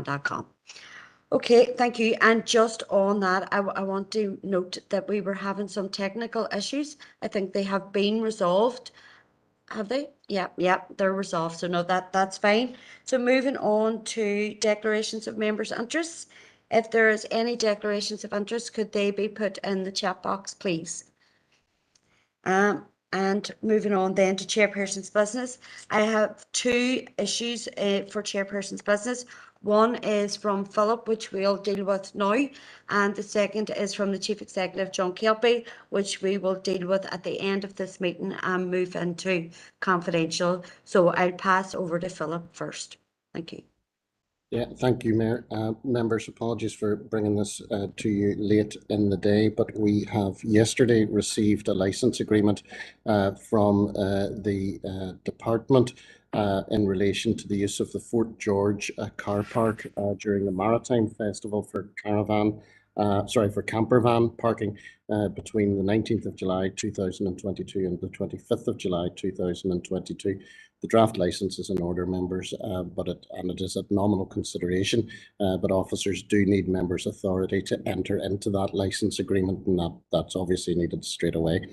chairperson@toolkit.com. Okay, thank you. And just on that, I want to note that we were having some technical issues. I think they have been resolved. Have they? Yeah, they're resolved. So no, that's fine. So moving on to declarations of members' interests. If there is any declarations of interest, could they be put in the chat box, please? And moving on then to chairperson's business. I have two issues for chairperson's business. One is from Philip, which we'll deal with now, and the second is from the Chief Executive, John Kelpie, which we will deal with at the end of this meeting and move into confidential. So I'll pass over to Philip first. Thank you. Yeah, thank you, Mayor. Members, apologies for bringing this to you late in the day, but we have yesterday received a licence agreement from the department in relation to the use of the Fort George car park during the Maritime Festival for camper van parking between the 19th of July 2022 and the 25th of July 2022. The draft licence is in order, members, but it is at nominal consideration, but officers do need members' authority to enter into that licence agreement, and that's obviously needed straight away.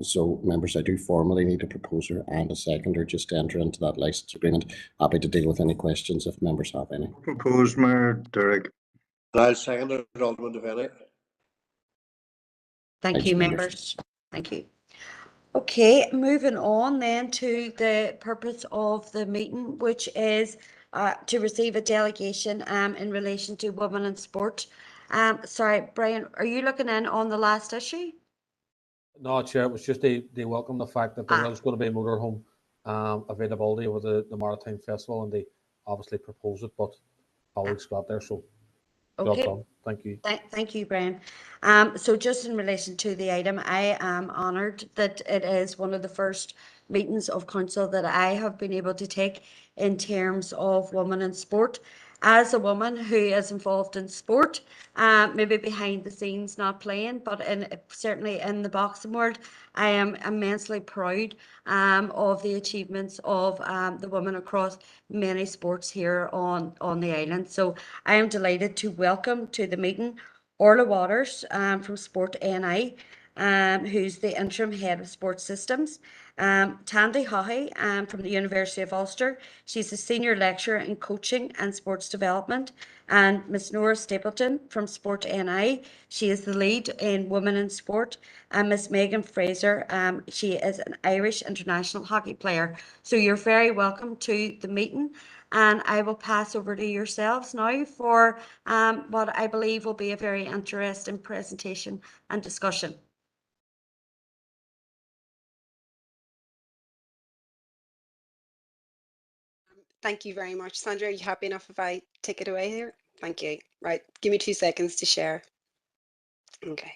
So, members, I do formally need a proposer and a seconder just to enter into that licence agreement. Happy to deal with any questions if members have any. Proposed, Mayor Derrick. I'll second it, Alderman Devaney. Thank you, members. Thank you. Okay, moving on then to the purpose of the meeting, which is to receive a delegation in relation to women in sport. Sorry, Brian, are you looking in on the last issue? No, Chair, it was just they welcome the fact that there is going to be motorhome availability over the Maritime Festival, and they obviously proposed it, but colleagues got there, so okay. Job done. Thank you. Thank you, Brian. So just in relation to the item, I am honoured that it is one of the first meetings of council that I have been able to take in terms of women in sport. As a woman who is involved in sport, maybe behind the scenes not playing, but certainly in the boxing world, I am immensely proud of the achievements of the women across many sports here on the island. So I am delighted to welcome to the meeting Orla Waters from Sport NI, who's the interim head of sports systems. Tandy Haughey from the University of Ulster. She's a senior lecturer in coaching and sports development. And Miss Nora Stapleton from Sport NI. She is the lead in Women in Sport. And Miss Megan Fraser, she is an Irish international hockey player. So you're very welcome to the meeting. And I will pass over to yourselves now for what I believe will be a very interesting presentation and discussion. Thank you very much. Sandra, are you happy enough if I take it away here? Thank you. Right, give me 2 seconds to share. Okay.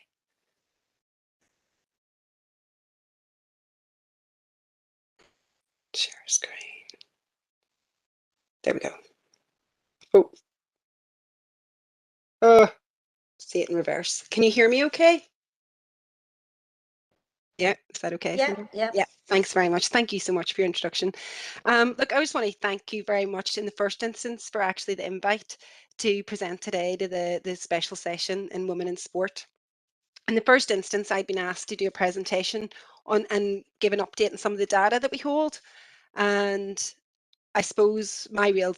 Share screen. There we go. Oh, see it in reverse. Can you hear me okay? Yeah, is that okay? Yeah. Thanks very much. Thank you so much for your introduction. Look, I just want to thank you very much in the first instance for actually the invite to present today to the special session in Women in Sport. In the first instance, I'd been asked to do a presentation on and give an update on some of the data that we hold. And I suppose my real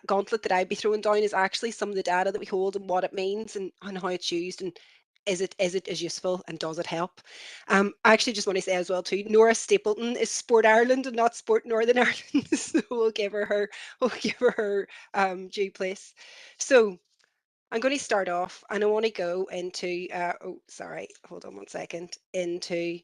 gauntlet that I'd be throwing down is actually some of the data that we hold and what it means and how it's used, and is it as useful and does it help? I actually just want to say as well too, Nora Stapleton is Sport Ireland and not Sport Northern Ireland, so we'll give her due place. So I'm going to start off, and I want to go into hold on 1 second, into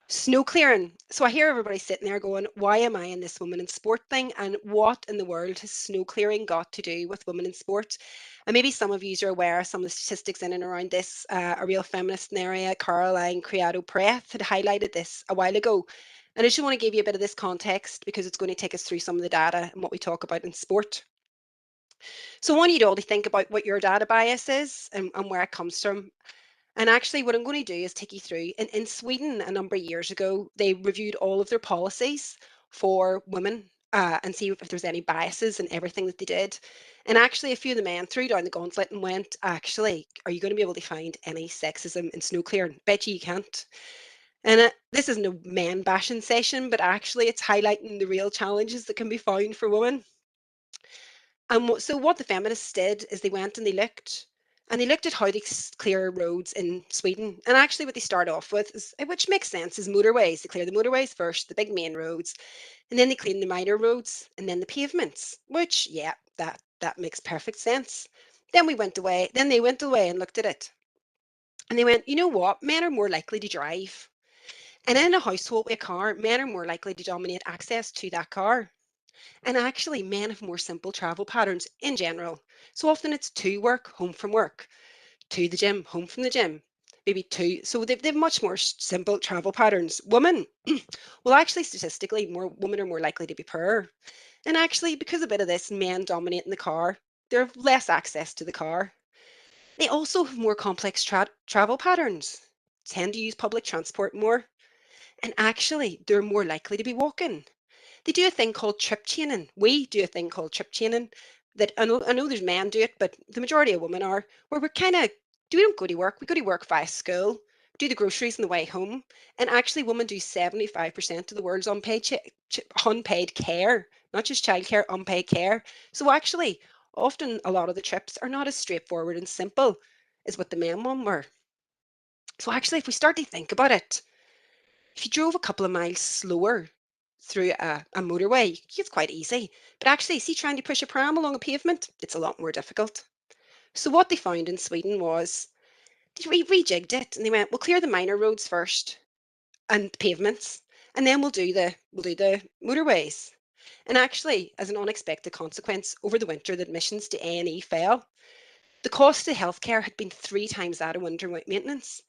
snow clearing. So I hear everybody sitting there going, why am I in this women in sport thing? And what in the world has snow clearing got to do with women in sport? And maybe some of you are aware of some of the statistics in and around this. A real feminist in the area, Caroline Criado-Preth, had highlighted this a while ago. And I just want to give you a bit of this context because it's going to take us through some of the data and what we talk about in sport. So I want you to all to think about what your data bias is and where it comes from. And actually what I'm going to do is take you through, in Sweden a number of years ago, they reviewed all of their policies for women and see if there's any biases in everything that they did. And actually, a few of the men threw down the gauntlet and went, actually, are you going to be able to find any sexism in snow clearing? Bet you can't. And this isn't a men bashing session, but actually it's highlighting the real challenges that can be found for women. And so what the feminists did is they went and they looked at how they clear roads in Sweden. And actually what they start off with, is, which makes sense, is motorways. They clear the motorways first, the big main roads, and then they clean the minor roads and then the pavements, which, yeah, that makes perfect sense. Then they went away and looked at it. And they went, you know what? Men are more likely to drive. And in a household with a car, men are more likely to dominate access to that car. And actually, men have more simple travel patterns in general. So often it's to work, home from work, to the gym, home from the gym, maybe two. So they've much more simple travel patterns. Women, well, actually, statistically, more women are more likely to be poorer. And actually, because a bit of this, men dominating the car, they have less access to the car. They also have more complex travel patterns, tend to use public transport more, and actually, they're more likely to be walking. They do a thing called trip chaining. We do a thing called trip chaining that I know there's men do it, but the majority of women are, where we're kind of, we don't go to work, we go to work via school, do the groceries on the way home, and actually women do 75% of the world's unpaid care, not just childcare, unpaid care. So actually, often a lot of the trips are not as straightforward and simple as what the men one were. So actually, if we start to think about it, if you drove a couple of miles slower through a motorway, it's quite easy. But actually, see, trying to push a pram along a pavement, it's a lot more difficult. So what they found in Sweden was they rejigged it, and they went, we'll clear the minor roads first and pavements, and then we'll do the motorways. And actually, as an unexpected consequence, over the winter, the admissions to A&E fell. The cost of healthcare had been 3 times that of winter maintenance.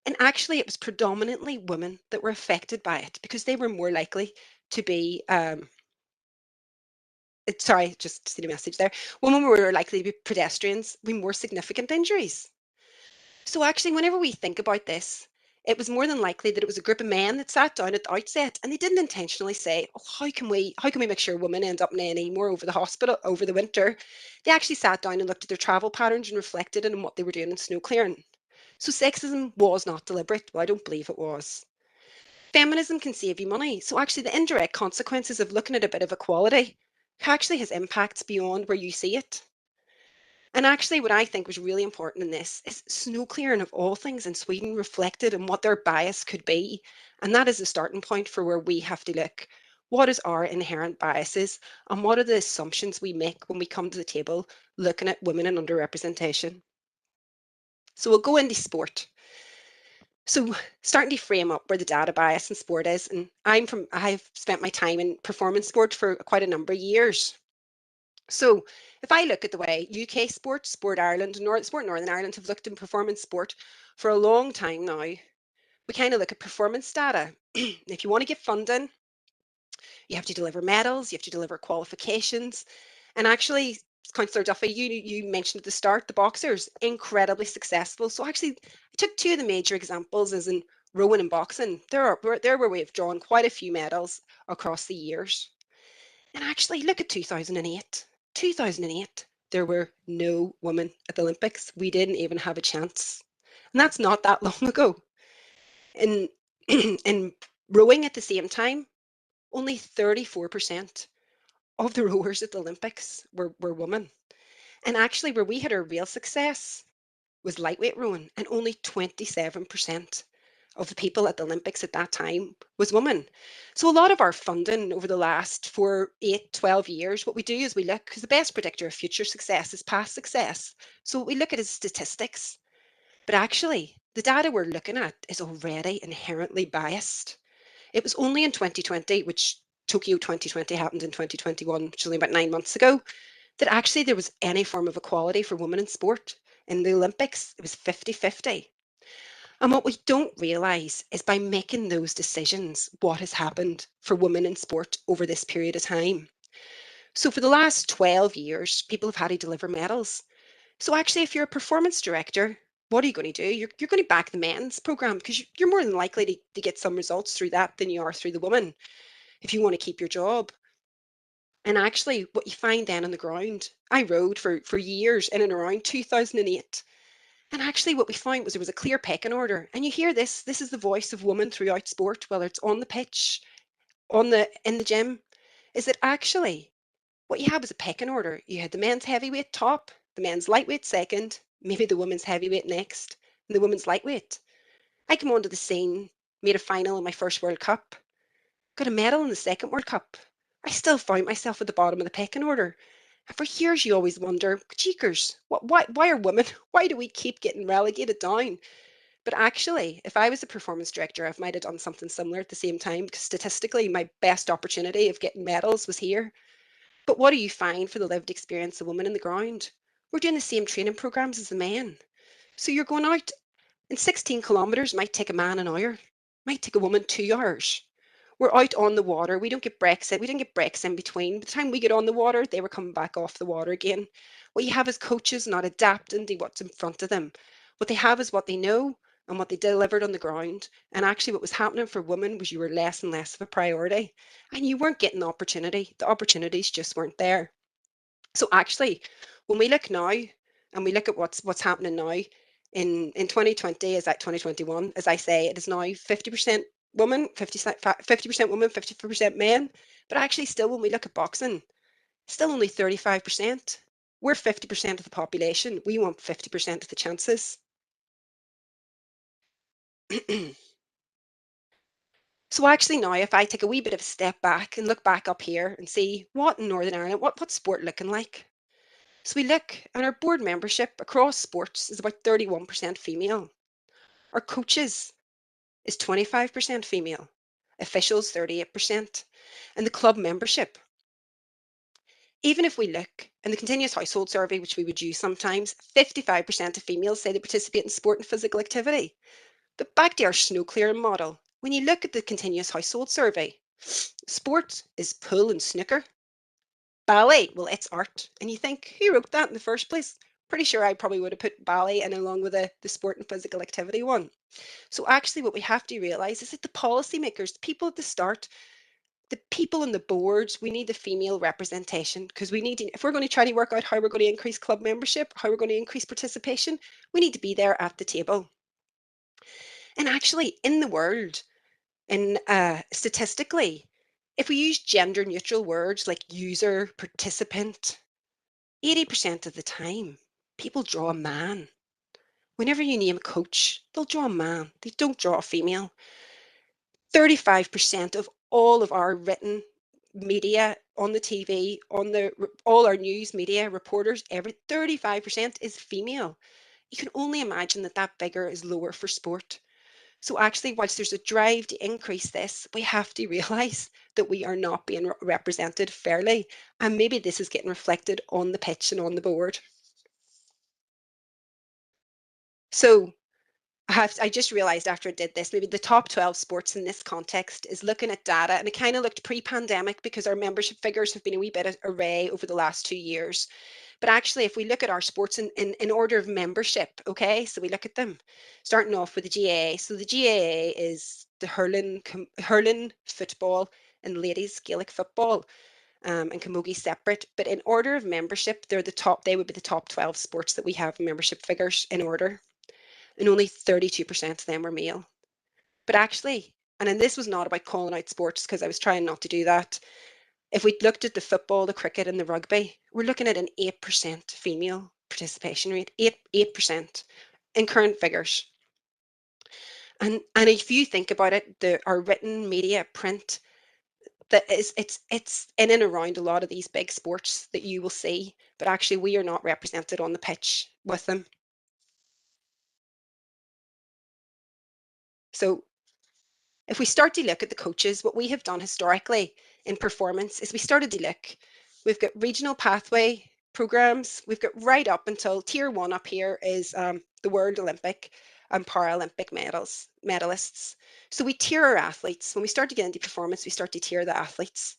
And actually, it was predominantly women that were affected by it because they were more likely to be, sorry, just see the message there. Women were likely to be pedestrians with more significant injuries. So actually, whenever we think about this, it was more than likely that it was a group of men that sat down at the outset and they didn't intentionally say, oh, how can we make sure women end up in A&E more over the winter? They actually sat down and looked at their travel patterns and reflected on what they were doing in snow clearing. So sexism was not deliberate. Well, I don't believe it was. Feminism can save you money. So actually the indirect consequences of looking at a bit of equality actually has impacts beyond where you see it. And actually what I think was really important in this is snow clearing of all things in Sweden reflected on what their bias could be. And that is the starting point for where we have to look. What is our inherent biases and what are the assumptions we make when we come to the table looking at women and underrepresentation? So we'll go into sport. So starting to frame up where the data bias in sport is, and I've spent my time in performance sport for quite a number of years. So if I look at the way UK sport, Sport Ireland, Sport Northern Ireland have looked in performance sport for a long time now, we kind of look at performance data. If you want to get funding, you have to deliver medals, you have to deliver qualifications, and actually, Councillor Duffy, you mentioned at the start, the boxers, incredibly successful. So actually, I took 2 of the major examples as in rowing and boxing. There where we have drawn quite a few medals across the years. And actually, look at 2008. 2008, there were no women at the Olympics. We didn't even have a chance. And that's not that long ago. In, in rowing at the same time, only 34% of the rowers at the Olympics were women. And actually, where we had our real success was lightweight rowing, and only 27% of the people at the Olympics at that time was women. So a lot of our funding over the last 4, 8, 12 years, what we do is we look, because the best predictor of future success is past success. So what we look at is statistics. But actually, the data we're looking at is already inherently biased. It was only in 2020, which Tokyo 2020 happened in 2021, which is only about 9 months ago, that actually there was any form of equality for women in sport. In the Olympics, it was 50-50. And what we don't realise is by making those decisions, what has happened for women in sport over this period of time. So for the last 12 years, people have had to deliver medals. So actually, if you're a performance director, what are you going to do? You're going to back the men's programme because you're more than likely to get some results through that than you are through the women if you want to keep your job. And actually, what you find then on the ground, I rode for years in and around 2008. And actually, what we found was there was a clear pecking order. And you hear this is the voice of women throughout sport, whether it's on the pitch, in the gym, is that actually what you have is a pecking order. You had the men's heavyweight top, the men's lightweight second, maybe the women's heavyweight next, and the women's lightweight. I came onto the scene, made a final in my first World Cup, got a medal in the second World Cup. I still found myself at the bottom of the pecking order. And for years, you always wonder, cheekers, why are women, why do we keep getting relegated down? But actually, if I was a performance director, I might have done something similar at the same time, because statistically, my best opportunity of getting medals was here. But what do you find for the lived experience of women in the ground? We're doing the same training programs as the men. So you're going out, and 16 kilometres might take a man an hour, might take a woman 2 hours. We're out on the water. We don't get breaks in. We didn't get breaks in between. By the time we get on the water, they were coming back off the water again. What you have is coaches not adapting to what's in front of them. What they have is what they know and what they delivered on the ground. And actually what was happening for women was you were less and less of a priority. And you weren't getting the opportunity. The opportunities just weren't there. So actually, when we look now and we look at what's happening now in 2020, is that 2021, as I say, it is now 50% women, 50% women, 50% men. But actually still, when we look at boxing, still only 35%. We're 50% of the population. We want 50% of the chances. So actually now, if I take a wee bit of a step back and look back up here and see what in Northern Ireland, what's sport looking like? So we look, and our board membership across sports is about 31% female. Our coaches is 25% female. Officials, 38%. And the club membership, even if we look in the continuous household survey, which we would use sometimes, 55% of females say they participate in sport and physical activity. But back to our snow clearing model, when you look at the continuous household survey, sport is pool and snooker. Ballet, well, it's art. And you think, who wrote that in the first place? Pretty sure I probably would have put ballet in along with the sport and physical activity one. So actually what we have to realise is that the policymakers, the people at the start, the people on the boards, we need the female representation, because we need to, if we're going to try to work out how we're going to increase club membership, how we're going to increase participation, we need to be there at the table. And actually in the world, and statistically, if we use gender neutral words like user, participant, 80% of the time, people draw a man. Whenever you name a coach, they'll draw a man. They don't draw a female. 35% of all of our written media on the TV, all our news media, reporters, 35% is female. You can only imagine that that figure is lower for sport. So actually, whilst there's a drive to increase this, we have to realise that we are not being represented fairly. And maybe this is getting reflected on the pitch and on the board. So I just realised after I did this, maybe the top 12 sports in this context is looking at data, and it kind of looked pre-pandemic because our membership figures have been a wee bit array over the last 2 years. But actually, if we look at our sports in order of membership, okay, so we look at them, starting off with the GAA. So the GAA is the hurling, football, and ladies Gaelic football, and camogie separate. But in order of membership, they would be the top 12 sports that we have membership figures in order. And only 32% of them were male. But actually, and then this was not about calling out sports because I was trying not to do that. If we looked at the football, the cricket, and the rugby, we're looking at an 8% female participation rate, 8% in current figures. And if you think about it, our written media, print, it's in and around a lot of these big sports that you will see, but actually we are not represented on the pitch with them. So if we start to look at the coaches, what we have done historically in performance is we started to look, we've got regional pathway programs, we've got right up until tier 1 up here is the World Olympic and Paralympic medalists. So we tier our athletes. When we start to get into performance, we start to tier the athletes.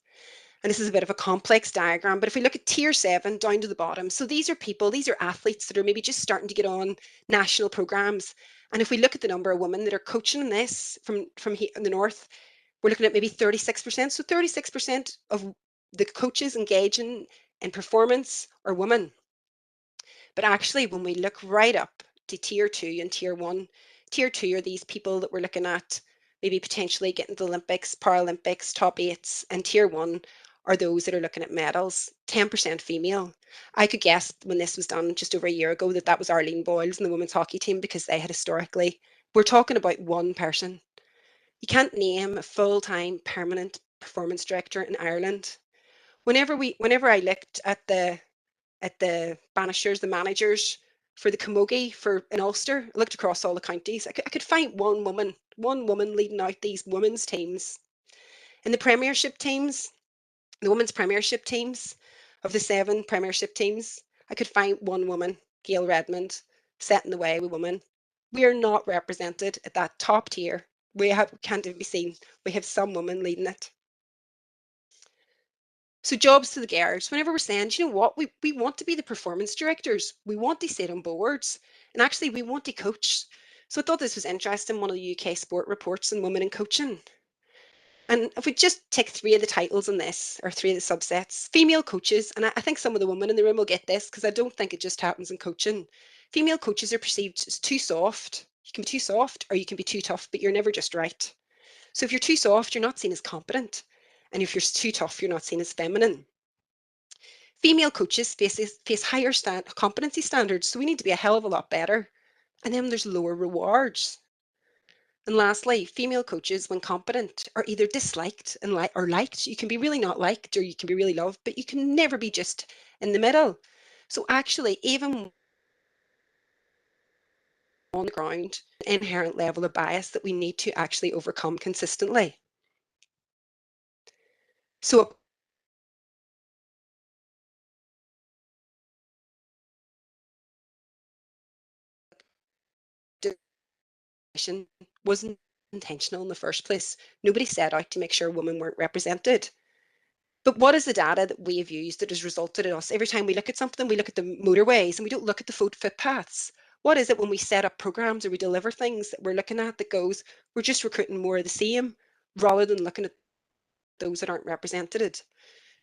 And this is a bit of a complex diagram, but if we look at tier 7 down to the bottom, so these are athletes that are maybe just starting to get on national programs. And if we look at the number of women that are coaching in this from here in the north, we're looking at maybe 36%. So 36% of the coaches engaging in performance are women. But actually, when we look right up to tier 2 and tier 1, tier 2 are these people that we're looking at maybe potentially getting to the Olympics, Paralympics, top 8s, and tier 1 are those that are looking at medals, 10% female. I could guess when this was done just over a year ago that was Arlene Boyles and the women's hockey team, because they had historically, we're talking about one person. You can't name a full-time permanent performance director in Ireland. Whenever I looked at the banishers, the managers for the camogie in Ulster, I looked across all the counties. I could find one woman leading out these women's teams. In the Premiership teams, the women's Premiership teams, of the 7 Premiership teams, I could find one woman, Gail Redmond, setting the way with women. We are not represented at that top tier. Can't even be seen. We have some women leading it. So jobs to the girls, whenever we're saying, you know what, we want to be the performance directors, we want to sit on boards, and actually we want to coach. So I thought this was interesting, one of the UK sport reports on women in coaching. And if we just take 3 of the titles in this, or 3 of the subsets, female coaches, and I think some of the women in the room will get this, because I don't think it just happens in coaching. Female coaches are perceived as too soft. You can be too soft, or you can be too tough, but you're never just right. So if you're too soft, you're not seen as competent. And if you're too tough, you're not seen as feminine. Female coaches face higher competency standards, so we need to be a hell of a lot better. And then there's lower rewards. And lastly, female coaches, when competent, are either disliked or liked. You can be really not liked, or you can be really loved, but you can never be just in the middle. So actually, even on the ground, an inherent level of bias that we need to actually overcome consistently. So wasn't intentional in the first place. Nobody set out to make sure women weren't represented. But what is the data that we have used that has resulted in us? Every time we look at something, we look at the motorways and we don't look at the footpaths. What is it when we set up programs or we deliver things that we're looking at that goes, we're just recruiting more of the same rather than looking at those that aren't represented?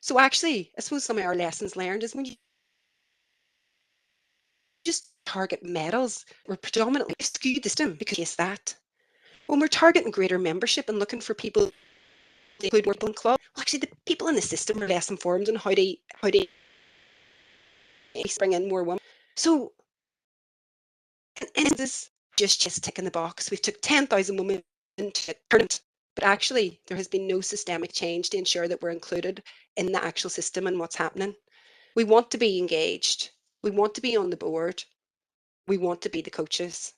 So actually, I suppose some of our lessons learned is when you just target medals, we're predominantly skewed the system because it's that. When we're targeting greater membership and looking for people to include more in club, well, actually the people in the system are less informed on how to bring in more women. So and this just ticking the box. We've took 10,000 women into tournament, but actually there has been no systemic change to ensure that we're included in the actual system and what's happening. We want to be engaged. We want to be on the board. We want to be the coaches.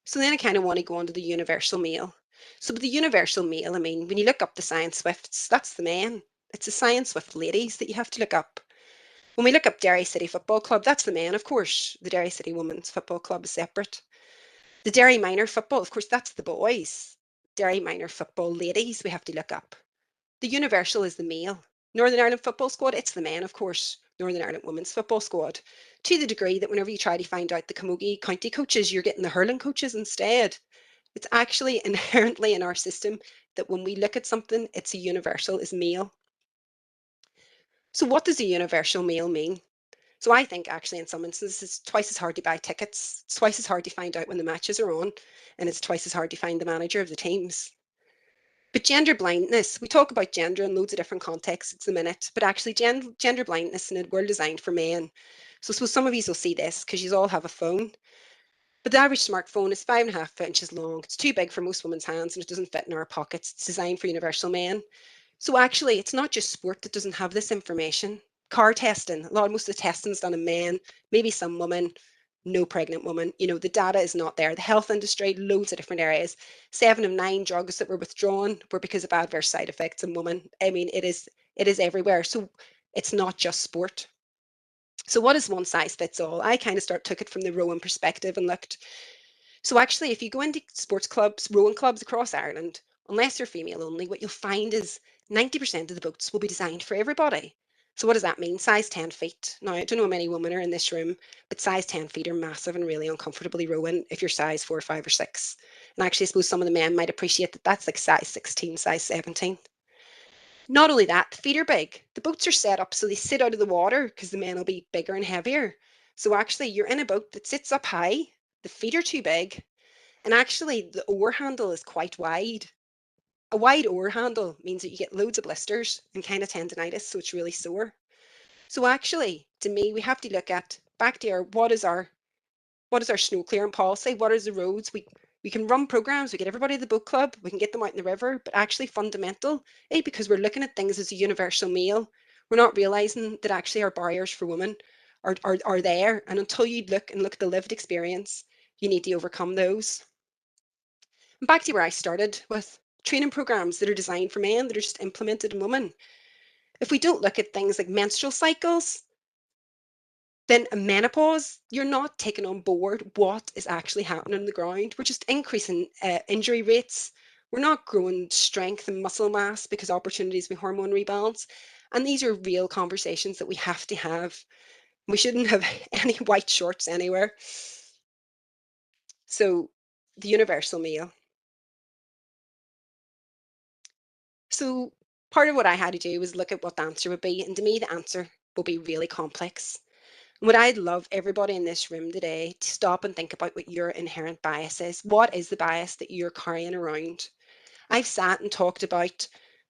So then I kind of want to go on to the universal meal. So with the universal meal, I mean, when you look up the Science Swifts, that's the men. It's the Science Swift ladies that you have to look up. When we look up Derry City Football Club, that's the men, of course. The Derry City Women's Football Club is separate. The Derry Minor Football, of course, that's the boys. Derry Minor Football ladies, we have to look up. The universal is the male. Northern Ireland Football Squad, it's the men, of course. Northern Ireland Women's Football Squad. To the degree that whenever you try to find out the camogie county coaches, you're getting the hurling coaches instead. It's actually inherently in our system that when we look at something, it's a universal is male. So what does a universal male mean? So I think actually in some instances it's twice as hard to buy tickets, it's twice as hard to find out when the matches are on, and it's twice as hard to find the manager of the teams. But gender blindness, we talk about gender in loads of different contexts in a minute, but actually gender blindness in a world designed for men. So I suppose some of you will see this because you all have a phone. But the average smartphone is 5.5 inches long. It's too big for most women's hands and it doesn't fit in our pockets. It's designed for universal men. So actually, it's not just sport that doesn't have this information. Car testing, most of the testing's done in men, maybe some women, no pregnant woman. You know, the data is not there. The health industry, loads of different areas. 7 of 9 drugs that were withdrawn were because of adverse side effects in women. I mean, it is everywhere. So it's not just sport. So what is one size fits all? I kind of took it from the rowing perspective and looked. So actually, if you go into sports clubs, rowing clubs across Ireland, unless you're female only, what you'll find is 90% of the boats will be designed for everybody. So what does that mean? Size 10 feet. Now, I don't know how many women are in this room, but size 10 feet are massive and really uncomfortably rowing if you're size 4, 5 or 6. And actually, I suppose some of the men might appreciate that that's like size 16, size 17. Not only that, the feet are big. The boats are set up so they sit out of the water because the men will be bigger and heavier. So actually you're in a boat that sits up high, the feet are too big, and actually the oar handle is quite wide. A wide oar handle means that you get loads of blisters and kind of tendinitis, so it's really sore. So actually, to me, we have to look at back to what is our snow clearing policy? What is the roads? We can run programs, we get everybody at the boat club, we can get them out in the river, but actually fundamental, because we're looking at things as a universal male, we're not realizing that actually our barriers for women are there. And until you look at the lived experience, you need to overcome those. And back to where I started with training programs that are designed for men that are just implemented in women. If we don't look at things like menstrual cycles, then a menopause, you're not taking on board what is actually happening on the ground. We're just increasing injury rates. We're not growing strength and muscle mass because opportunities with hormone rebalance. And these are real conversations that we have to have. We shouldn't have any white shorts anywhere. So the universal male. So part of what I had to do was look at what the answer would be. And to me, the answer will be really complex. What I'd love everybody in this room today to stop and think about what your inherent bias is. What is the bias that you're carrying around? I've sat and talked about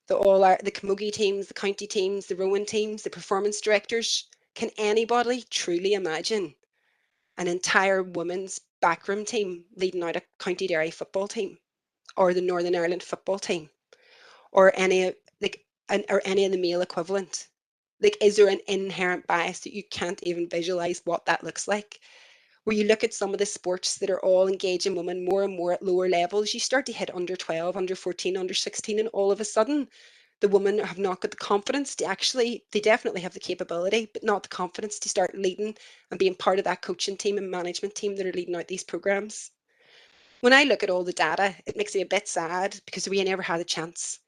the camogie teams, the county teams, the rowing teams, the performance directors. Can anybody truly imagine an entire women's backroom team leading out a County Derry football team, or the Northern Ireland football team, or any of the male equivalent? Like, is there an inherent bias that you can't even visualize what that looks like? Where you look at some of the sports that are all engaging women more and more at lower levels, you start to hit under 12, under 14, under 16, and all of a sudden, the women have not got the confidence to they definitely have the capability, but not the confidence to start leading and being part of that coaching team and management team that are leading out these programs. When I look at all the data, it makes me a bit sad because we never had a chance.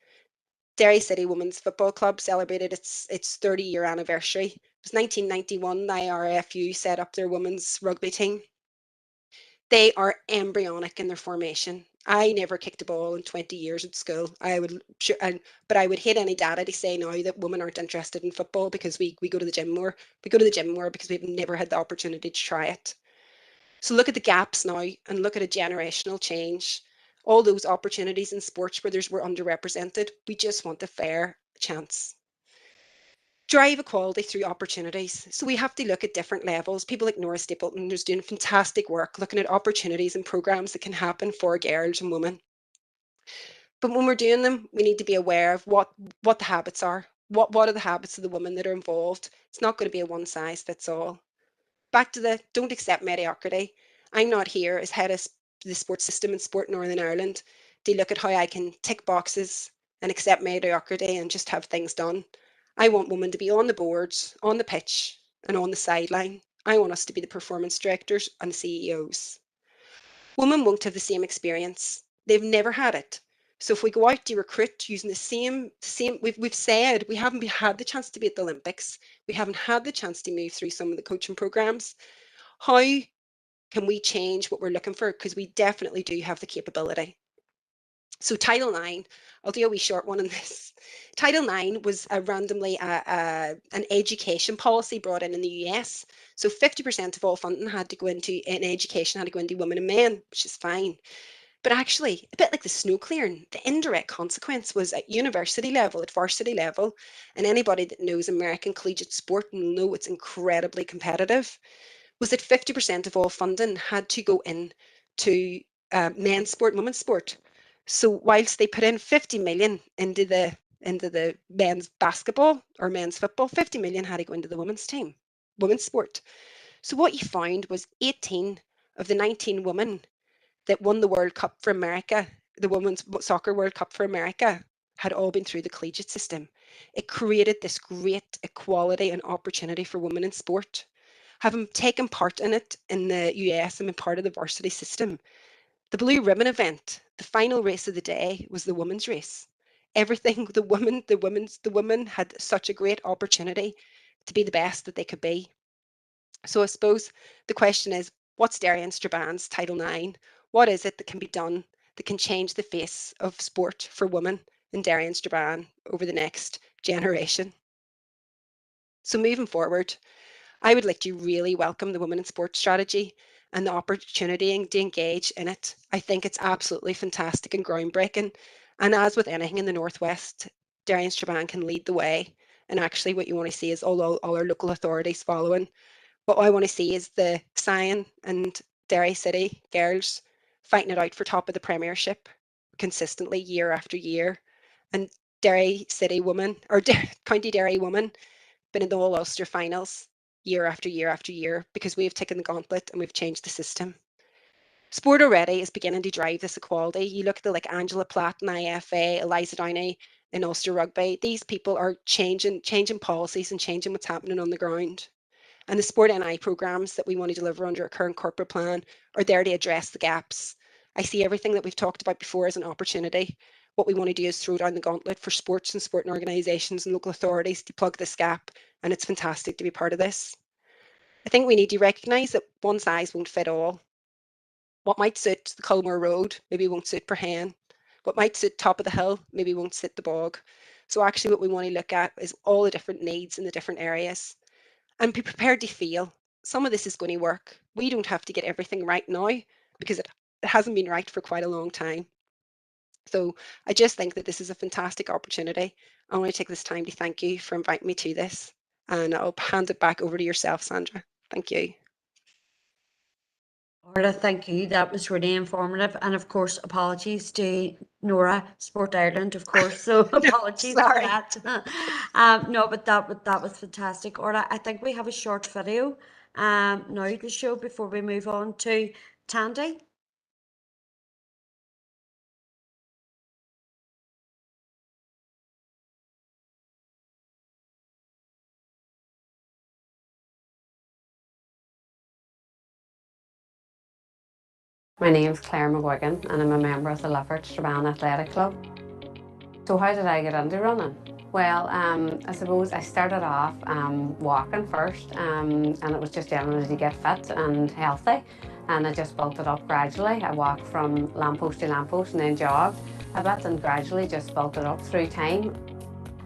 Derry City Women's Football Club celebrated its 30-year anniversary. It was 1991, the IRFU set up their women's rugby team. They are embryonic in their formation. I never kicked a ball in 20 years at school. But I would hate any data to say now that women aren't interested in football because we go to the gym more. We go to the gym more because we've never had the opportunity to try it. So look at the gaps now and look at a generational change. All those opportunities in sports where we're underrepresented, we just want a fair chance. Drive equality through opportunities. So we have to look at different levels. People like Nora Stapleton is doing fantastic work looking at opportunities and programs that can happen for girls and women. But when we're doing them, we need to be aware of what the habits are. What are the habits of the women that are involved? It's not going to be a one size fits all. Back to the don't accept mediocrity. I'm not here as head of the sports system in Sport Northern Ireland to look at how I can tick boxes and accept mediocrity and just have things done. I want women to be on the boards, on the pitch, and on the sideline. I want us to be the performance directors and CEOs. Women won't have the same experience. They've never had it. So if we go out to recruit using the same, we've said we haven't had the chance to be at the Olympics. We haven't had the chance to move through some of the coaching programs. How can we change what we're looking for? Because we definitely do have the capability. So Title IX, I'll do a wee short one on this. Title IX was randomly an education policy brought in the US. So 50% of all funding had to go into education, had to go into women and men, which is fine. But actually, a bit like the snow clearing, the indirect consequence was at university level, at varsity level, and anybody that knows American collegiate sport will know it's incredibly competitive, was that 50% of all funding had to go in to men's sport, women's sport. So whilst they put in 50 million into the men's basketball or men's football, 50 million had to go into the women's team, women's sport. So what you found was 18 of the 19 women that won the World Cup for America, the Women's Soccer World Cup for America, had all been through the collegiate system. It created this great equality and opportunity for women in sport. Having taken part in it in the US and been part of the varsity system, the Blue Ribbon event, the final race of the day was the women's race. Everything, the women had such a great opportunity to be the best that they could be. So I suppose the question is, what's Derry and Strabon's Title IX? What is it that can be done that can change the face of sport for women in Derry and Strabane over the next generation. So moving forward, I would like to really welcome the Women in Sport strategy and the opportunity to engage in it. I think it's absolutely fantastic and groundbreaking. And as with anything in the Northwest, Derry and Strabane can lead the way. And actually what you want to see is all our local authorities following. What I want to see is the Sion and Derry City girls fighting it out for top of the Premiership consistently year after year. And Derry City women, or County Derry women, been in the All Ulster finals year after year after year because we have taken the gauntlet and we've changed the system. Sport already is beginning to drive this equality. You look at the like Angela Platt in IFA, Eliza Downey in Ulster Rugby. These people are changing policies and changing what's happening on the ground. And the Sport NI programmes that we want to deliver under our current corporate plan are there to address the gaps. I see everything that we've talked about before as an opportunity. What we want to do is throw down the gauntlet for sports and sporting organisations and local authorities to plug this gap, and it's fantastic to be part of this. I think we need to recognise that one size won't fit all. What might suit the Culmore Road maybe won't suit Perhane. What might suit top of the hill maybe won't suit the bog. So actually what we want to look at is all the different needs in the different areas and be prepared to fail. Some of this is going to work. We don't have to get everything right now because it hasn't been right for quite a long time. So I just think that this is a fantastic opportunity. I want to take this time to thank you for inviting me to this, and I'll hand it back over to yourself, Sandra. Thank you. Orla, thank you. That was really informative. And of course, apologies to Nora, Sport Ireland, of course. So apologies for sorry. that. No, but that was fantastic. Orla, I think we have a short video now to show before we move on to Tandy. My name's Claire McGuigan and I'm a member of the Lifford Strabane Athletic Club. So how did I get into running? Well, I suppose I started off walking first and it was just generally to get fit and healthy, and I just built it up gradually. I walked from lamppost to lamppost and then jogged a bit and gradually just built it up through time.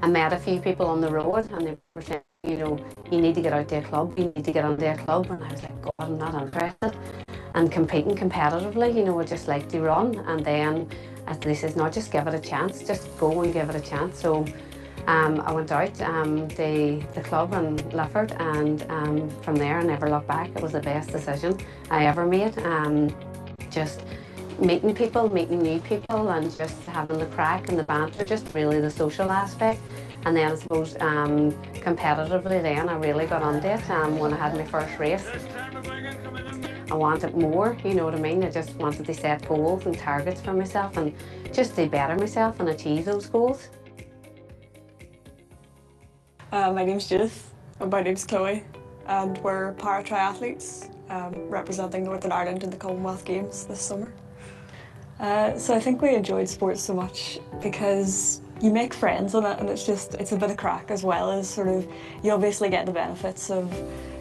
I met a few people on the road and they were saying, you know, you need to get out to a club, you need to get onto a club, and I was like, God, I'm not interested. And competing competitively, you know, I just like to run, and then they says, no, just give it a chance, just go and give it a chance. So I went out the club in Lifford, and from there I never looked back. It was the best decision I ever made. Just meeting people, meeting new people, and just having the crack and the banter, just really the social aspect. And then I suppose competitively then I really got onto it when I had my first race. I wanted more, you know what I mean? I just wanted to set goals and targets for myself and just to better myself and achieve those goals. My name's Judith, and my name's Chloe, and we're para-triathletes representing Northern Ireland in the Commonwealth Games this summer. So I think we enjoyed sports so much because you make friends in it, and it's a bit of crack, as well as sort of, you obviously get the benefits of,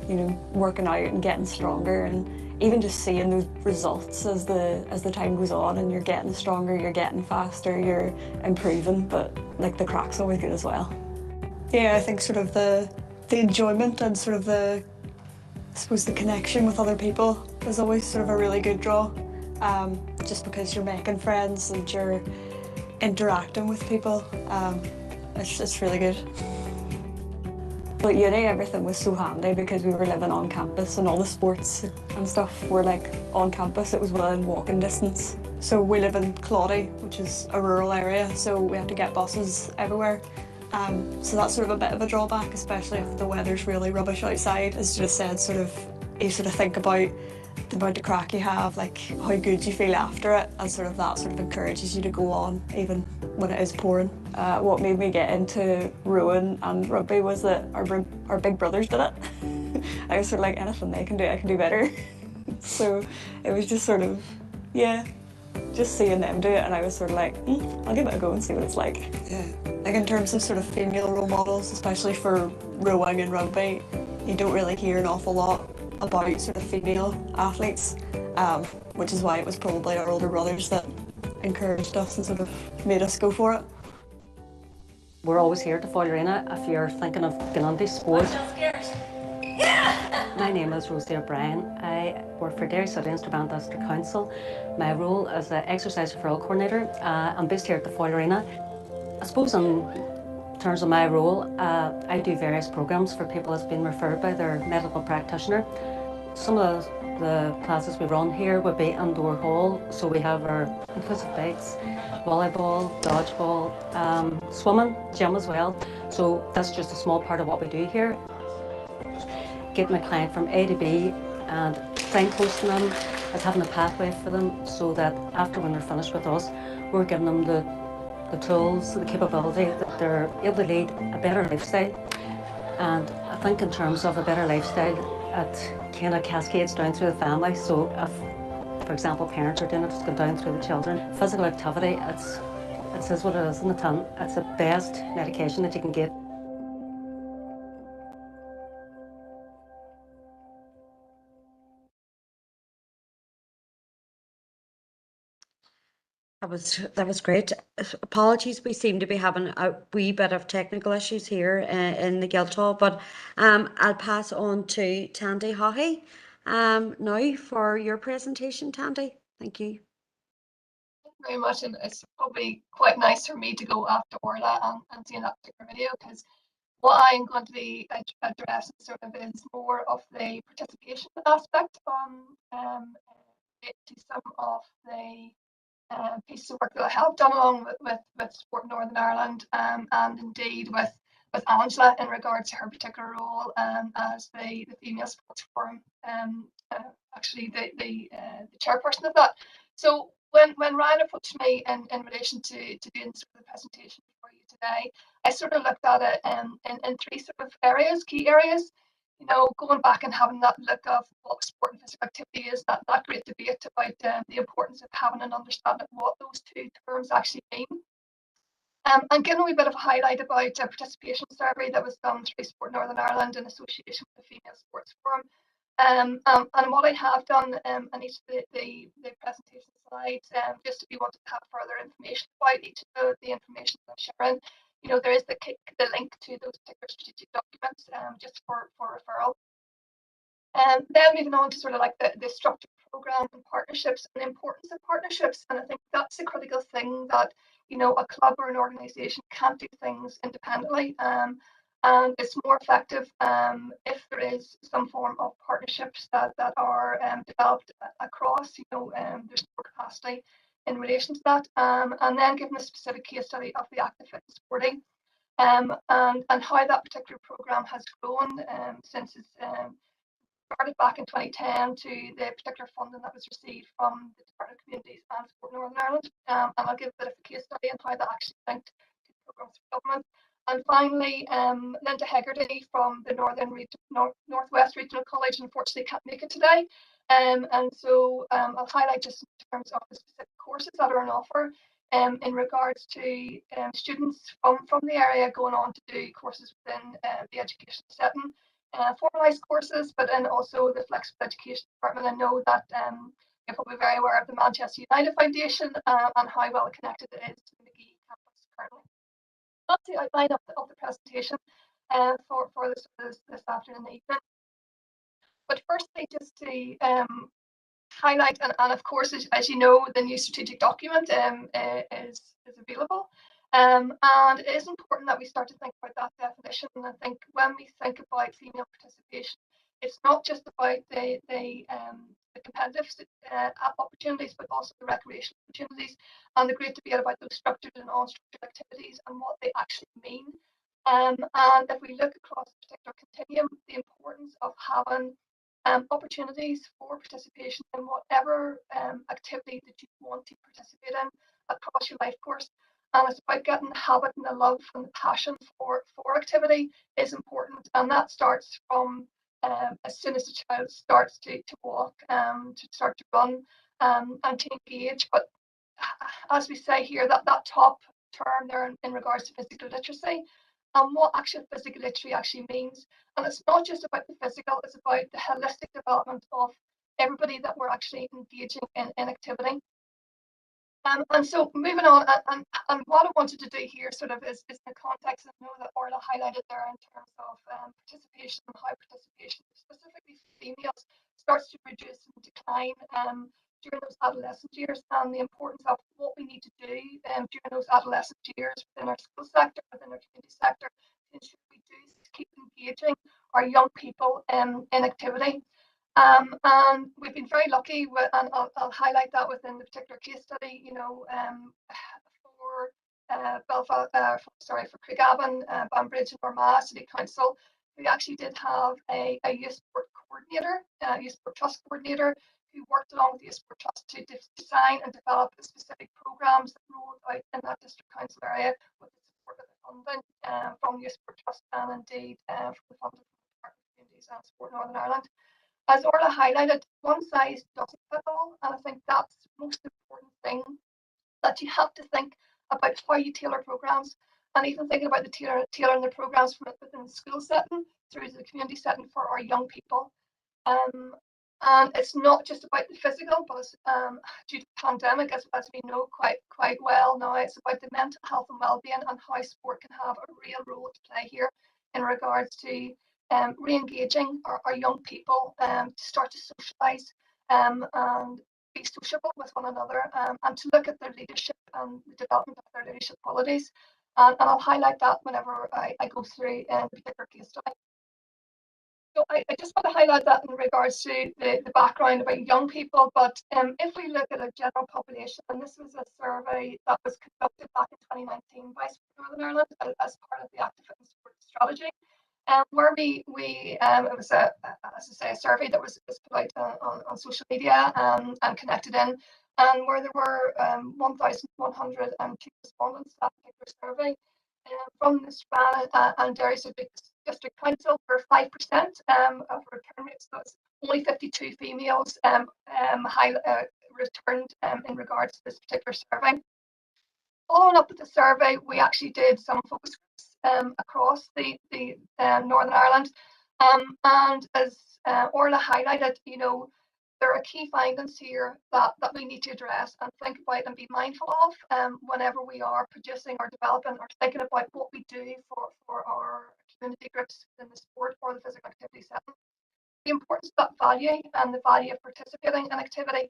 you know, working out and getting stronger, and even just seeing those results as the time goes on, and you're getting stronger, you're getting faster, you're improving, but like the crack's always good as well. Yeah, I think sort of the enjoyment and sort of I suppose the connection with other people is always sort of a really good draw. Just because you're making friends and you're interacting with people, it's really good. But uni, everything was so handy because we were living on campus, and all the sports and stuff were like on campus. It was within walking distance. So we live in Claudy, which is a rural area, so we have to get buses everywhere. So that's sort of a bit of a drawback, especially if the weather's really rubbish outside. As you just said, you sort of think about the amount of crack you have, like how good you feel after it, and sort of encourages you to go on even when it is pouring. What made me get into rowing and rugby was that our big brothers did it. I was sort of like, anything they can do, I can do better. So it was just sort of, yeah, just seeing them do it, and I was sort of like, I'll give it a go and see what it's like. Yeah. Like in terms of sort of female role models, especially for rowing and rugby, you don't really hear an awful lot about sort of female athletes, which is why it was probably our older brothers that encouraged us and sort of made us go for it. We're always here at the Foyle Arena if you're thinking of getting into sport. My name is Rosie O'Brien. I work for Derry City and Strabane District Council. My role is the Exercise Referral Coordinator. I'm based here at the Foyle Arena. I suppose in terms of my role, I do various programmes for people that's been referred by their medical practitioner. Some of the classes we run here would be indoor hall, so we have our inclusive bikes, volleyball, dodgeball, swimming, gym as well. So that's just a small part of what we do here. Getting a client from A to B and signposting them as having a pathway for them, so that after when they're finished with us, we're giving them the tools, the capability that they're able to lead a better lifestyle. And I think in terms of a better lifestyle, it kind of cascades down through the family. So if, for example, parents are doing it, it's going down through the children. Physical activity, it says what it is in the tin. It's the best medication that you can get. That was great. Apologies, we seem to be having a wee bit of technical issues here in the Guildhall, but I'll pass on to Tandy Haughey now for your presentation, Tandy. Thank you. Thank you very much, and it's probably quite nice for me to go after Orla and seeing that particular video, because what I'm going to be addressing sort of is more of the participation aspect on to some of the pieces of work that I have done along with Sport Northern Ireland, and indeed with Angela in regards to her particular role as the Female Sports Forum, actually the chairperson of that. So when Ryan approached me in relation to doing sort of the presentation for you today, I sort of looked at it in three sort of areas, key areas. You know, going back and having that look of what sport and physical activity is, that great debate about the importance of having an understanding of what those two terms actually mean. And giving a wee bit of a highlight about a participation survey that was done through Sport Northern Ireland in association with the Female Sports Forum. And what I have done on each of the presentation slides, just if you want to have further information about each of the information that I'm sharing, you know, there is the link to those particular strategic documents just for referral. And then moving on to sort of like the structured program and partnerships and the importance of partnerships. And I think that's a critical thing, that, you know, a club or an organisation can't do things independently. And it's more effective if there is some form of partnerships that are developed across, you know, there's more capacity in relation to that. And then given a specific case study of the active fitness sporting, and how that particular programme has grown since it's started back in 2010 to the particular funding that was received from the Department of Communities and Sport Northern Ireland. And I'll give a bit of a case study on how that actually linked to the programmes for government. And finally, Linda Hegarty from the Northwest Regional College unfortunately can't make it today. And so I'll highlight just in terms of the specific courses that are on offer in regards to students from the area going on to do courses within the education setting. Formalised courses, but then also the flexible education department. I know that you're probably very aware of the Manchester United Foundation and how well connected it is to the McGee campus currently. That's the outline of the presentation for this afternoon and evening. But firstly, just to highlight, and of course, as you know, the new strategic document is available. And it is important that we start to think about that definition. And I think when we think about female participation, it's not just about the competitive opportunities, but also the recreational opportunities, and the great debate about those structured and unstructured activities and what they actually mean. And if we look across a particular continuum, the importance of having opportunities for participation in whatever activity that you want to participate in across your life course. And it's about getting the habit and the love and the passion for activity is important. And that starts from as soon as the child starts to walk, to start to run, and to engage. But as we say here, that top term there in regards to physical literacy, and what actual physical literacy actually means. And it's not just about the physical, it's about the holistic development of everybody that we're actually engaging in activity. And so moving on, and what I wanted to do here sort of is in the context, I know that Orla highlighted there in terms of participation and how participation, specifically for females, starts to reduce and decline during those adolescent years, and the importance of what we need to do during those adolescent years within our school sector, within our community sector, to ensure we do keep engaging our young people in activity. And we've been very lucky, and I'll highlight that within the particular case study, you know, for Belfast, for Craigavon, Banbridge and Armagh City Council, we actually did have a youth sport coordinator, youth sport trust coordinator, who worked along with the youth sport trust to design and develop the specific programs that rolled out in that district council area with the support of the funding from the youth sport trust and indeed from the funding from the Department of Communities and Sport Northern Ireland. As Orla highlighted, one size doesn't fit all, and I think that's the most important thing, that you have to think about how you tailor programs, and even thinking about the tailoring the programs from within the school setting through to the community setting for our young people. And it's not just about the physical, but due to the pandemic, as we know quite well now, it's about the mental health and well-being and how sport can have a real role to play here in regards to re-engaging our young people to start to socialise and be sociable with one another, and to look at their leadership and the development of their leadership qualities. And I'll highlight that whenever I go through the particular case study. So I just want to highlight that in regards to the background about young people, but if we look at a general population, and this was a survey that was conducted back in 2019 by Northern Ireland as part of the Active Fitness Sport Strategy, where it was a survey that was put out on social media and connected in, and where there were 1,102 respondents to that particular survey from the Strabane and Derry District Council, where 5% of return rates, so it's only 52 females returned in regards to this particular survey. Following up with the survey, we actually did some focus groups across the Northern Ireland, and as Orla highlighted, you know, there are key findings here that we need to address and think about and be mindful of whenever we are producing or developing or thinking about what we do for our community groups in the sport or the physical activity setting. The importance of that value and the value of participating in activity,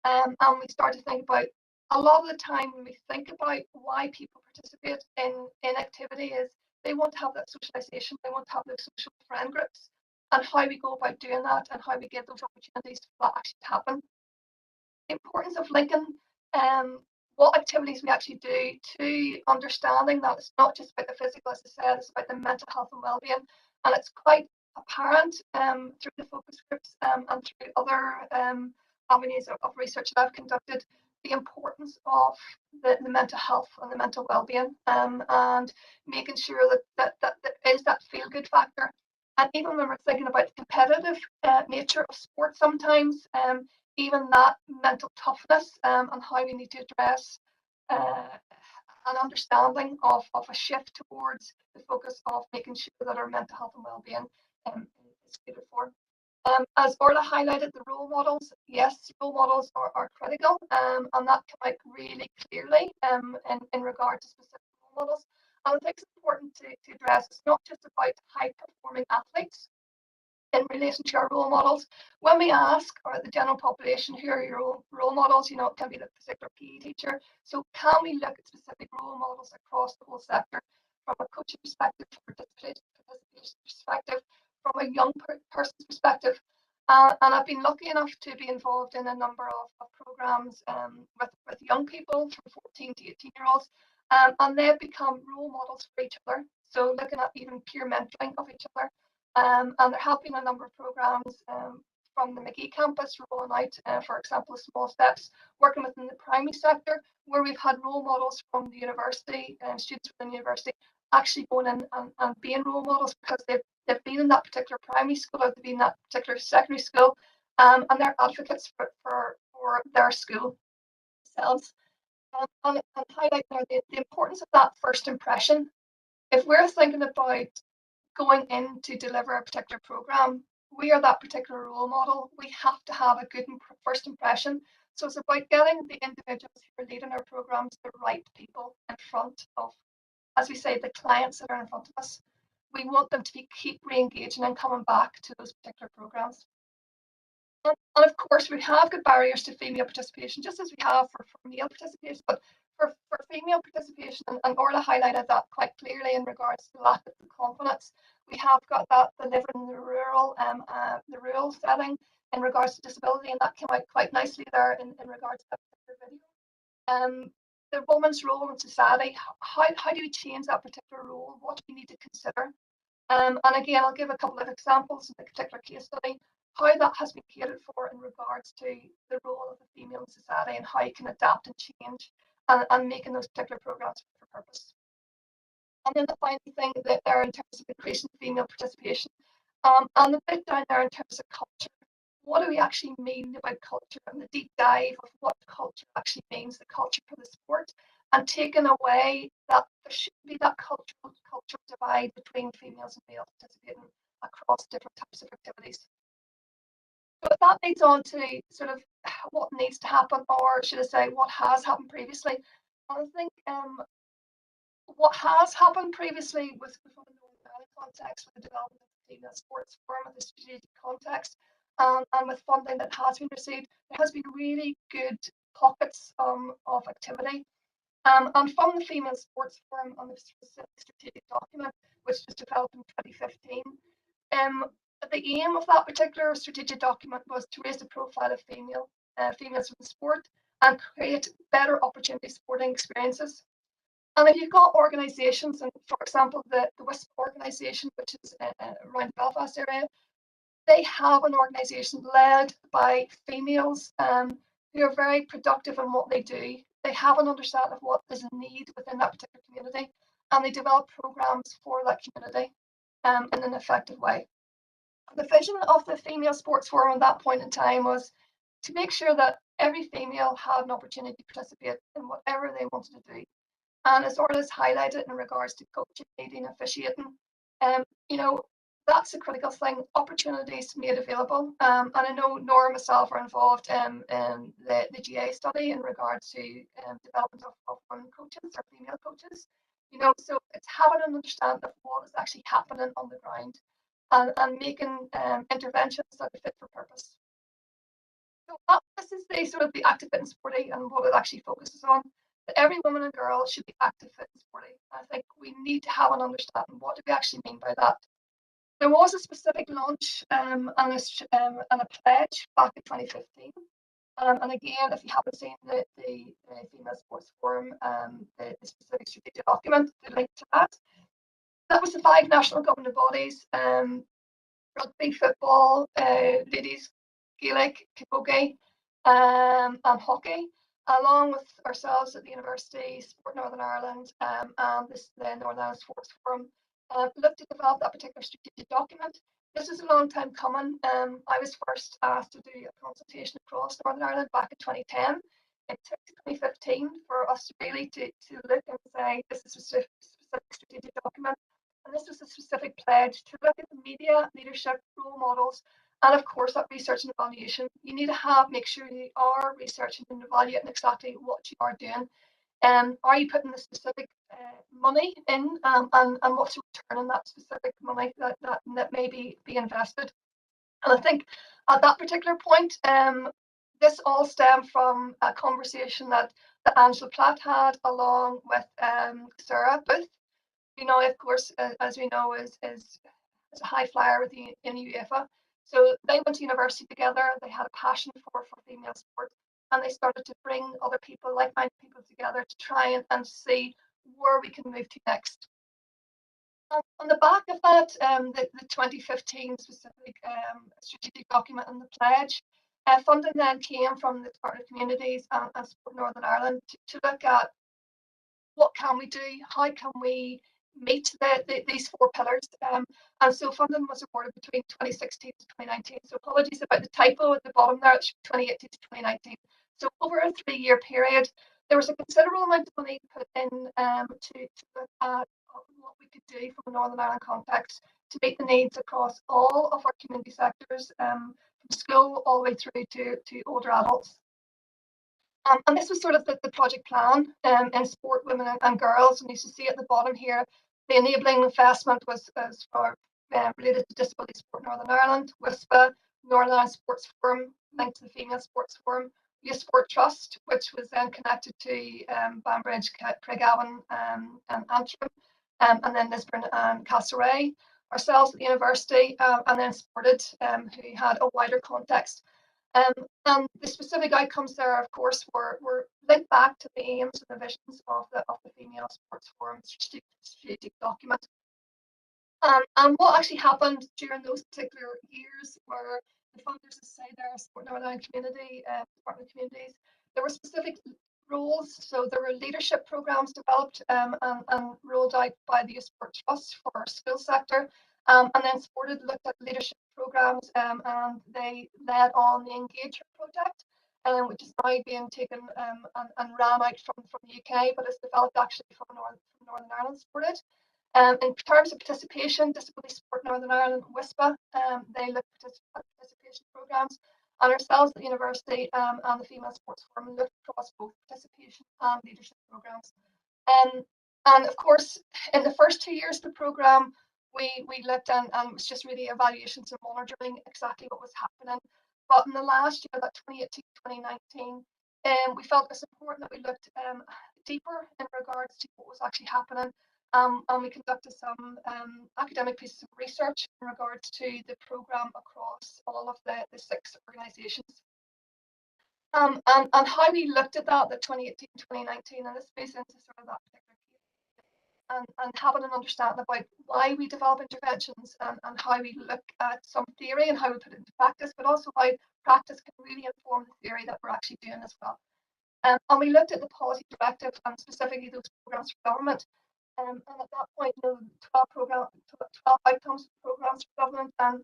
and we start to think about, a lot of the time when we think about why people participate in activity is they want to have that socialization, they want to have those social friend groups, and how we go about doing that and how we get those opportunities for that actually to happen. The importance of linking what activities we actually do to understanding that it's not just about the physical, as I said, it's about the mental health and well-being, and it's quite apparent through the focus groups and through other avenues of research that I've conducted, the importance of the mental health and the mental well-being, and making sure that there is that feel-good factor. And even when we're thinking about the competitive nature of sport sometimes, even that mental toughness and how we need to address an understanding of a shift towards the focus of making sure that our mental health and well-being is catered for. As Orla highlighted, the role models, yes, role models are critical, and that came out really clearly in regard to specific role models. And I think it's important to address, it's not just about high-performing athletes in relation to our role models. When we ask the general population, who are your role models, you know, it can be the particular PE teacher. So can we look at specific role models across the whole sector, from a coaching perspective, from a participation perspective, from a young person's perspective? And I've been lucky enough to be involved in a number of programs with young people from 14 to 18-year-olds, and they've become role models for each other. So looking at even peer mentoring of each other. And there have been a number of programs from the McGee campus rolling out, for example, Small Steps, working within the primary sector, where we've had role models from the university, students within the university, actually going in and being role models because they've been in that particular primary school or they've been in that particular secondary school, and they're advocates for their school themselves. And highlight there the importance of that first impression. If we're thinking about going in to deliver a particular program, we are that particular role model. We have to have a good first impression. So it's about getting the individuals who are leading our programs, the right people in front of, as we say, the clients that are in front of us. We want them to keep re-engaging and coming back to those particular programs. And of course, we have got barriers to female participation, just as we have for male participation. But for female participation, and Orla highlighted that quite clearly in regards to the lack of confidence, we have got that delivered in the rural setting in regards to disability, and that came out quite nicely there in regards to that particular video. The woman's role in society, how do we change that particular role? What do we need to consider? And again, I'll give a couple of examples in the particular case study, how that has been catered for in regards to the role of the female in society and how you can adapt and change and making those particular programs fit for purpose. And then the final thing that there in terms of increasing female participation, and the bit down there in terms of culture. What do we actually mean about culture, and the deep dive of what culture actually means, the culture for the sport, and taking away that there shouldn't be that cultural divide between females and males participating across different types of activities. So that leads on to sort of what needs to happen, or should I say what has happened previously. I think what has happened previously with the context, with the development of the female sports forum, with the strategic context, and with funding that has been received, there has been really good pockets of activity. And from the Female Sports Forum on the strategic document, which was developed in 2015, the aim of that particular strategic document was to raise the profile of females in sport and create better opportunity sporting experiences. And if you've got organisations, and for example, the WISP organisation, which is around the Belfast area, they have an organisation led by females who are very productive in what they do. They have an understanding of what is a need within that particular community, and they develop programmes for that community in an effective way. The vision of the Female Sports Forum at that point in time was to make sure that every female had an opportunity to participate in whatever they wanted to do. And as Orla has highlighted in regards to coaching, leading, officiating, that's a critical thing. Opportunities made available. And I know Nora and myself are involved in the GA study in regards to development of women coaches or female coaches. So it's having an understanding of what is actually happening on the ground and making interventions that are fit for purpose. So this is the sort of the active fit and sporty and what it actually focuses on. That every woman and girl should be active, fit and sporty. I think we need to have an understanding. What do we actually mean by that? There was a specific launch and a pledge back in 2015. And again, if you haven't seen the Female Sports Forum, the specific strategic document, the link to that was the 5 national governing bodies, rugby, football, ladies, Gaelic, camogie, and hockey, along with ourselves at the University, Sport Northern Ireland, and the Northern Ireland Sports Forum, looked to develop that particular strategic document. This is a long time coming. I was first asked to do a consultation across Northern Ireland back in 2010. It took 2015 for us really to look and say this is a specific strategic document. And this was a specific pledge to look at the media, leadership, role models, and of course that research and evaluation. You need to make sure you are researching and evaluating exactly what you are doing. Are you putting the specific money in, and what's the return on that specific money that may be invested? And I think at that particular point, this all stemmed from a conversation that Angela Platt had along with Sarah Booth. Of course, as we know, is a high flyer in UEFA. So they went to university together. They had a passion for female sport, and they started to bring other people, like-minded people, together to try and see where we can move to next. On the back of that, the 2015 specific strategic document and the pledge, funding then came from the Department of Communities and Sport Northern Ireland to look at what can we do, how can we meet these 4 pillars. And so funding was awarded between 2016 to 2019. So apologies about the typo at the bottom there, it's 2018 to 2019. So over a 3-year period, there was a considerable amount of money put in to look at what we could do from a Northern Ireland context to meet the needs across all of our community sectors, from school all the way through to older adults. And this was sort of the project plan in sport, women and girls. And you can see at the bottom here, the enabling investment was for related to Disability Sport Northern Ireland, WISPA, Northern Ireland Sports Forum, linked to the Female Sports Forum, Youth Sport Trust, which was then connected to Banbridge, Craigavon and Antrim, and then Lisburn and Castlereagh, ourselves at the university, and then Sported, who had a wider context. And the specific outcomes there, of course, were linked back to the aims and the visions of the Female Sports Forum strategic document. And what actually happened during those particular years were the funders, as I say, there, Sport Northern Ireland Community, Department of Communities, there were specific roles. So there were leadership programs developed and rolled out by the Youth Sport Trust for our school sector. And then Sported looked at leadership programs and they led on the Engager project, which is now being taken and ran out from the UK, but it's developed actually from Northern Ireland Sported. In terms of participation, Disability Sport Northern Ireland, WISPA, they looked at participation programs, and ourselves at the university and the Female Sports Forum looked across both participation and leadership programs. And of course, in the first 2 years of the programme, we looked and it was just really evaluations and monitoring exactly what was happening. But in the last year, that 2018-2019, we felt it was important that we looked deeper in regards to what was actually happening. And we conducted some academic pieces of research in regards to the programme across all of the 6 organisations. And how we looked at that, the 2018-2019, and this plays into sort of that particular case, and having an understanding about why we develop interventions and how we look at some theory and how we put it into practice, but also how practice can really inform the theory that we're actually doing as well. And we looked at the policy directive and specifically those programmes for government. And at that point, 12 outcomes programs for government, and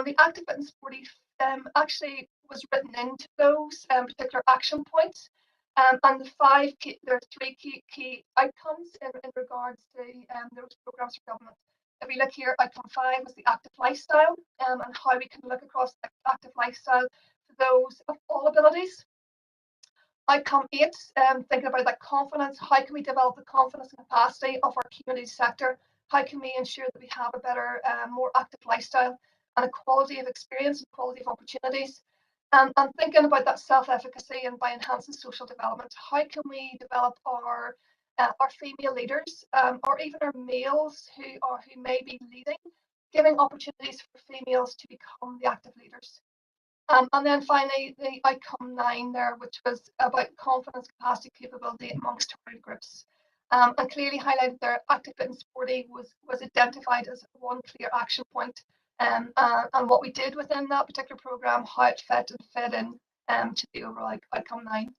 the Active Fitness 40 actually was written into those particular action points. And there are 3 key outcomes in regards to those programs for government. If we look here, outcome 5 was the active lifestyle, and how we can look across the active lifestyle for those of all abilities. Outcome 8, thinking about that confidence. How can we develop the confidence and capacity of our community sector? How can we ensure that we have a better, more active lifestyle and a quality of experience and quality of opportunities? And thinking about that self-efficacy and by enhancing social development, how can we develop our female leaders or even our males who may be leading, giving opportunities for females to become the active leaders. And then finally, the outcome 9 there, which was about confidence, capacity, capability amongst target groups. And clearly highlighted there, Active Fitness 40 was identified as one clear action point. And what we did within that particular programme, how it fed in to the overall outcome 9.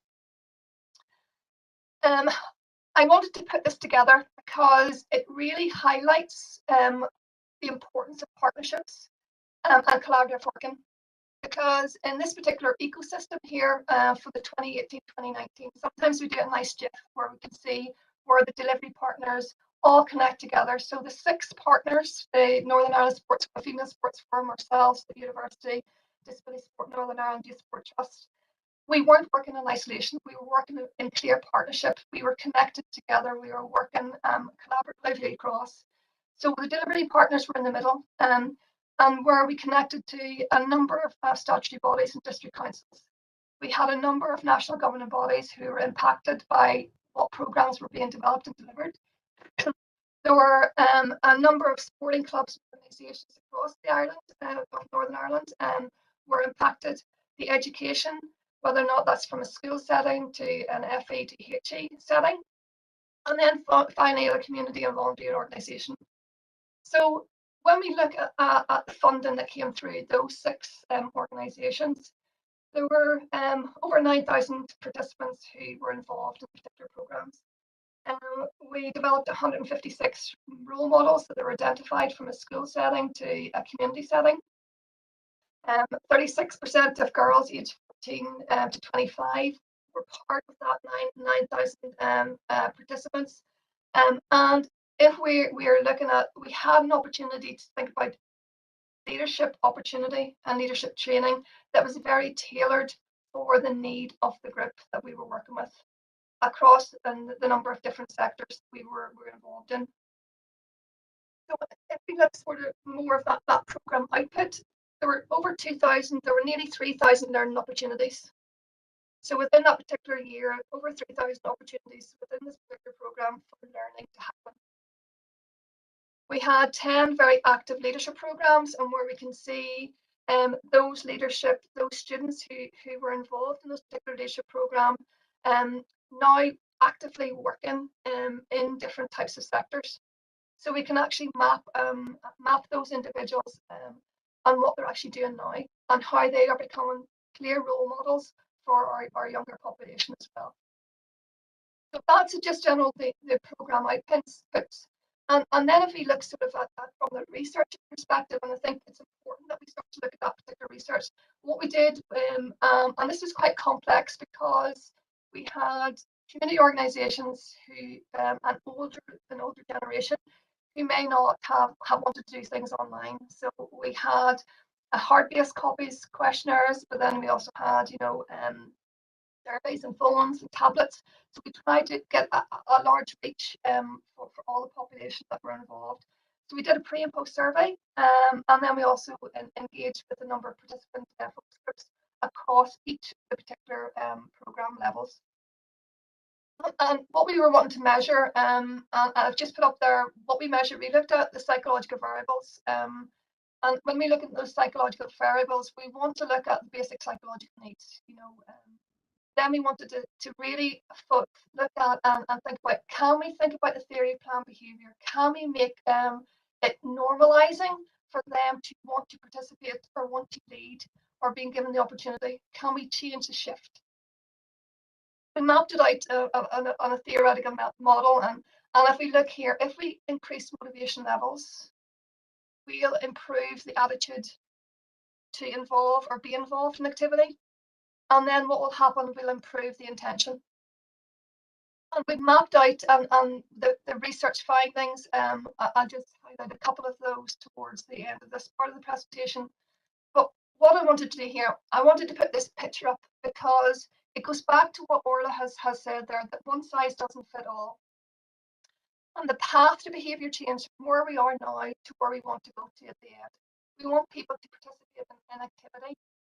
I wanted to put this together because it really highlights the importance of partnerships and collaborative working. Because in this particular ecosystem here for the 2018-2019, sometimes we do a nice GIF where we can see where the delivery partners all connect together. So the 6 partners, the Northern Ireland Sports Forum, Female Sports Forum, ourselves, the University, Disability Sport Northern Ireland, Youth Sport Trust, we weren't working in isolation. We were working in clear partnership. We were connected together. We were working collaboratively across. So the delivery partners were in the middle. And where we connected to a number of statutory bodies and district councils. We had a number of national government bodies who were impacted by what programmes were being developed and delivered. There were a number of sporting clubs and organisations across the island of Northern Ireland were impacted. The education, whether or not that's from a school setting to an FE to HE setting. And then finally, a community and volunteer organisation. So when we look at the funding that came through those 6 organisations, there were over 9,000 participants who were involved in particular programmes. We developed 156 role models that were identified from a school setting to a community setting. 36% of girls aged 14 to 25 were part of that 9,000 participants. And if we are looking at, we had an opportunity to think about leadership opportunity and leadership training that was very tailored for the need of the group that we were working with across the number of different sectors we were involved in. So if we look sort of more of that programme output, there were over 2,000, there were nearly 3,000 learning opportunities. So within that particular year, over 3,000 opportunities within this particular programme for learning to happen. We had 10 very active leadership programmes, and where we can see those students who were involved in those particular leadership programme now actively working in different types of sectors. So we can actually map those individuals on what they're actually doing now and how they are becoming clear role models for our younger population as well. So that's just general the programme outputs. And then if we look sort of at from the research perspective, and I think it's important that we start to look at that particular research, what we did, and this was quite complex because we had community organisations who, an older generation, who may not have wanted to do things online. So we had hard-based copies, questionnaires, but then we also had, surveys and phones and tablets. So we tried to get a large reach for all the population that were involved. So we did a pre and post survey, and then we also engaged with a number of participant focus groups across each of the particular programme levels. And what we were wanting to measure, and I've just put up there what we measured, we looked at the psychological variables. And when we look at those psychological variables, we want to look at the basic psychological needs, then we wanted to really look at and think about, can we think about the theory of planned behaviour? Can we make it normalising for them to want to participate or want to lead or being given the opportunity? Can we change the shift? We mapped it out on a theoretical model, and if we look here, if we increase motivation levels, we'll improve the attitude to involve or be involved in activity. And then what will happen, we'll improve the intention. And we've mapped out the research findings. I'll just highlight a couple of those towards the end of this part of the presentation. But what I wanted to do here, I wanted to put this picture up because it goes back to what Orla has said there, that one size doesn't fit all. And the path to behaviour change from where we are now to where we want to go to at the end. We want people to participate in activity.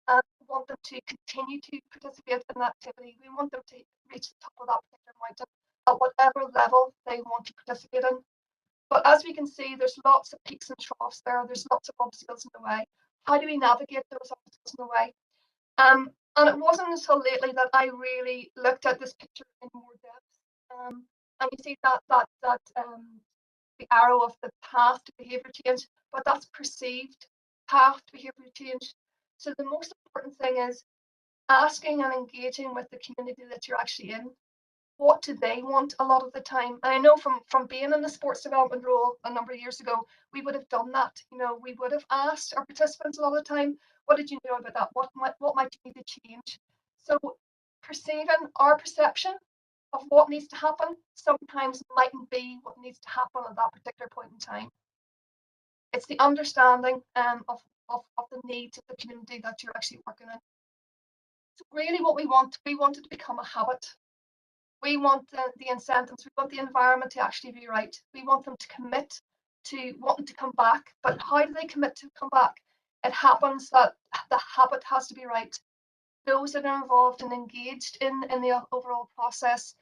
And we want them to continue to participate in activity. We want them to reach the top of that particular mountain at whatever level they want to participate in. But as we can see, there's lots of peaks and troughs there. There's lots of obstacles in the way. How do we navigate those obstacles in the way? And it wasn't until lately that I really looked at this picture in more depth. And you see that the arrow of the path to behaviour change, but that's perceived path to behaviour change. So the most important thing is asking and engaging with the community that you're actually in. What do they want a lot of the time? And I know from being in the sports development role a number of years ago, we would have done that. We would have asked our participants a lot of the time, what did you know about that? What might you need to change? So perceiving our perception of what needs to happen sometimes mightn't be what needs to happen at that particular point in time. It's the understanding of the needs of the community that you're actually working in. So really what we want it to become a habit. We want the incentives, we want the environment to actually be right. We want them to commit to wanting to come back. But how do they commit to come back? It happens that the habit has to be right. Those that are involved and engaged in the overall process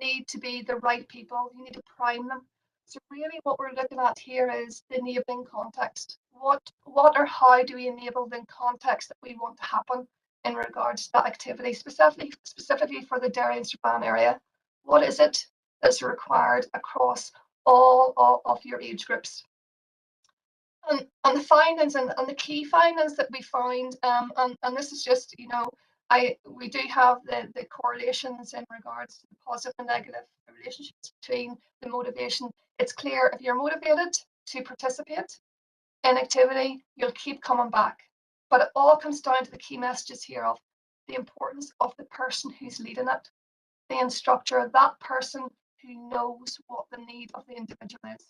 need to be the right people. You need to prime them. So really what we're looking at here is the enabling context. What or how do we enable the context that we want to happen in regards to that activity, specifically for the Derry and Strabane area? What is it that's required across all of your age groups? And the findings and the key findings that we find, and this is just, we do have the correlations in regards to the positive and negative relationships between the motivation. It's clear if you're motivated to participate in activity, you'll keep coming back. But it all comes down to the key messages here of the importance of the person who's leading it, the instructor, that person who knows what the need of the individual is.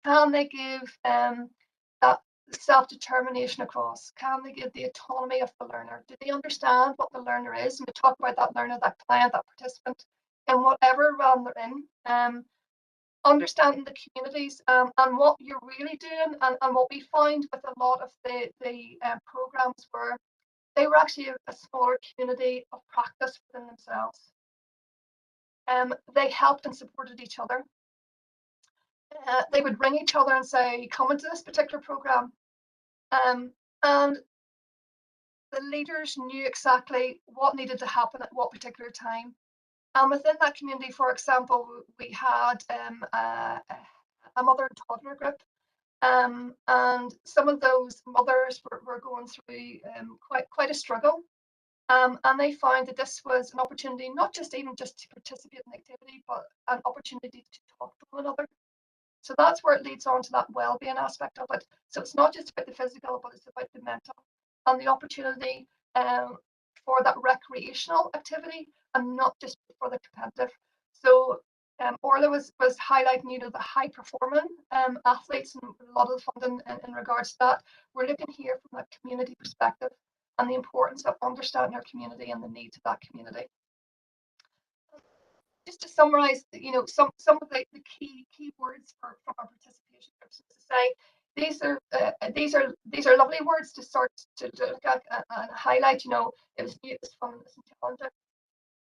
Can they give the self-determination across? Can they give the autonomy of the learner? Do they understand what the learner is? And we talk about that learner, that client, that participant, in whatever realm they're in. Understanding the communities and what you're really doing, and what we find with a lot of the programs were they were actually a smaller community of practice within themselves. They helped and supported each other. They would ring each other and say, come into this particular program. And the leaders knew exactly what needed to happen at what particular time. And within that community, for example, we had a mother and toddler group. And some of those mothers were going through quite a struggle. And they found that this was an opportunity, not just even just to participate in the activity, but an opportunity to talk to one another. So that's where it leads on to that well-being aspect of it. So it's not just about the physical, but it's about the mental and the opportunity for that recreational activity and not just for the competitive. So Orla was highlighting, you know, the high performing athletes and a lot of the funding in regards to that. We're looking here from a community perspective and the importance of understanding our community and the needs of that community. Just to summarize, you know, some of the key words from our participation groups, to say these are lovely words to start to look at and highlight. You know, it was new, it was fun, it was challenging.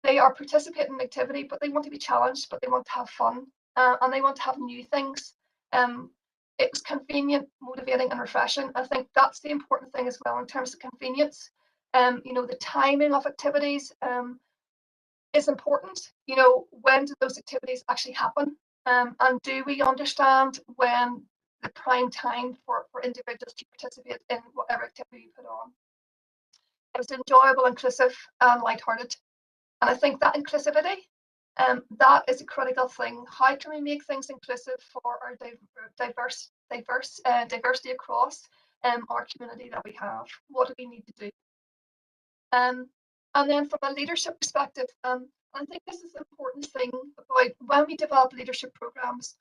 They are participating in activity, but they want to be challenged, but they want to have fun, and they want to have new things. It was convenient, motivating, and refreshing. I think that's the important thing as well in terms of convenience. You know, the timing of activities is important. You know, when do those activities actually happen? And do we understand when the prime time for individuals to participate in whatever activity you put on? It was enjoyable, inclusive, and lighthearted. And I think that inclusivity, that is a critical thing. How can we make things inclusive for our diversity across our community that we have? What do we need to do? And then from a leadership perspective, I think this is an important thing about when we develop leadership programs.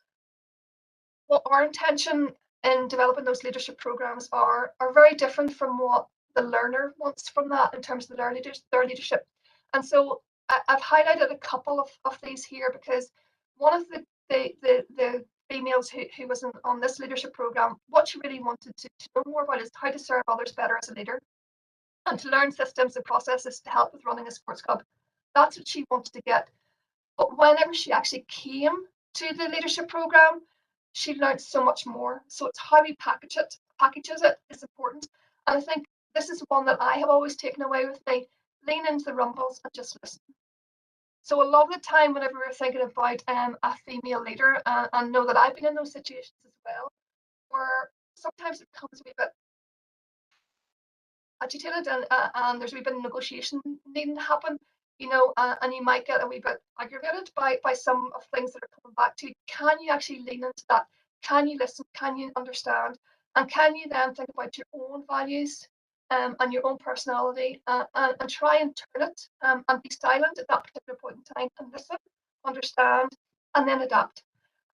What our intention in developing those leadership programs are very different from what the learner wants from that in terms of their leadership. And so I've highlighted a couple of these here because one of the females who was on this leadership program, what she really wanted to know more about is how to serve others better as a leader and to learn systems and processes to help with running a sports club. That's what she wanted to get. But whenever she actually came to the leadership program, she learned so much more. So it's how we packages it is important. And I think this is one that I have always taken away with me. Lean into the rumbles and just listen. So a lot of the time, whenever we're thinking about a female leader, and know that I've been in those situations as well, where sometimes it becomes a wee bit agitated and there's a wee bit of negotiation needing to happen, you know, and you might get a wee bit aggravated by some of things that are coming back to you. Can you actually lean into that? Can you listen? Can you understand? And can you then think about your own values and your own personality and try and turn it and be silent at that particular point in time and listen, understand, and then adapt.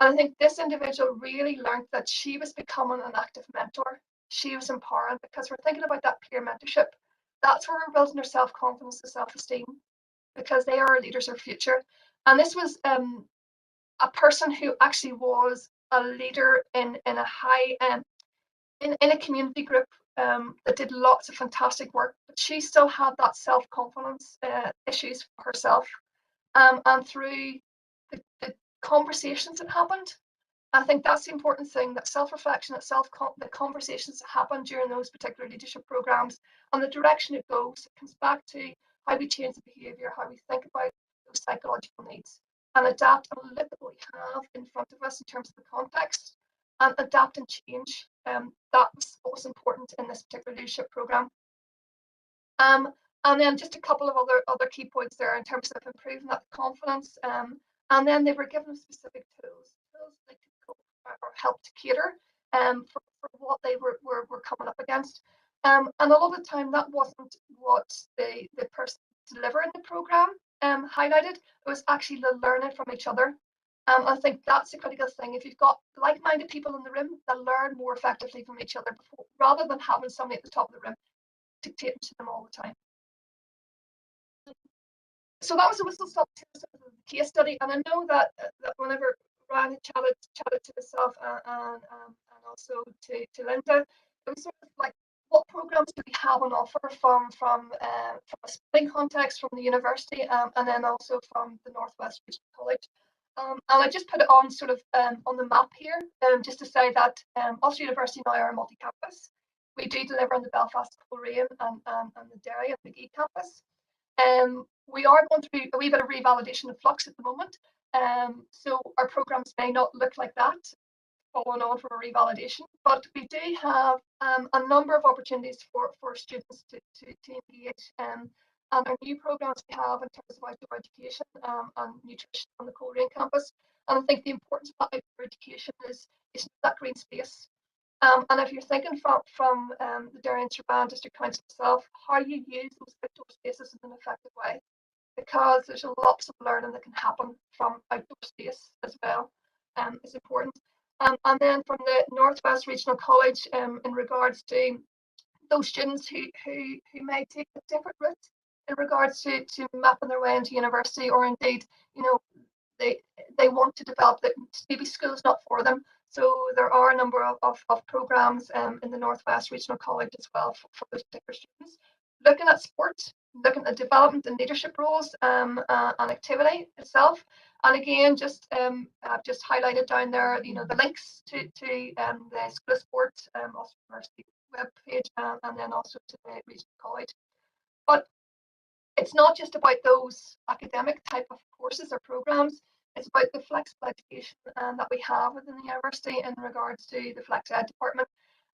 And I think this individual really learned that she was becoming an active mentor. She was empowering because we're thinking about that peer mentorship. That's where we're building our self-confidence and self-esteem because they are our leaders of future. And this was a person who actually was a leader in a high in a community group that did lots of fantastic work, but she still had that self-confidence issues for herself. And through the conversations that happened, I think that's the important thing, that self-reflection, the conversations that happen during those particular leadership programs and the direction it goes, it comes back to how we change the behaviour, how we think about those psychological needs and adapt and look at what we have in front of us in terms of the context and adapt and change. That was what was important in this particular leadership program. And then just a couple of other key points there in terms of improving that confidence. And then they were given specific tools they could cope or help to cater for what they were coming up against. And a lot of the time that wasn't what the person delivering the program highlighted. It was actually the learning from each other. I think that's a critical thing. If you've got like-minded people in the room, they'll learn more effectively from each other rather than having somebody at the top of the room dictating to them all the time. So that was a whistle-stop tour of the case study, and I know that, that whenever Ryan had chatted to myself and also to Linda, it was sort of like, what programs do we have on offer from a sporting context, from the university, and then also from the Northwest Regional College. And I just put it on sort of on the map here, just to say that Ulster University now are a multi-campus. We do deliver on the Belfast, Coleraine, and the Derry and McGee campus. We are going through a wee bit of revalidation of flux at the moment. So our programs may not look like that following on from a revalidation, but we do have a number of opportunities for students to engage. And our new programs we have in terms of outdoor education and nutrition on the Coleraine campus. And I think the importance of that outdoor education is that green space. And if you're thinking from the Derry and Strabane District Council itself, how you use those outdoor spaces in an effective way, because there's lots of learning that can happen from outdoor space as well, is important. And then from the Northwest Regional College, in regards to those students who may take a different route in regards to mapping their way into university, or indeed, you know, they want to develop that maybe school's not for them. So there are a number of programs in the Northwest Regional College as well for those particular students, looking at sport, looking at development and leadership roles and activity itself. And again, I've just highlighted down there, you know, the links to the School of Sport, Ulster University webpage, and then also to the Regional College. But it's not just about those academic type of courses or programs. It's about the flexible education that we have within the university in regards to the flex ed department.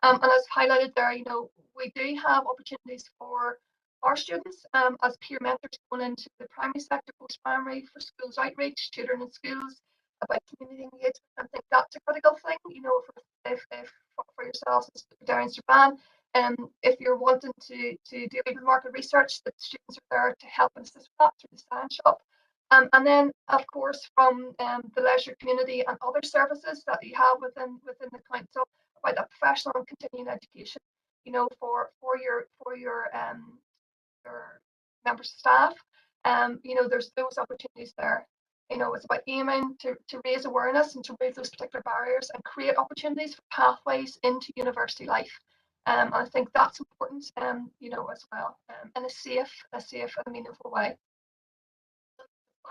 And as highlighted there, you know, we do have opportunities for our students as peer mentors going into the primary sector, post-primary, for schools outreach, tutoring in schools, about community engagement. I think that's a critical thing, you know, for yourselves as Derry and Strabane. If you're wanting to do even market research, the students are there to help and assist with that through the science shop. And then, of course, from the leisure community and other services that you have within the council, about that professional and continuing education, you know, for your members of staff, you know, there's those opportunities there. You know, it's about aiming to raise awareness and to raise those particular barriers and create opportunities for pathways into university life. And I think that's important, you know, as well, in a safe and meaningful way.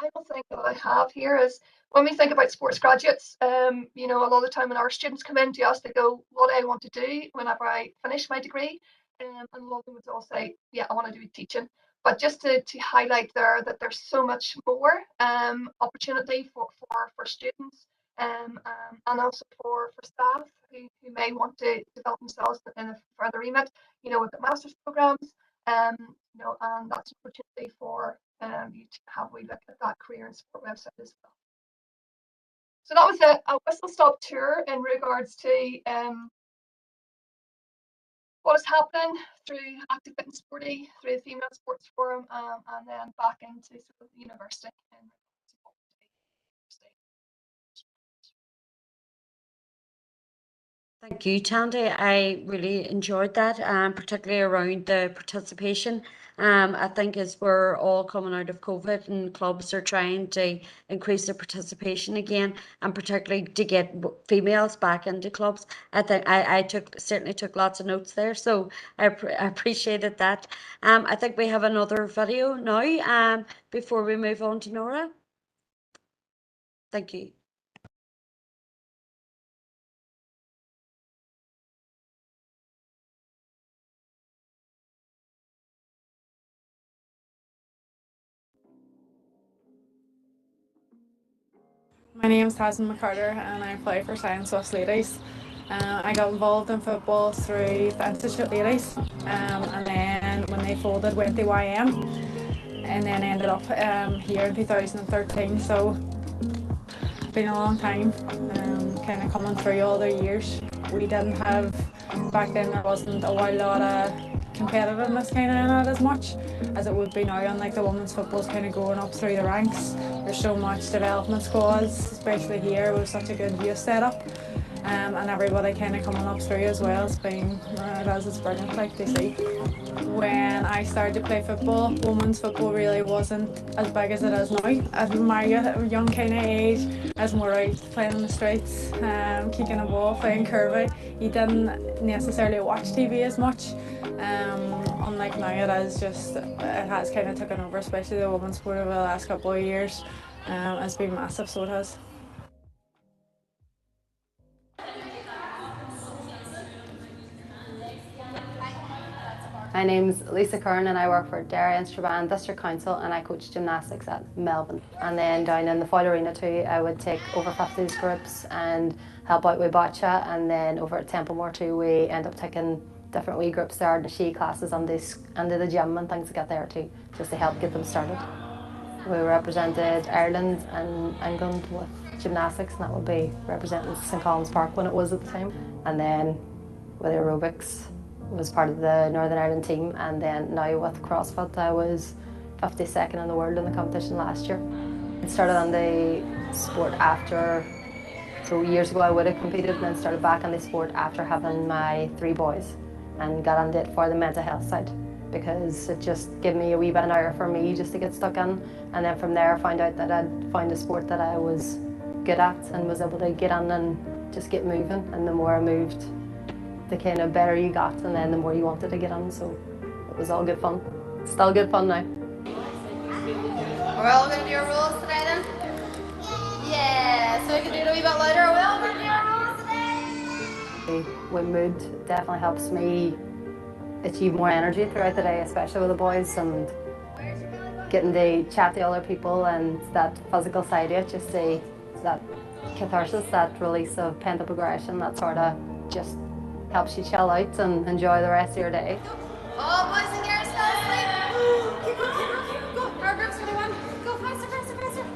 Final thing that I have here is, when we think about sports graduates, you know, a lot of the time when our students come in to us, they go, what do I want to do whenever I finish my degree? And a lot of them would all say, yeah, I want to do teaching. But just to highlight there that there's so much more opportunity for students and also for staff who may want to develop themselves in a further remit. You know, we've got master's programs, you know, and that's an opportunity for you to have a look at that career and sport website as well. So that was a whistle-stop tour in regards to what is happening through Active Fit and Sporty, through the Female Sports Forum, and then back into sort of the university. Thank you, Tandy. I really enjoyed that, particularly around the participation. I think as we're all coming out of COVID and clubs are trying to increase their participation again, and particularly to get females back into clubs, I think I certainly took lots of notes there, so I appreciated that. I think we have another video now before we move on to Nora. Thank you. My name is Tasman Mccarter and I play for Science West Ladies. I got involved in football through the Institute Ladies, and then when they folded went to YM, and then ended up here in 2013. So it's been a long time, kind of coming through all the years. We didn't have, back then there wasn't a whole lot of competitiveness kind of in it as much as it would be now, and like the women's football's kind of going up through the ranks. There's so much development squads, especially here with such a good youth setup. and everybody kind of coming up through as well. It's brilliant, like to see. When I started to play football, women's football really wasn't as big as it is now. At my young kind of age, I was more out playing in the streets, kicking a ball, playing curvy. You didn't necessarily watch TV as much. Unlike now, it has kind of taken over, especially the women's sport over the last couple of years. It's been massive, so it has. My name's Lisa Kern and I work for Derry and Strabane District Council and I coach gymnastics at Melbourne. And then down in the foil arena too, I would take over 50s groups and help out with boccia, and then over at Templemore too, we end up taking different wee groups there and she classes under the gym and things to get there too, just to help get them started. We represented Ireland and England with gymnastics, and that would be representing St Colum's Park when it was at the time. And then with aerobics, was part of the Northern Ireland team, and then now with CrossFit I was 52nd in the world in the competition last year. I started on the sport after, so years ago I would have competed and then started back on the sport after having my 3 boys and got on it for the mental health side, because it just gave me a wee bit of an hour for me just to get stuck in, and then from there I found out that I'd found a sport that I was good at and was able to get on and just get moving, and the more I moved the kind of better you got, and then the more you wanted to get on, so it was all good fun. Still good fun now. We're all going to do our rules today then? Yeah, so we can do it a wee bit louder. Are we all going to do our rules today? With mood definitely helps me achieve more energy throughout the day, especially with the boys, and getting to chat to other people and that physical side of it, just see that catharsis, that release of pent-up aggression, that sort of just helps you chill out and enjoy the rest of your day. All boys and girls fell asleep. Keep on. Go. Our group's going to win. Go faster, faster, faster.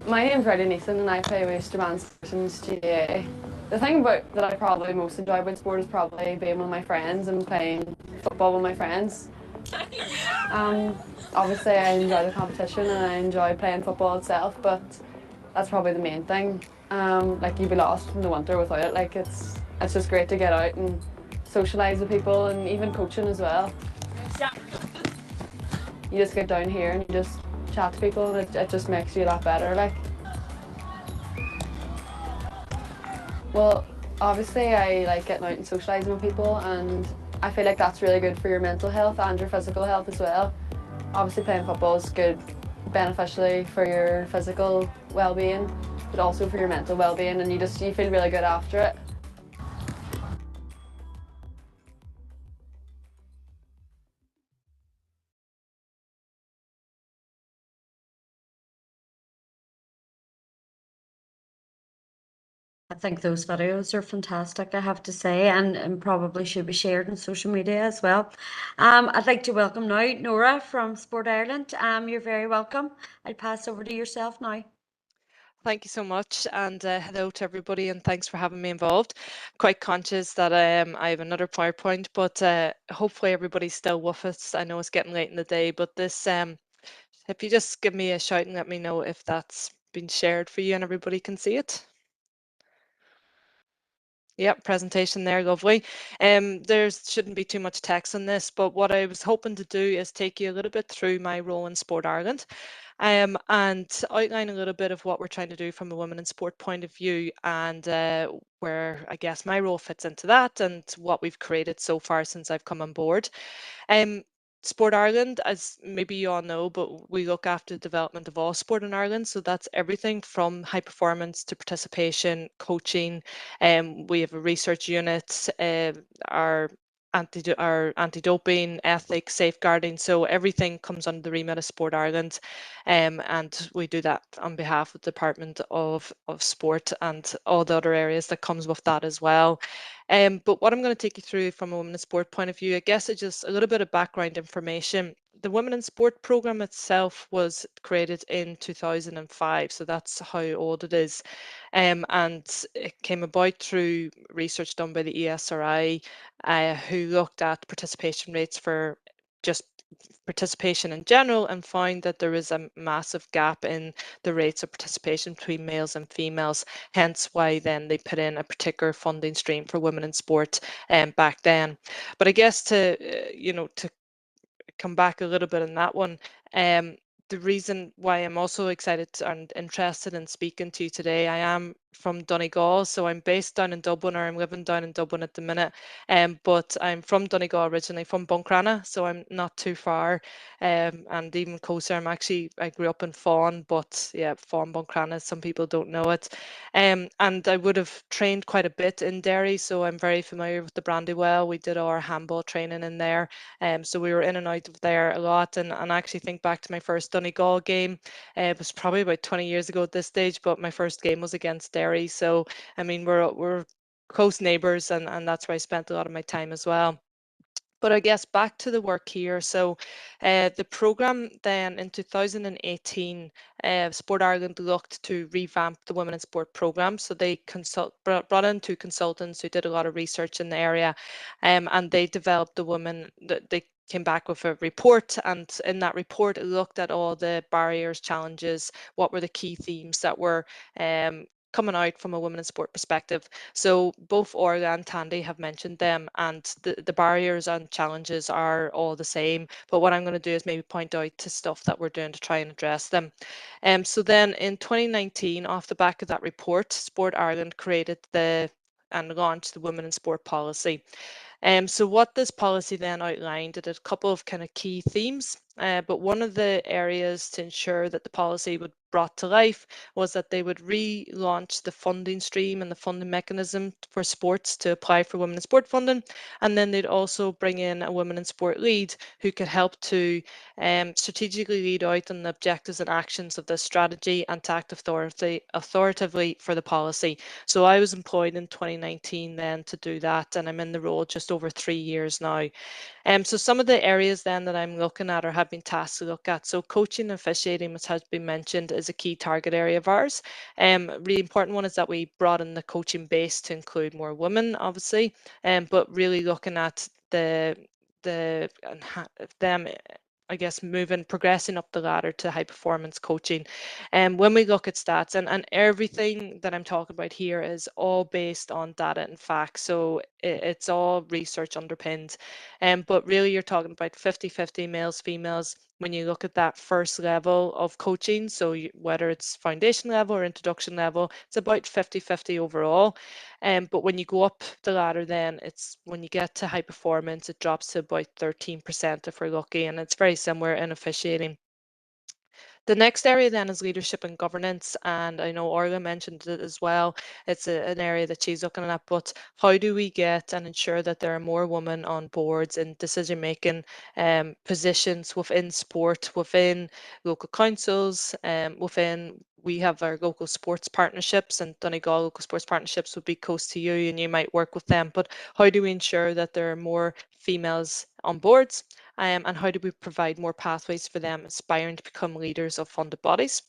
My name's Riley Neeson and I play with Strabane Solutions GAA. The thing that I probably most enjoy about sport is probably being with my friends and playing football with my friends. Obviously I enjoy the competition and I enjoy playing football itself, but that's probably the main thing. Like, you'd be lost in the winter without it. Like, it's just great to get out and socialise with people, and even coaching as well. You just get down here and you just chat to people, and it just makes you a lot better. Like, well, obviously I like getting out and socialising with people, and I feel like that's really good for your mental health and your physical health as well. Obviously playing football is good beneficially for your physical well-being, but also for your mental well-being, and you feel really good after it. I think those videos are fantastic, I have to say, and probably should be shared on social media as well. I'd like to welcome now Nora from Sport Ireland. You're very welcome. I'll pass over to yourself now. Thank you so much, and hello to everybody, and thanks for having me involved. Quite conscious that I have another PowerPoint, but hopefully everybody's still with us. I know it's getting late in the day, but this, if you just give me a shout and let me know if that's been shared for you and everybody can see it. Yep, presentation there, lovely. There shouldn't be too much text on this, but what I was hoping to do is take you a little bit through my role in Sport Ireland, and outline a little bit of what we're trying to do from a women in sport point of view, and where I guess my role fits into that, and what we've created so far since I've come on board. Sport Ireland, as maybe you all know, but we look after the development of all sport in Ireland. So that's everything from high performance to participation, coaching. We have a research unit, our anti-doping, ethics, safeguarding. So everything comes under the remit of Sport Ireland, and we do that on behalf of the Department of Sport and all the other areas that comes with that as well. But what I'm going to take you through from a women's sport point of view, I guess it's just a little bit of background information the Women in Sport program itself was created in 2005, so that's how old it is. And it came about through research done by the ESRI, who looked at participation rates for just participation in general and found that there is a massive gap in the rates of participation between males and females, hence why then they put in a particular funding stream for women in sport back then. But I guess to to come back a little bit on that one, the reason why I'm also excited and interested in speaking to you today, I am from Donegal, so I'm based down in Dublin, or I'm living down in Dublin at the minute, but I'm from Donegal originally, from Buncrana, so I'm not too far, and even closer. I grew up in Fawn, but yeah, Fawn, Buncrana, some people don't know it, and I would have trained quite a bit in Derry, so I'm very familiar with the Brandywell. We did our handball training in there, so we were in and out of there a lot, and I actually think back to my first Donegal game. It was probably about 20 years ago at this stage, but my first game was against Derry. So I mean, we're close neighbours, and that's where I spent a lot of my time as well. But I guess back to the work here. So the programme then in 2018, Sport Ireland looked to revamp the Women in Sport programme. So they brought in 2 consultants who did a lot of research in the area, and they developed the women. They came back with a report, and in that report it looked at all the barriers, challenges, what were the key themes that were coming out from a women in sport perspective. So both Orla and Tandy have mentioned them, and the barriers and challenges are all the same. But what I'm going to do is maybe point out to stuff that we're doing to try and address them. So then in 2019, off the back of that report, Sport Ireland created and launched the Women in Sport policy. So what this policy then outlined, it had a couple of kind of key themes, but one of the areas to ensure that the policy would brought to life was that they would relaunch the funding stream and the funding mechanism for sports to apply for women in sport funding, and then they'd also bring in a women in sport lead who could help to strategically lead out on the objectives and actions of this strategy and to act authoritatively for the policy. So I was employed in 2019 then to do that, and I'm in the role just over 3 years now. So some of the areas then that I'm looking at or have been tasked to look at. So coaching and officiating, which has been mentioned, is a key target area of ours. Really important one is that we broaden the coaching base to include more women, obviously, but really looking at them, I guess, progressing up the ladder to high performance coaching. And when we look at stats, and everything that I'm talking about here is all based on data and facts. So it's all research underpinned. But really you're talking about 50-50 males, females, when you look at that first level of coaching. So whether it's foundation level or introduction level, it's about 50-50 overall. But when you go up the ladder, then it's when you get to high performance, it drops to about 13% if we're lucky, and it's very similar in officiating. The next area then is leadership and governance, and I know Orla mentioned it as well. It's an area that she's looking at, but how do we get and ensure that there are more women on boards in decision-making positions within sport, within local councils, we have our local sports partnerships, and Donegal local sports partnerships would be close to you and you might work with them, but how do we ensure that there are more females on boards? And how do we provide more pathways for them aspiring to become leaders of funded bodies?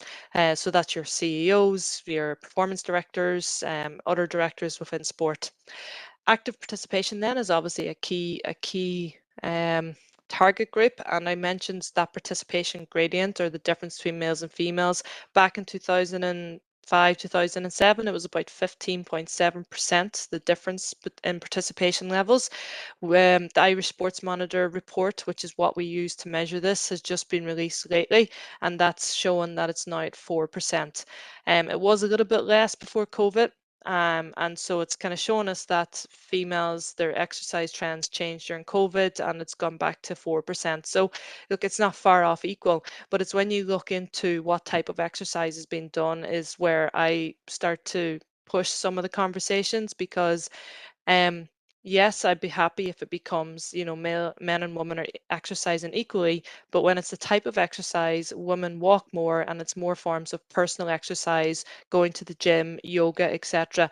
So that's your CEOs, your performance directors, other directors within sport. Active participation then is obviously a key target group, and I mentioned that participation gradient, or the difference between males and females. Back in 2005, 2007, it was about 15.7%, the difference in participation levels. The Irish Sports Monitor report, which is what we use to measure this, has just been released lately, and that's showing that it's now at 4%. It was a little bit less before COVID. And so it's kind of showing us that females, their exercise trends changed during COVID, and it's gone back to 4%. So look, it's not far off equal, but it's when you look into what type of exercise is being done is where I start to push some of the conversations, because yes, I'd be happy if it becomes, men and women are exercising equally, but when it's the type of exercise, women walk more, and it's more forms of personal exercise, going to the gym, yoga, etc.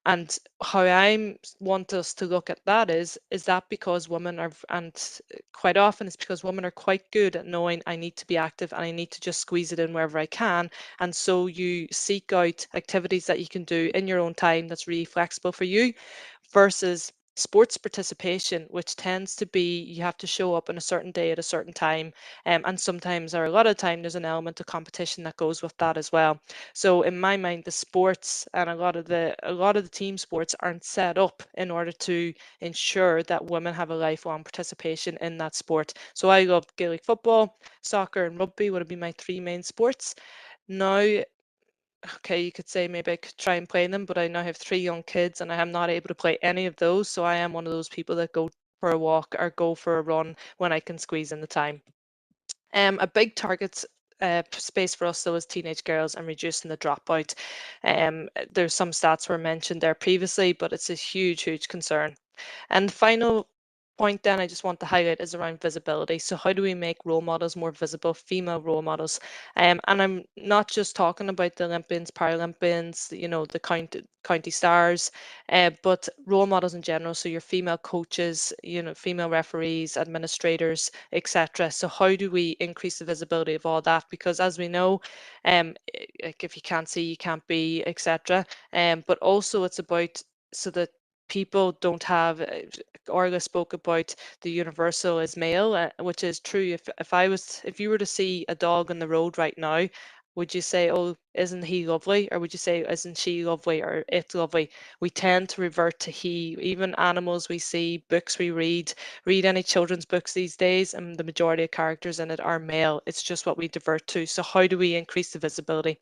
And how I want us to look at that is that because women are, and quite often it's because women are quite good at knowing I need to be active and I need to just squeeze it in wherever I can. And so you seek out activities that you can do in your own time that's really flexible for you, versus sports participation, which tends to be you have to show up on a certain day at a certain time, and sometimes, or a lot of time, there's an element of competition that goes with that as well. So in my mind, the sports and a lot of the team sports aren't set up in order to ensure that women have a lifelong participation in that sport. So I love Gaelic football, soccer, and rugby would be my three main sports. Now, okay, you could say maybe I could try and play them, but I now have 3 young kids and I am not able to play any of those. So I am one of those people that go for a walk or go for a run when I can squeeze in the time. A big target space for us though is teenage girls and reducing the dropout. There's some stats were mentioned there previously, but it's a huge, huge concern. And the final point then I just want to highlight is around visibility. So how do we make role models more visible, female role models? And I'm not just talking about the Olympians, Paralympians, you know, the county stars, but role models in general. So your female coaches, you know, female referees, administrators, etc. So how do we increase the visibility of all that? Because as we know, like if you can't see, you can't be, etc. But also it's about so that people don't have, Orla spoke about the universal is male, which is true. If you were to see a dog on the road right now, would you say, oh, isn't he lovely? Or would you say, isn't she lovely or it lovely? We tend to revert to he. Even animals we see, books we read any children's books these days, and the majority of characters in it are male. It's just what we divert to. So how do we increase the visibility?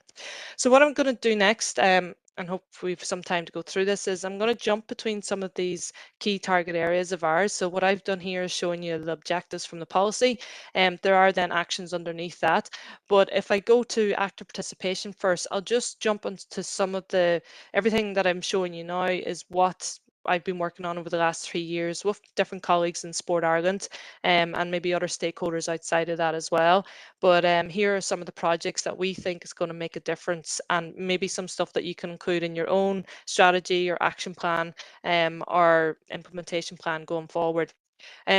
So what I'm going to do next, and hope we've some time to go through this, is I'm going to jump between some of these key target areas of ours. So what I've done here is showing you the objectives from the policy, and there are then actions underneath that. But if I go to active participation first, I'll just jump into some of everything that I'm showing you now is what I've been working on over the last 3 years with different colleagues in Sport Ireland, and maybe other stakeholders outside of that as well. But here are some of the projects that we think is going to make a difference, and maybe some stuff that you can include in your own strategy or action plan, or implementation plan going forward.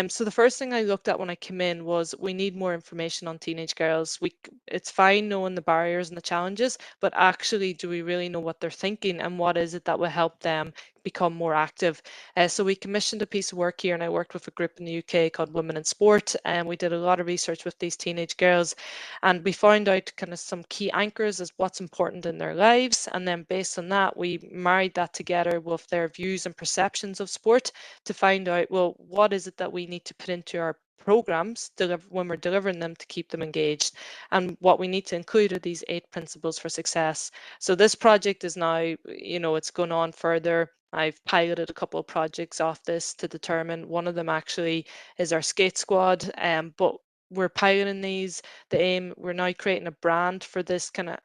So the first thing I looked at when I came in was we need more information on teenage girls. It's fine knowing the barriers and the challenges, but actually, do we really know what they're thinking and what is it that will help them become more active? So we commissioned a piece of work here, and I worked with a group in the UK called Women in Sport, and we did a lot of research with these teenage girls, and we found out kind of some key anchors as what's important in their lives, and then based on that, we married that together with their views and perceptions of sport to find out, well, what is it that we need to put into our programs when we're delivering them to keep them engaged, and what we need to include are these 8 principles for success. So this project is now, you know, it's going on further. I've piloted a couple of projects off this to determine. One of them actually is our skate squad, but we're piloting these. The aim, we're now creating a brand for this kind of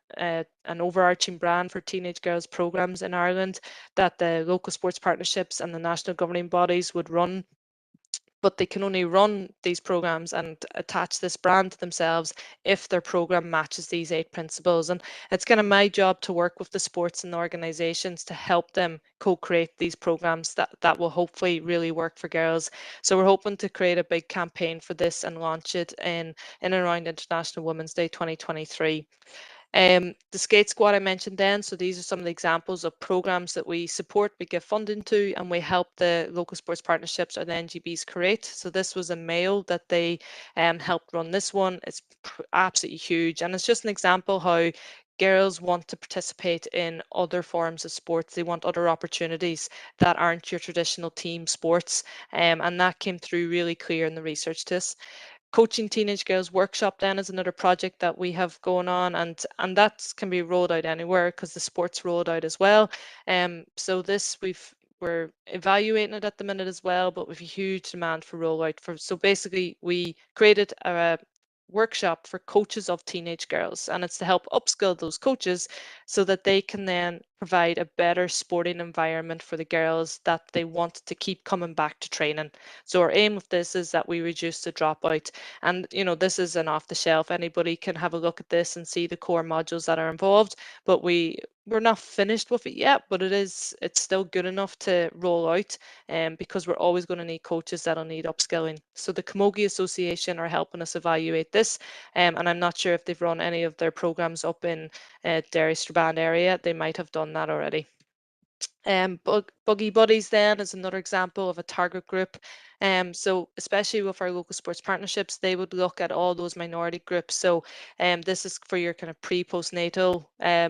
an overarching brand for teenage girls programs in Ireland that the local sports partnerships and the national governing bodies would run, but they can only run these programs and attach this brand to themselves if their program matches these 8 principles. And it's kind of my job to work with the sports and the organizations to help them co-create these programs that will hopefully really work for girls. So we're hoping to create a big campaign for this and launch it in and around International Women's Day 2023. The Skate Squad I mentioned then, so these are some of the examples of programs that we support, we give funding to, and we help the local sports partnerships or the NGBs create. So this was a male that they helped run this one. It's absolutely huge, and it's just an example how girls want to participate in other forms of sports. They want other opportunities that aren't your traditional team sports, and that came through really clear in the research to us. Coaching Teenage Girls Workshop then is another project that we have going on, and that can be rolled out anywhere because the sports rolled out as well. So this we're evaluating it at the minute as well, but with a huge demand for rollout. So basically we created a workshop for coaches of teenage girls, and it's to help upskill those coaches so that they can then provide a better sporting environment for the girls that they want to keep coming back to training. So our aim with this is that we reduce the dropout, and you know, this is an off the shelf, anybody can have a look at this and see the core modules that are involved, but we we're not finished with it yet, but it's still good enough to roll out, because we're always going to need coaches that'll need upskilling. So the Camogie Association are helping us evaluate this, and I'm not sure if they've run any of their programs up in Derry Strabane area. They might have done that already. Buggy Buddies then is another example of a target group. So especially with our local sports partnerships, they would look at all those minority groups. So this is for your kind of pre-postnatal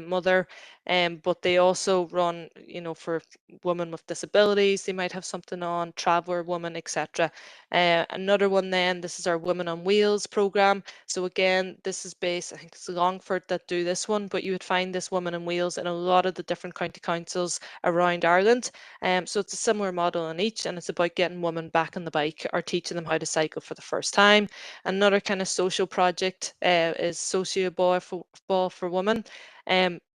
mother, but they also run, you know, for women with disabilities, they might have something on, traveller women, etc. Another one then, this is our Women on Wheels program. So again, this is based, I think it's Longford that do this one, but you would find this Women on Wheels in a lot of the different county councils around Ireland. So it's a similar model in each, and it's about getting women back on the bike or teaching them how to cycle for the first time. Another kind of social project is Socio Ball for Women.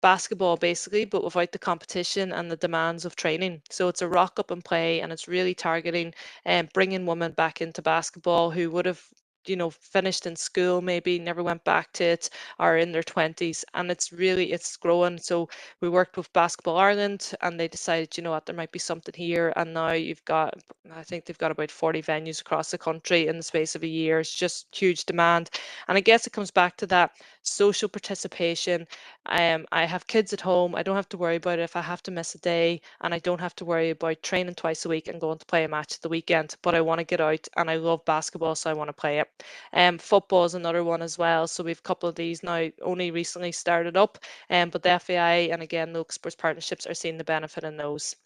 Basketball basically, but without the competition and the demands of training. So it's a rock up and play, and it's really targeting bringing women back into basketball who would have, you know, finished in school, maybe never went back to it, or in their 20s, and it's growing. So we worked with Basketball Ireland, and they decided, you know what, there might be something here, and now you've got, I think they've got about 40 venues across the country in the space of a year. It's just huge demand, and I guess it comes back to that social participation. I have kids at home. I don't have to worry about it if I have to miss a day, and I don't have to worry about training twice a week and going to play a match at the weekend, but I want to get out, and I love basketball, so I want to play it. Football is another one as well. So we've a couple of these now only recently started up, but the FAI and again local sports partnerships are seeing the benefit in those.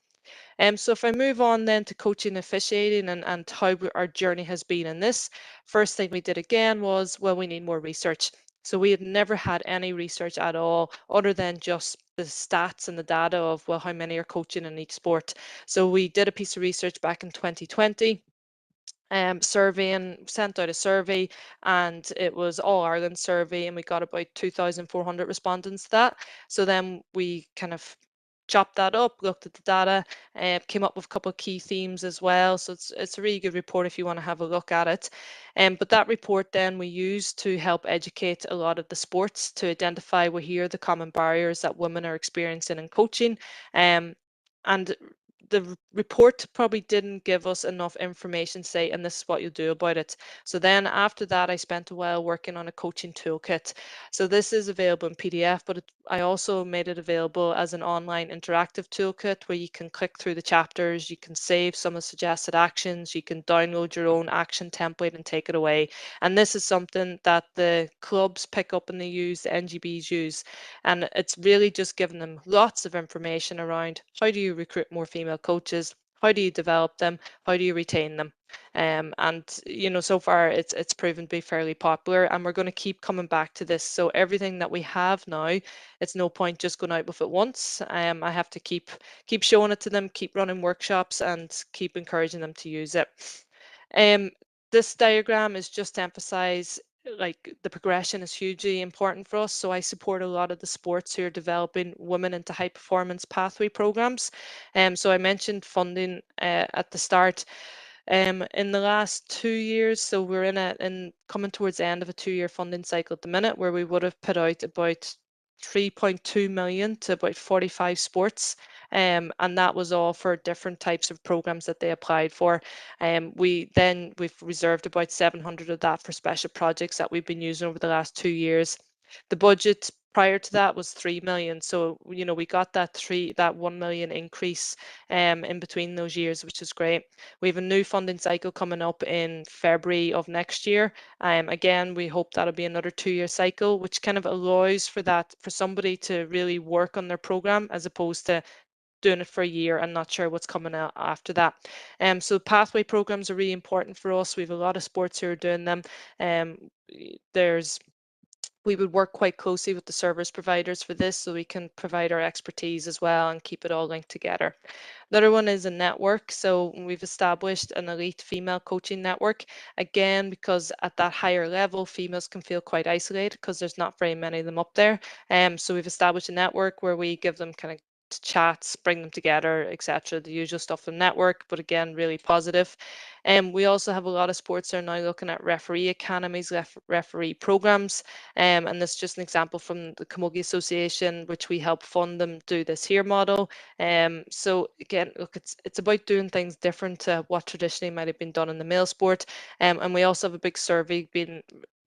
So if I move on then to coaching and officiating and how our journey has been in this, first thing we did again was, well, we need more research. So we had never had any research at all other than just the stats and the data of, well, how many are coaching in each sport. So we did a piece of research back in 2020. Surveying, sent out a survey, and it was all Ireland survey, and we got about 2,400 respondents to that. So then we kind of chopped that up, looked at the data, came up with a couple of key themes as well. So it's a really good report if you want to have a look at it. But that report then we used to help educate a lot of the sports to identify, well, here are the common barriers that women are experiencing in coaching. And the report probably didn't give us enough information to say, and this is what you'll do about it. So then after that, I spent a while working on a coaching toolkit. So this is available in PDF, but I also made it available as an online interactive toolkit where you can click through the chapters, you can save some of the suggested actions, you can download your own action template and take it away. And this is something that the clubs pick up and they use, the NGBs use. And it's really just giving them lots of information around how do you recruit more female coaches, how do you develop them, how do you retain them. And you know, so far it's proven to be fairly popular, and we're going to keep coming back to this. So everything that we have now, it's no point just going out with it once. I have to keep showing it to them, keep running workshops, and keep encouraging them to use it. This diagram is just to emphasize, like, the progression is hugely important for us. So I support a lot of the sports who are developing women into high performance pathway programs. So I mentioned funding at the start. In the last 2 years, so we're in coming towards the end of a 2-year funding cycle at the minute, where we would have put out about 3.2 million to about 45 sports, and that was all for different types of programs that they applied for. We've reserved about 700 of that for special projects that we've been using over the last 2 years. The budget prior to that was 3 million, so you know, we got that 1 million increase in between those years, which is great. We have a new funding cycle coming up in February of next year. Again, we hope that'll be another 2-year cycle, which kind of allows for somebody to really work on their program as opposed to doing it for a year and not sure what's coming out after that. So pathway programs are really important for us. We have a lot of sports who are doing them. We would work quite closely with the service providers for this, so we can provide our expertise as well and keep it all linked together. The other one is a network. So we've established an elite female coaching network, again, because at that higher level, females can feel quite isolated because there's not very many of them up there. So we've established a network where we give them kind of chats, bring them together, etc. The usual stuff in network, but again, really positive. We also have a lot of sports that are now looking at referee academies, referee programs, and this is just an example from the Camogie Association, which we help fund them do this here model. So again, look, it's about doing things different to what traditionally might have been done in the male sport, and we also have a big survey being.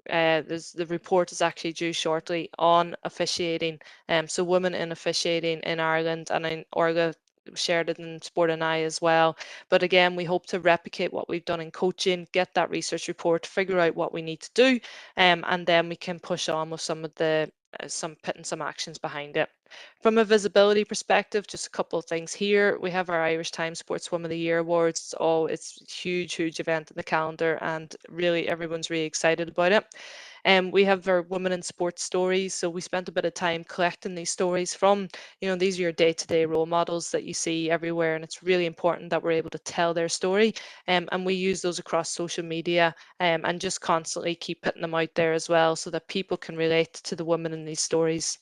The report is actually due shortly on officiating. So women in officiating in Ireland, and in Orga shared it in Sport and I as well. But again, we hope to replicate what we've done in coaching, get that research report, figure out what we need to do, and then we can push on with some of the putting some actions behind it. From a visibility perspective, just a couple of things here. We have our Irish Times Sportswoman of the Year awards. It's a huge event in the calendar, and really everyone's really excited about it. We have our women in sports stories. So we spent a bit of time collecting these stories from, these are your day-to-day role models that you see everywhere, and it's really important that we're able to tell their story. And we use those across social media, and just constantly keep putting them out there as well, so that people can relate to the women in these stories.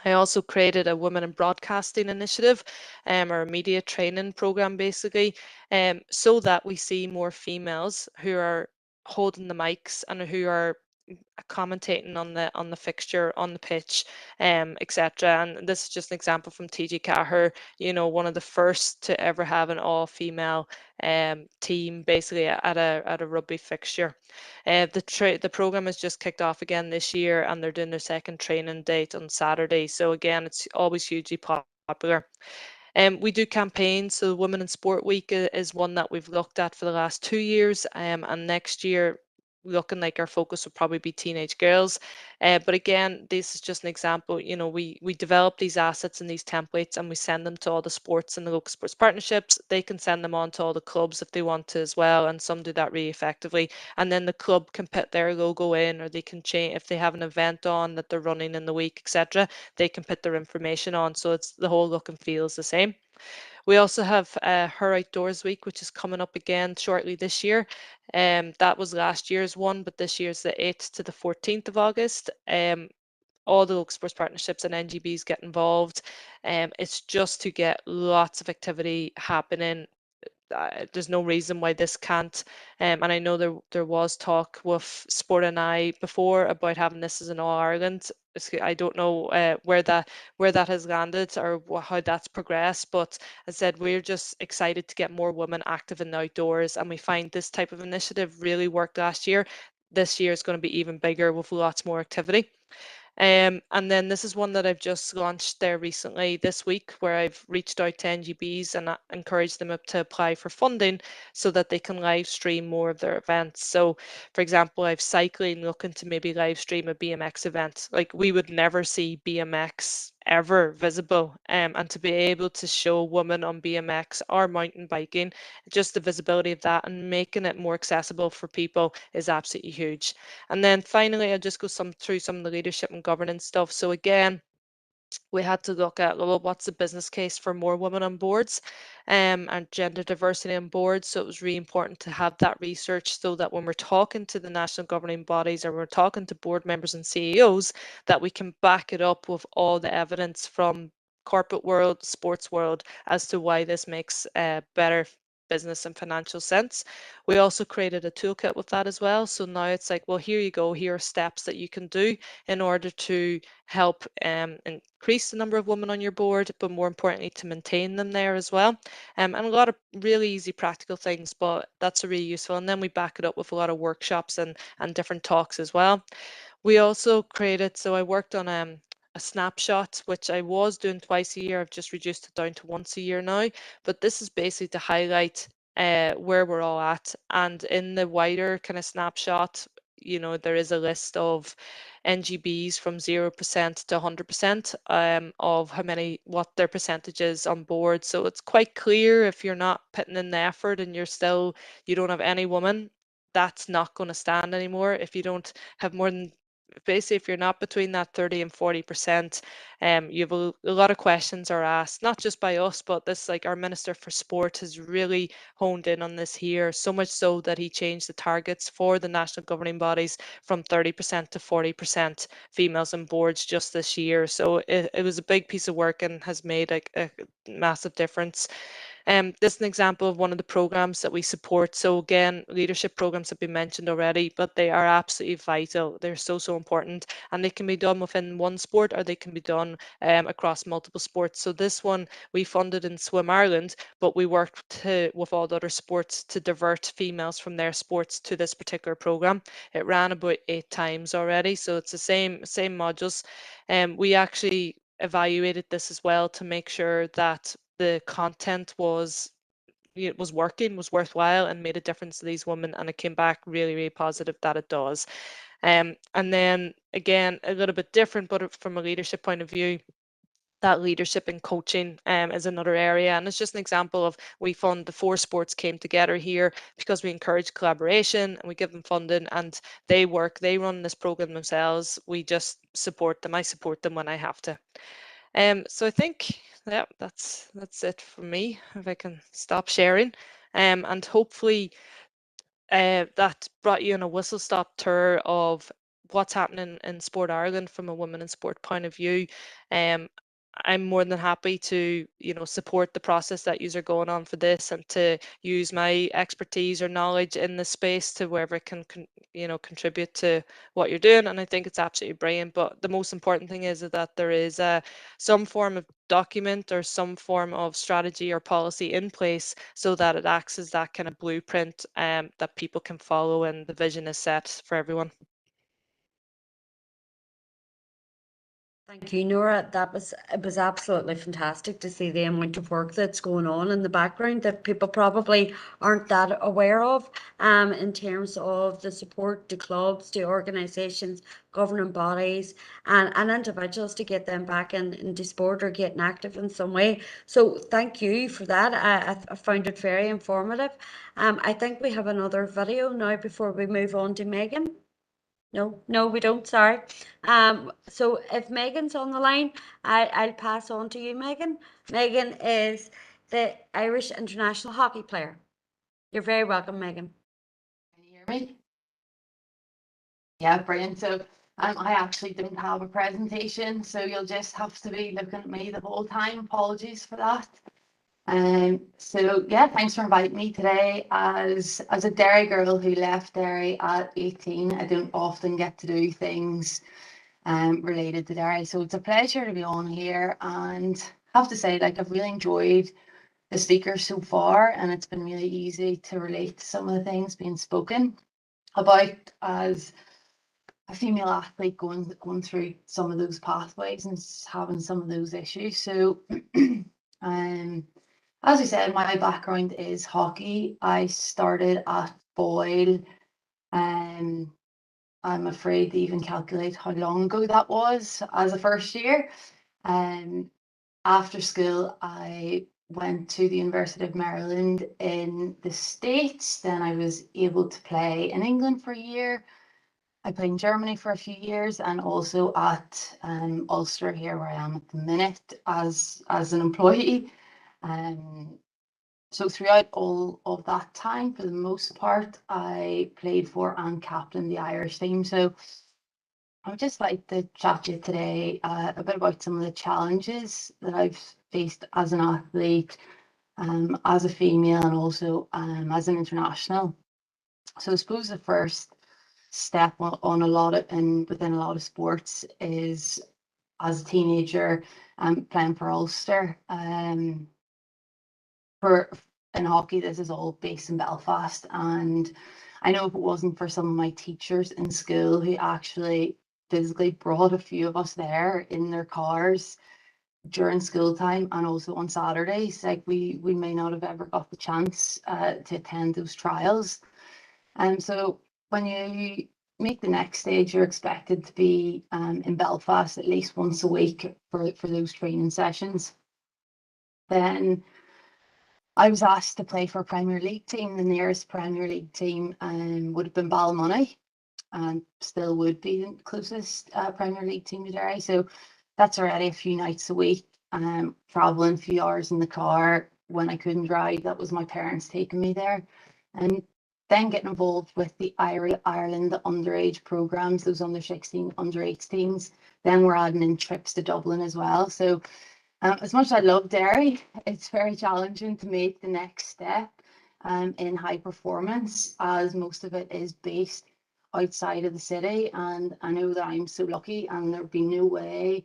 I also created a Women in Broadcasting initiative, or a media training program, basically, so that we see more females who are holding the mics and who are commentating on the fixture, on the pitch, etc. And this is just an example from TG Cahir, one of the first to ever have an all-female team, basically at a rugby fixture. The program has just kicked off again this year, and they're doing their second training date on Saturday. So again, it's always hugely popular. We do campaigns. So Women in Sport Week is one that we've looked at for the last 2 years, and next year looking like our focus will probably be teenage girls. But again, this is just an example. We develop these assets and these templates, and we send them to all the sports and the local sports partnerships. They can send them on to all the clubs if they want to as well, and some do that really effectively. And then the club can put their logo in, or they can change if they have an event on that they're running in the week, etc. They can put their information on, so it's the whole look and feel is the same. We also have Her Outdoors Week, which is coming up again shortly this year. That was last year's one, but this year's the 8th to the 14th of August. All the local sports partnerships and NGBs get involved. It's just to get lots of activity happening. There's no reason why this can't. And I know there was talk with Sport and I before about having this as an All Ireland. I don't know where that has landed or how that's progressed, but as I said, we're just excited to get more women active in the outdoors, and we find this type of initiative really worked last year. This year is going to be even bigger with lots more activity. And then this is one that I've just launched there recently this week, where I've reached out to NGBs and encouraged them to apply for funding so that they can live stream more of their events. So for example, I've Cycling looking to maybe live stream a BMX event. Like, we would never see BMX ever visible, and to be able to show women on BMX or mountain biking, just the visibility of that and making it more accessible for people is absolutely huge. And then finally, I'll just go through some of the leadership and governance stuff. So again, we had to look at, well, what's the business case for more women on boards, and gender diversity on boards. So it was really important to have that research, so that when we're talking to the national governing bodies, or we're talking to board members and CEOs, that we can back it up with all the evidence from corporate world, sports world, as to why this makes better business and financial sense. We also created a toolkit with that as well. So now it's like, well, here you go, here are steps that you can do in order to help increase the number of women on your board, but more importantly, to maintain them there as well. And a lot of really easy practical things, but that's really useful. And then we back it up with a lot of workshops and different talks as well. We also created, so I worked on a snapshot, which I was doing twice a year. I've just reduced it down to once a year now, but this is basically to highlight where we're all at. And in the wider kind of snapshot, there is a list of NGBs from 0% to 100% of what their percentage is on board. So it's quite clear, if you're not putting in the effort and you don't have any woman, that's not going to stand anymore. If you don't have more than basically if you're not between that 30 and 40%, you have a lot of questions are asked, not just by us, but this, like, our Minister for Sport has really honed in on this here, so much so that he changed the targets for the national governing bodies from 30% to 40% females on boards just this year. So it was a big piece of work and has made like a massive difference. This is an example of one of the programs that we support. So again, leadership programs have been mentioned already, but they are absolutely vital. They're so important, and they can be done within one sport or they can be done across multiple sports. So this one we funded in Swim Ireland, but we worked with all the other sports to divert females from their sports to this particular program. It ran about 8 times already, so it's the same modules. We actually evaluated this as well to make sure that the content was working, was worthwhile, and made a difference to these women, and it came back really positive that it does. And then again, a little bit different, but from a leadership point of view, that leadership and coaching is another area, and it's just an example of we fund the 4 sports came together here because we encourage collaboration and we give them funding, and they run this program themselves. We just support them. I support them when I have to. So I think that's it from me. If I can stop sharing, and hopefully that brought you on a whistle-stop tour of what's happening in Sport Ireland from a women in sport point of view. I'm more than happy to, support the process that you are going on for this, and to use my expertise or knowledge in this space to wherever it can, contribute to what you're doing. And I think it's absolutely brilliant. But the most important thing is that there is some form of document or some form of strategy or policy in place so that it acts as that kind of blueprint that people can follow, and the vision is set for everyone. Thank you, Nora. It was absolutely fantastic to see the amount of work that's going on in the background that people probably aren't that aware of, in terms of the support to clubs, to organisations, governing bodies, and individuals to get them back into sport or getting active in some way. So thank you for that. I found it very informative. I think we have another video now before we move on to Megan. No, we don't. Sorry. So if Megan's on the line, I'll pass on to you, Megan. Megan is the Irish international hockey player. You're very welcome, Megan. Can you hear me? Yeah, brilliant. So I actually don't have a presentation, so you'll just have to be looking at me the whole time. Apologies for that. So yeah, thanks for inviting me today. As a Derry girl who left Derry at 18, I don't often get to do things related to Derry, so it's a pleasure to be on here, and I have to say, like, I've really enjoyed the speakers so far, and it's been really easy to relate to some of the things being spoken about as a female athlete going through some of those pathways and having some of those issues. So as I said, my background is hockey. I started at Boyle. I'm afraid to even calculate how long ago that was as a first year. After school, I went to the University of Maryland in the States. Then I was able to play in England for a year. I played in Germany for a few years, and also at Ulster, here where I am at the minute as an employee. So throughout all of that time, for the most part, I played for and captained the Irish team. So I would just like to chat to you today a bit about some of the challenges that I've faced as an athlete, as a female, and also as an international. So I suppose the first step on within a lot of sports is, as a teenager, playing for Ulster. In hockey, this is all based in Belfast, and I know if it wasn't for some of my teachers in school who actually physically brought a few of us there in their cars during school time and also on Saturdays, like we may not have ever got the chance to attend those trials. And so when you make the next stage, you're expected to be in Belfast at least once a week for those training sessions. Then I was asked to play for a Premier League team. The nearest Premier League team would have been Ballymoney. and still would be the closest Premier League team to Derry. So that's already a few nights a week, traveling a few hours in the car. When I couldn't drive, that was my parents taking me there. And then getting involved with the Ireland underage programs, those under 16, under 18s. Then we're adding in trips to Dublin as well. So as much as I love Derry, it's very challenging to make the next step in high performance, as most of it is based outside of the city. And I know that I'm so lucky, and there'd be no way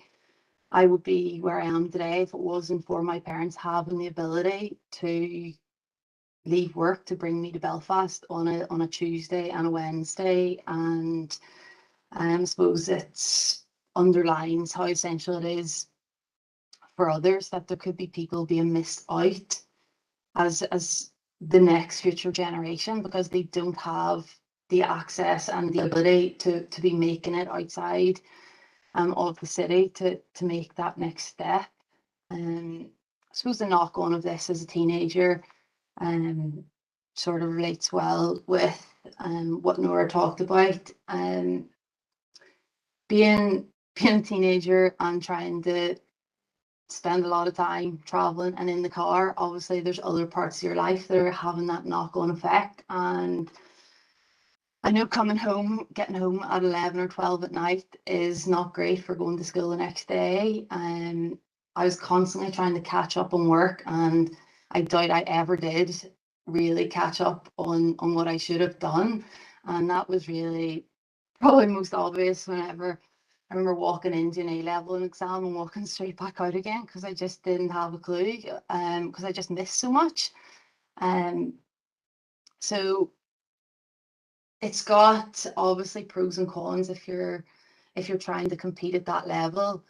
I would be where I am today if it wasn't for my parents having the ability to leave work to bring me to Belfast on a Tuesday and a Wednesday. And I suppose it underlines how essential it is for others that there could be people being missed out as the next future generation, because they don't have the access and the ability to be making it outside of the city to make that next step. I suppose the knock on of this as a teenager sort of relates well with what Nora talked about. Being a teenager and trying to spend a lot of time traveling and in the car, obviously there's other parts of your life that are having that knock-on effect. And I know coming home, getting home at 11 or 12 at night is not great for going to school the next day. I was constantly trying to catch up on work, and I doubt I ever did really catch up on what I should have done. And that was really probably most obvious whenever I remember walking into an A-level exam and walking straight back out again, because I just didn't have a clue, because I just missed so much. So it's got obviously pros and cons if you're trying to compete at that level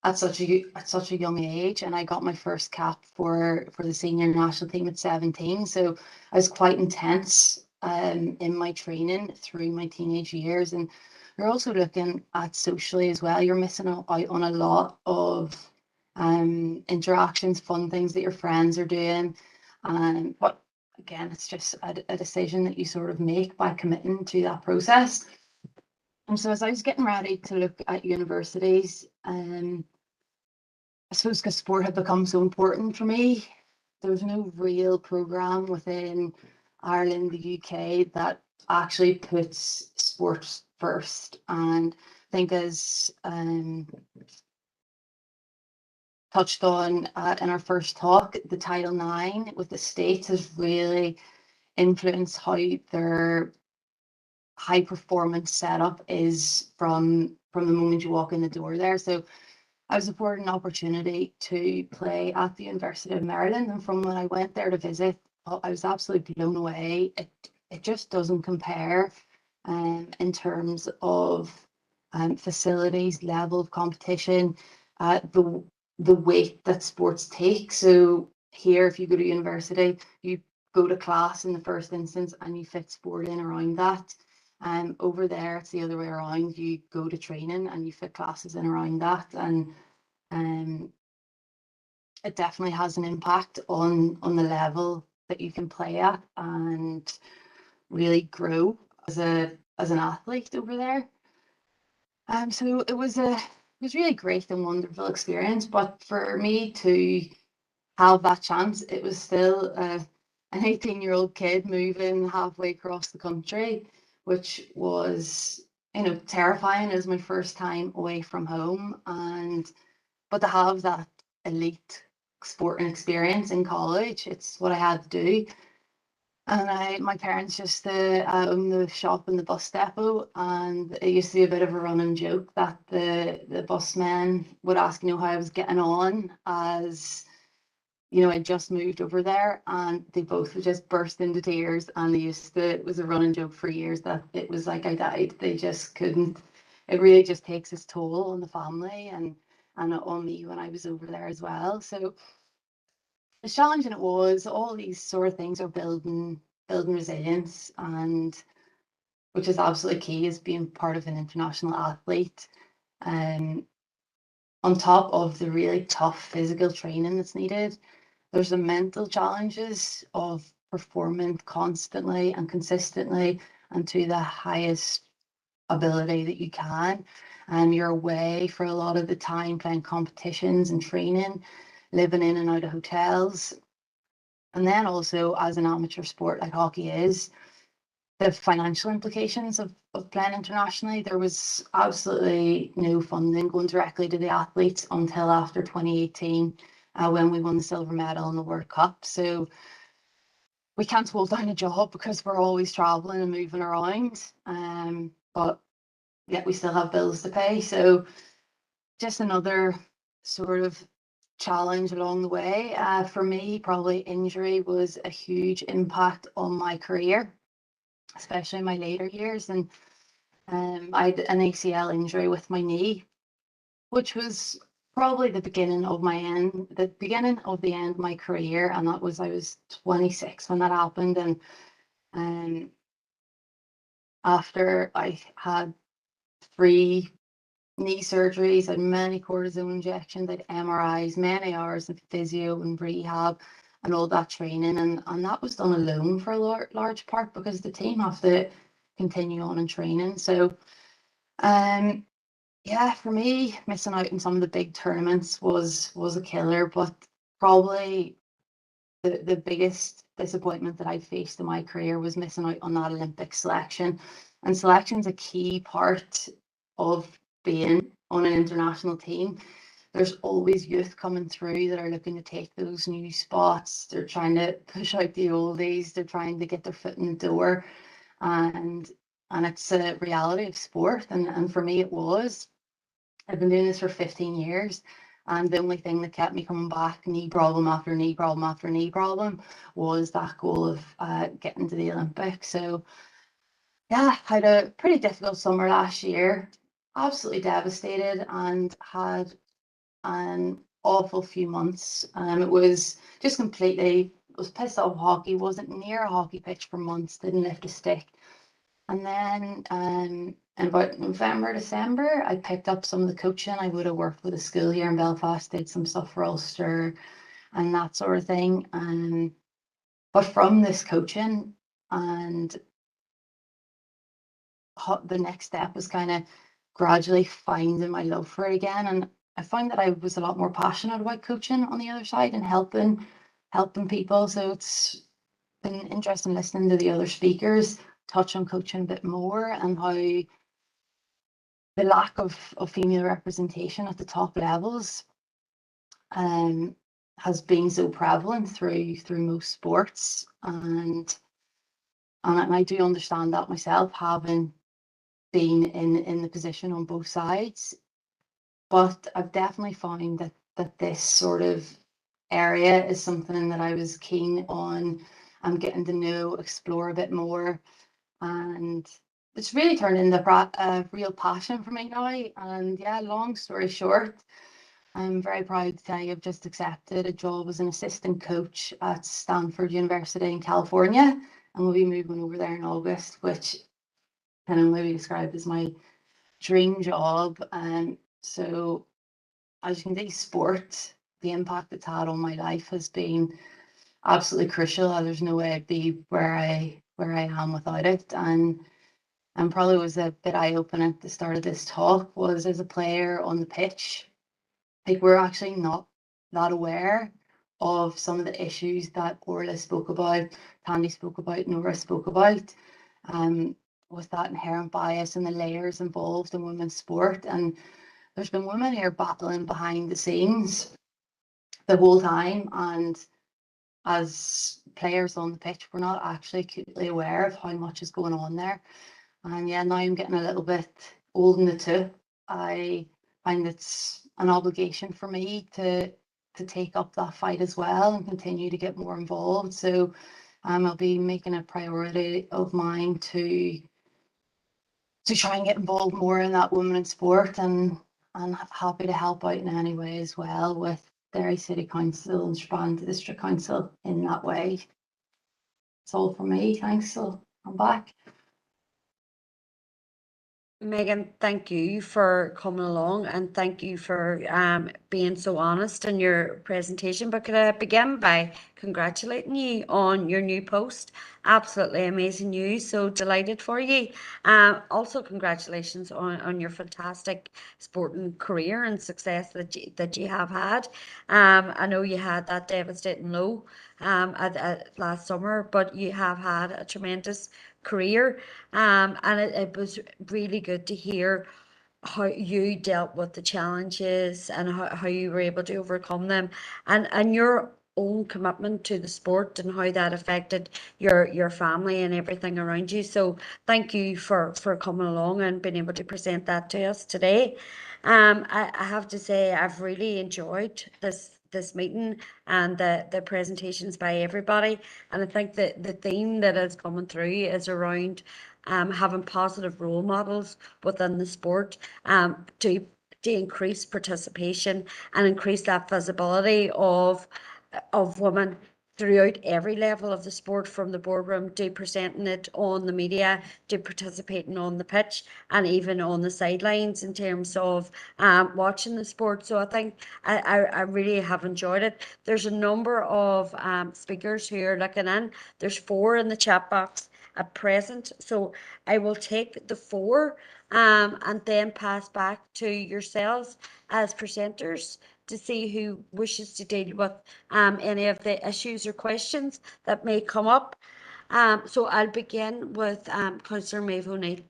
at such a young age. And I got my first cap for the senior national team at 17, so I was quite intense in my training through my teenage years. And you're also looking at socially as well. You're missing out on a lot of interactions, fun things that your friends are doing. But again, it's just a decision that you sort of make by committing to that process. And so as I was getting ready to look at universities, I suppose because sport had become so important for me, there was no real programme within Ireland, the UK, that actually puts sports first. And I think, as touched on in our first talk, the Title IX with the states has really influenced how their high performance setup is from the moment you walk in the door there. So I was afforded an opportunity to play at the University of Maryland, and from when I went there to visit, I was absolutely blown away. It just doesn't compare in terms of facilities, level of competition, the weight that sports take. So here, if you go to university, you go to class in the first instance and you fit sport in around that. Over there, it's the other way around. You go to training and you fit classes in around that. And it definitely has an impact on the level that you can play at and really grow as an athlete over there. So it was really great and wonderful experience. But for me to have that chance, it was still an 18-year-old kid moving halfway across the country, which was, terrifying. It was my first time away from home, but to have that elite sporting experience in college, it's what I had to do. And my parents used to own the shop in the bus depot, and it used to be a bit of a running joke that the busmen would ask, how I was getting on, as I just moved over there, and they both would just burst into tears. And it was a running joke for years that it was like I died. They just couldn't. It really just takes its toll on the family and on me when I was over there as well. So as challenging it was, all these sort of things are building resilience, and which is absolutely key, is being part of an international athlete. On top of the really tough physical training that's needed, there's the mental challenges of performing constantly and consistently and to the highest ability that you can. You're away for a lot of the time playing competitions and training, living in and out of hotels. And then also as an amateur sport like hockey is, the financial implications of playing internationally. There was absolutely no funding going directly to the athletes until after 2018 when we won the silver medal in the World Cup. So we can't hold down a job because we're always traveling and moving around. But yet we still have bills to pay. So just another sort of challenge along the way. For me, probably injury was a huge impact on my career, especially in my later years. And I had an ACL injury with my knee, which was probably the beginning of the end of my career. And that was, I was 26 when that happened. And after I had 3 knee surgeries, I had many cortisone injections, I had MRIs, many hours of physio and rehab and all that training. And that was done alone for a large part because the team have to continue on in training. So yeah, for me, missing out on some of the big tournaments was a killer, but probably the biggest disappointment that I faced in my career was missing out on that Olympic selection. And selection is a key part of being on an international team. There's always youth coming through that are looking to take those new spots. They're trying to push out the oldies. They're trying to get their foot in the door. And it's a reality of sport. And for me, it was. I've been doing this for 15 years. And the only thing that kept me coming back, knee problem after knee problem after knee problem, was that goal of getting to the Olympics. So yeah, I had a pretty difficult summer last year, absolutely devastated, and had an awful few months. It was just completely, was pissed off hockey, wasn't near a hockey pitch for months, didn't lift a stick. And then in about November, December, I picked up some of the coaching. I would have worked with a school here in Belfast, did some stuff for Ulster and that sort of thing. But from this coaching, and the next step was kind of gradually finding my love for it again. And I found that I was a lot more passionate about coaching on the other side and helping people. So it's been interesting listening to the other speakers touch on coaching a bit more, and how the lack of female representation at the top levels has been so prevalent through most sports. And I do understand that myself, having been in the position on both sides. But I've definitely found that this sort of area is something that I was keen on getting to know, explore a bit more. And it's really turned into a real passion for me now. And yeah, long story short, I'm very proud to tell you I've just accepted a job as an assistant coach at Stanford University in California, and we'll be moving over there in August, which kind of maybe described as my dream job. So as you can see, sport, the impact it's had on my life has been absolutely crucial. There's no way I'd be where I am without it. And probably was a bit eye-opening at the start of this talk, was as a player on the pitch, like, we're actually not that aware of some of the issues that Orla spoke about, Tandy spoke about, Nora spoke about, with that inherent bias and the layers involved in women's sport. And there's been women here battling behind the scenes the whole time, and as players on the pitch, we're not actually acutely aware of how much is going on there. And yeah, now I'm getting a little bit old in the tooth. I find it's an obligation for me to take up that fight as well and continue to get more involved. So I'll be making a priority of mine to try and get involved more in that women in sport, and happy to help out in any way as well with Derry City Council and Strabane District Council in that way. That's all from me. Thanks. So I'm back. Megan, thank you for coming along and thank you for being so honest in your presentation. But could I begin by congratulating you on your new post? Absolutely amazing news. So delighted for you. Also, congratulations on your fantastic sporting career and success that you have had. I know you had that devastating low at last summer, but you have had a tremendous career. And it was really good to hear how you dealt with the challenges and how you were able to overcome them and your own commitment to the sport and how that affected your family and everything around you. So thank you for coming along and being able to present that to us today. I have to say I've really enjoyed this meeting and the presentations by everybody. And I think that the theme that is coming through is around having positive role models within the sport to increase participation and increase that visibility of women throughout every level of the sport, from the boardroom to presenting it on the media to participating on the pitch and even on the sidelines in terms of watching the sport. So I think I really have enjoyed it. There's a number of speakers who are looking in. There's 4 in the chat box at present. So I will take the 4 and then pass back to yourselves as presenters to see who wishes to deal with any of the issues or questions that may come up. So I'll begin with Councillor Maeve O'Neill.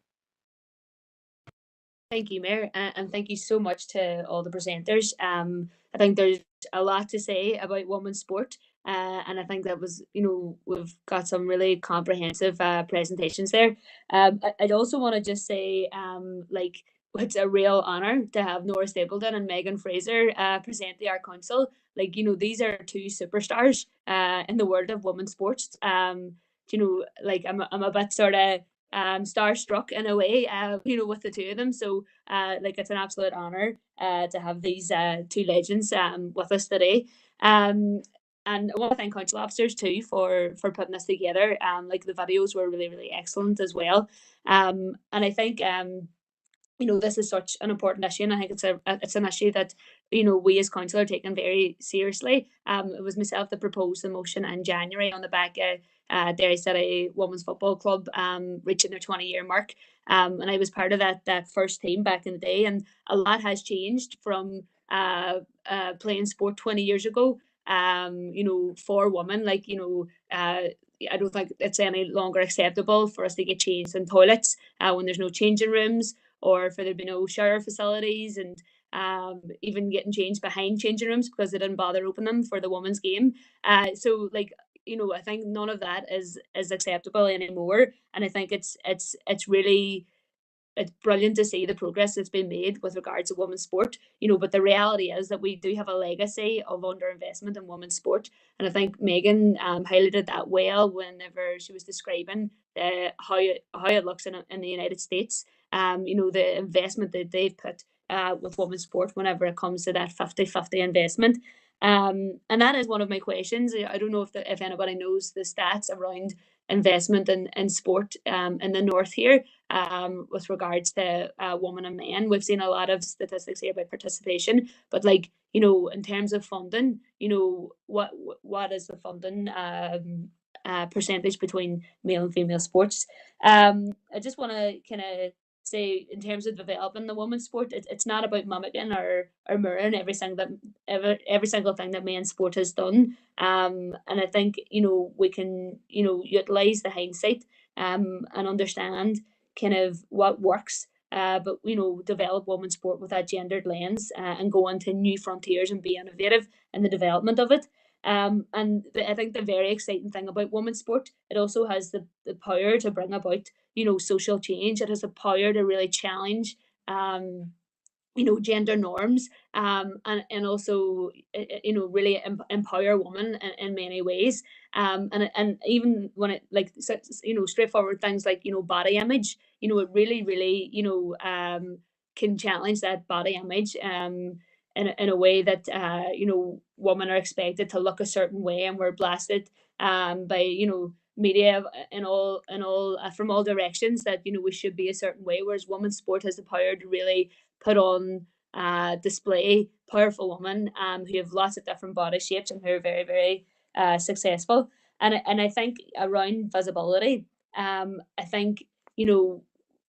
Thank you, Mayor, and thank you so much to all the presenters. I think there's a lot to say about women's sport, and I think that was, we've got some really comprehensive presentations there. I'd also want to just say, it's a real honour to have Nora Stapleton and Megan Fraser present the Art Council. These are 2 superstars in the world of women's sports. I'm a bit sort of starstruck in a way, with the 2 of them. So, it's an absolute honor to have these 2 legends with us today. And I want to thank council officers too for putting this together. The videos were really, really excellent as well. And I think this is such an important issue, and I think it's an issue that we as council are taking very seriously. It was myself that proposed the motion in January on the back of Derry City Women's Football Club reaching their 20-year mark, and I was part of that first team back in the day, and a lot has changed from playing sport 20 years ago. For women, I don't think it's any longer acceptable for us to get changed in toilets when there's no changing rooms, or for there to be no shower facilities, and even getting changed behind changing rooms because they didn't bother opening them for the women's game. So I think none of that is acceptable anymore, and I think it's brilliant to see the progress that's been made with regards to women's sport, but the reality is that we do have a legacy of underinvestment in women's sport. And I think Megan highlighted that well whenever she was describing how it looks in the United States. The investment that they've put with women's sport whenever it comes to that 50-50 investment. And that is one of my questions. I don't know if anybody knows the stats around investment in sport in the north here, with regards to women and men. We've seen a lot of statistics here about participation, but in terms of funding, what is the funding percentage between male and female sports? I just want to kind of say, in terms of developing the women's sport, it's not about mimicking or mirroring every single thing that men's sport has done. And I think we can utilize the hindsight and understand kind of what works, but develop women's sport with that gendered lens and go into new frontiers and be innovative in the development of it. And I think the very exciting thing about women's sport, it also has the power to bring about social change. It has the power to really challenge gender norms, and also really empower women in many ways, and even when it straightforward things like body image, it really can challenge that body image in a way that women are expected to look a certain way, and we're blasted by media in all from all directions that we should be a certain way, whereas women's sport has the power to really put on display powerful women who have lots of different body shapes and who are very, very successful. And I think around visibility, I think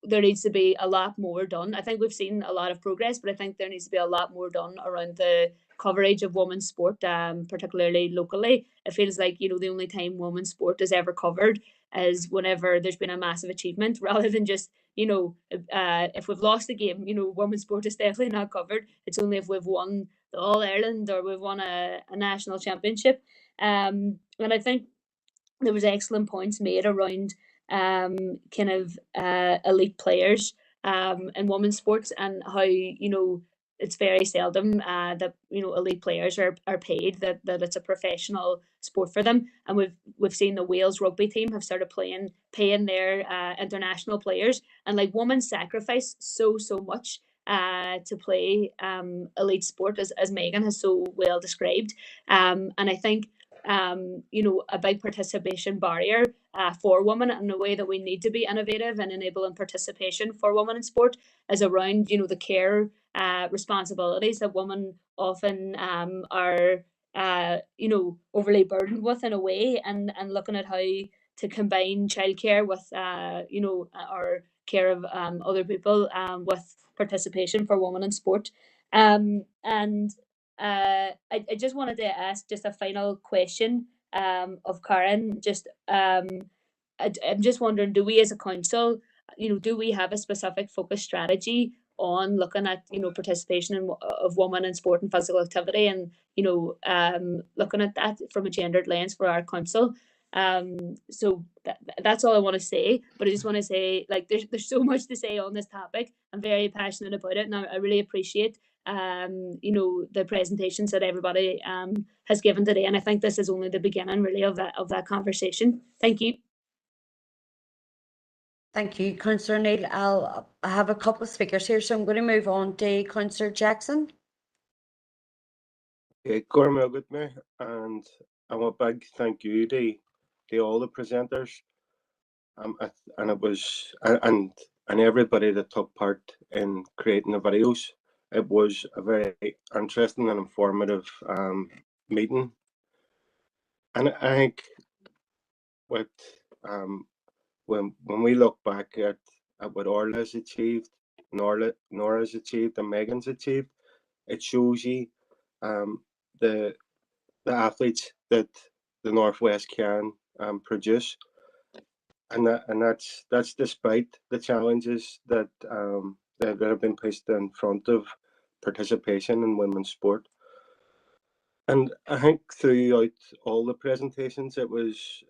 there needs to be a lot more done. I think we've seen a lot of progress, but I think there needs to be a lot more done around the coverage of women's sport, particularly locally. It feels like the only time women's sport is ever covered is whenever there's been a massive achievement, rather than just if we've lost a game, women's sport is definitely not covered. It's only if we've won the All Ireland or we've won a national championship. And I think there was excellent points made around kind of elite players in women's sports, and how it's very seldom that elite players are paid, that it's a professional sport for them. And we've seen the Wales rugby team have started paying their international players, and like women sacrifice so much to play elite sport, as Megan has so well described. And I think a big participation barrier for women, and the way that we need to be innovative and enabling participation for women in sport is around the care responsibilities that women often are overly burdened with in a way, and looking at how to combine childcare with or care of other people with participation for women in sport. And I just wanted to ask just a final question of Karen. I'm just wondering, do we as a council, do we have a specific focus strategy on looking at participation of women in sport and physical activity, and looking at that from a gendered lens for our council? So that's all I want to say, but I just want to say, like, there's so much to say on this topic. I'm very passionate about it, and I really appreciate the presentations that everybody has given today, and I think this is only the beginning really of that conversation. Thank you. Thank you, Councillor Neil. I have a couple of speakers here, so I'm going to move on to Councillor Jackson. Cormac, and I want a big thank you to all the presenters, and it was and everybody that took part in creating the videos. It was a very interesting and informative meeting, and I think what when we look back at what Orla has achieved, Nora has achieved, and Megan's achieved, it shows you the athletes that the Northwest can produce, and that's despite the challenges that that have been placed in front of participation in women's sport. And I think throughout all the presentations, there was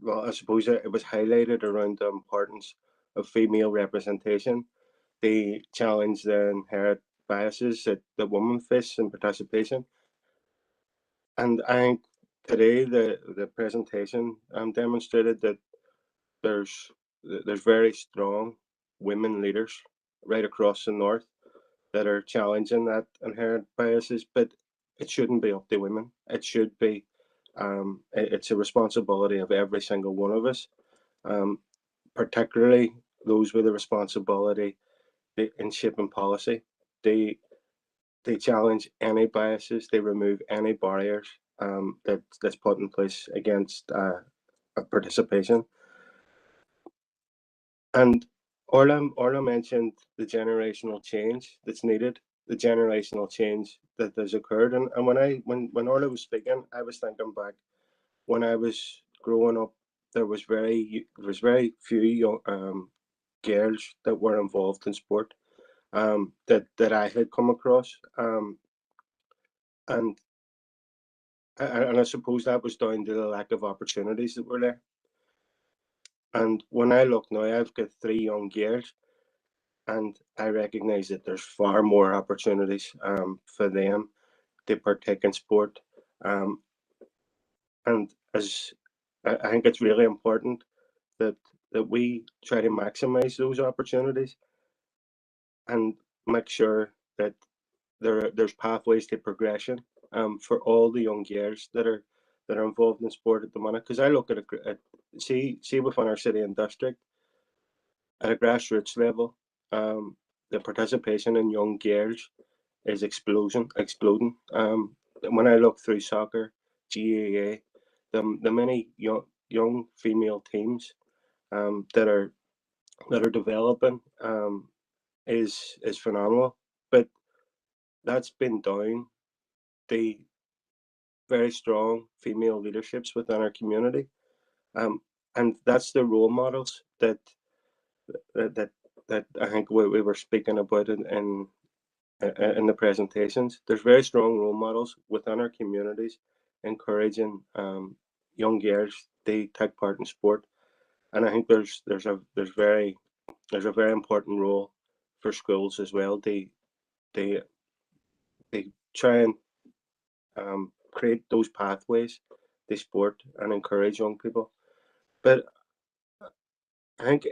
well, I suppose it was highlighted around the importance of female representation, the challenge, the inherent biases that women face in participation. And I think today the presentation demonstrated that there's very strong women leaders right across the north that are challenging that inherent biases, but it shouldn't be up to women. It should be it's a responsibility of every single one of us, particularly those with the responsibility in shaping policy. They challenge any biases, they remove any barriers that's put in place against participation. And Orla mentioned the generational change that's needed, the generational change that has occurred. And when Orla was speaking, I was thinking back when I was growing up. There was very few young, girls that were involved in sport that I had come across, and I suppose that was down to the lack of opportunities that were there. And when I look now, I've got 3 young girls, and I recognise that there's far more opportunities for them to partake in sport. And as I think it's really important that we try to maximise those opportunities and make sure that there's pathways to progression for all the young girls that that are involved in sport at the minute. Because I look at see within our city and district at a grassroots level, the participation in young girls is exploding. When I look through soccer, GAA, the many young female teams that are developing is phenomenal. But that's been down the very strong female leaderships within our community, and that's the role models that I think we were speaking about in the presentations. There's very strong role models within our communities encouraging young girls to take part in sport, and I think there's a very important role for schools as well. They try and create those pathways to sport and encourage young people. But I think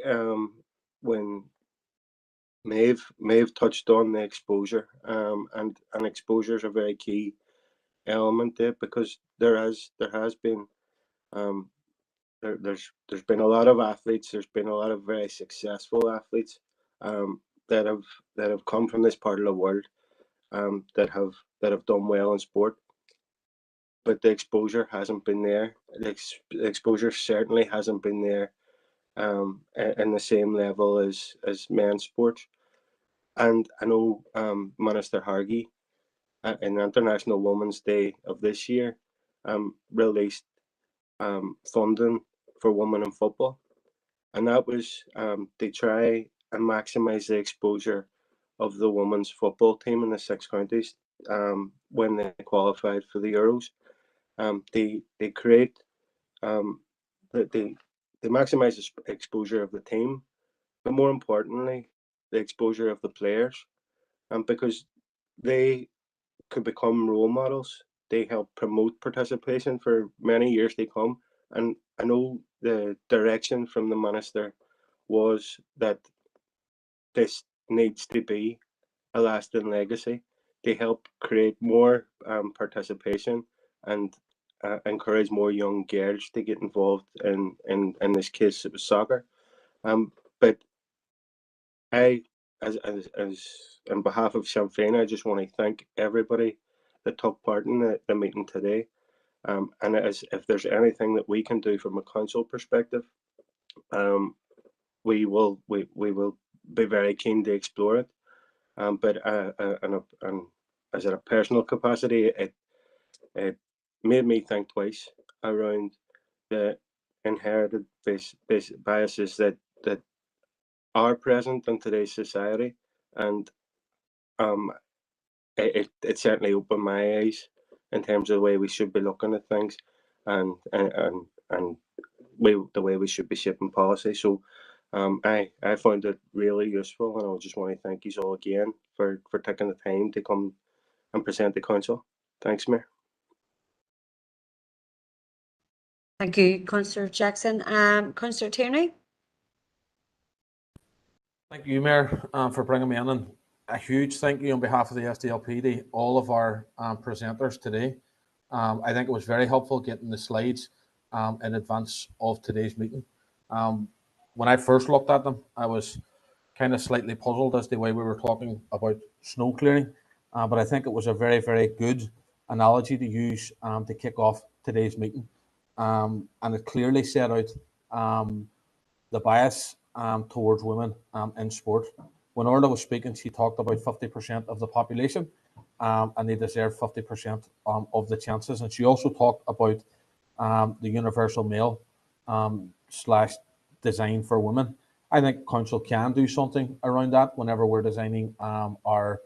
when Maeve touched on the exposure, and exposure is a very key element there, because there's been there's been a lot of athletes. There's been a lot of very successful athletes that have come from this part of the world, that have done well in sport, but the exposure hasn't been there. The exposure certainly hasn't been there in the same level as men's sports. And I know Minister Hargey in International Women's Day of this year released funding for women in football, and that was to try and maximise the exposure of the women's football team in the 6 counties when they qualified for the Euros. They create they maximise the exposure of the team, but more importantly, the exposure of the players, because they could become role models. They help promote participation for many years to come. And I know the direction from the minister was that this needs to be a lasting legacy to help create more participation and encourage more young girls to get involved in this case it was soccer. But I, as on behalf of Sinn Féin, I just want to thank everybody that took part in the meeting today. And as if there's anything that we can do from a council perspective, we will be very keen to explore it. But and as a personal capacity, it made me think twice around the inherited biases that are present in today's society, and it certainly opened my eyes in terms of the way we should be looking at things, and the way we should be shaping policy. So I found it really useful, and I just want to thank you all again for taking the time to come and present the council. Thanks, Mayor. Thank you, Councillor Jackson. Councillor Tierney. Thank you, Mayor, for bringing me in, and a huge thank you on behalf of the SDLP to all of our presenters today. I think it was very helpful getting the slides in advance of today's meeting. When I first looked at them, I was kind of slightly puzzled as to the way we were talking about snow clearing, but I think it was a very, very good analogy to use to kick off today's meeting. And it clearly set out the bias towards women in sport. When Orla was speaking, she talked about 50% of the population, and they deserve 50% of the chances. And she also talked about the universal male slash design for women. I think council can do something around that whenever we're designing our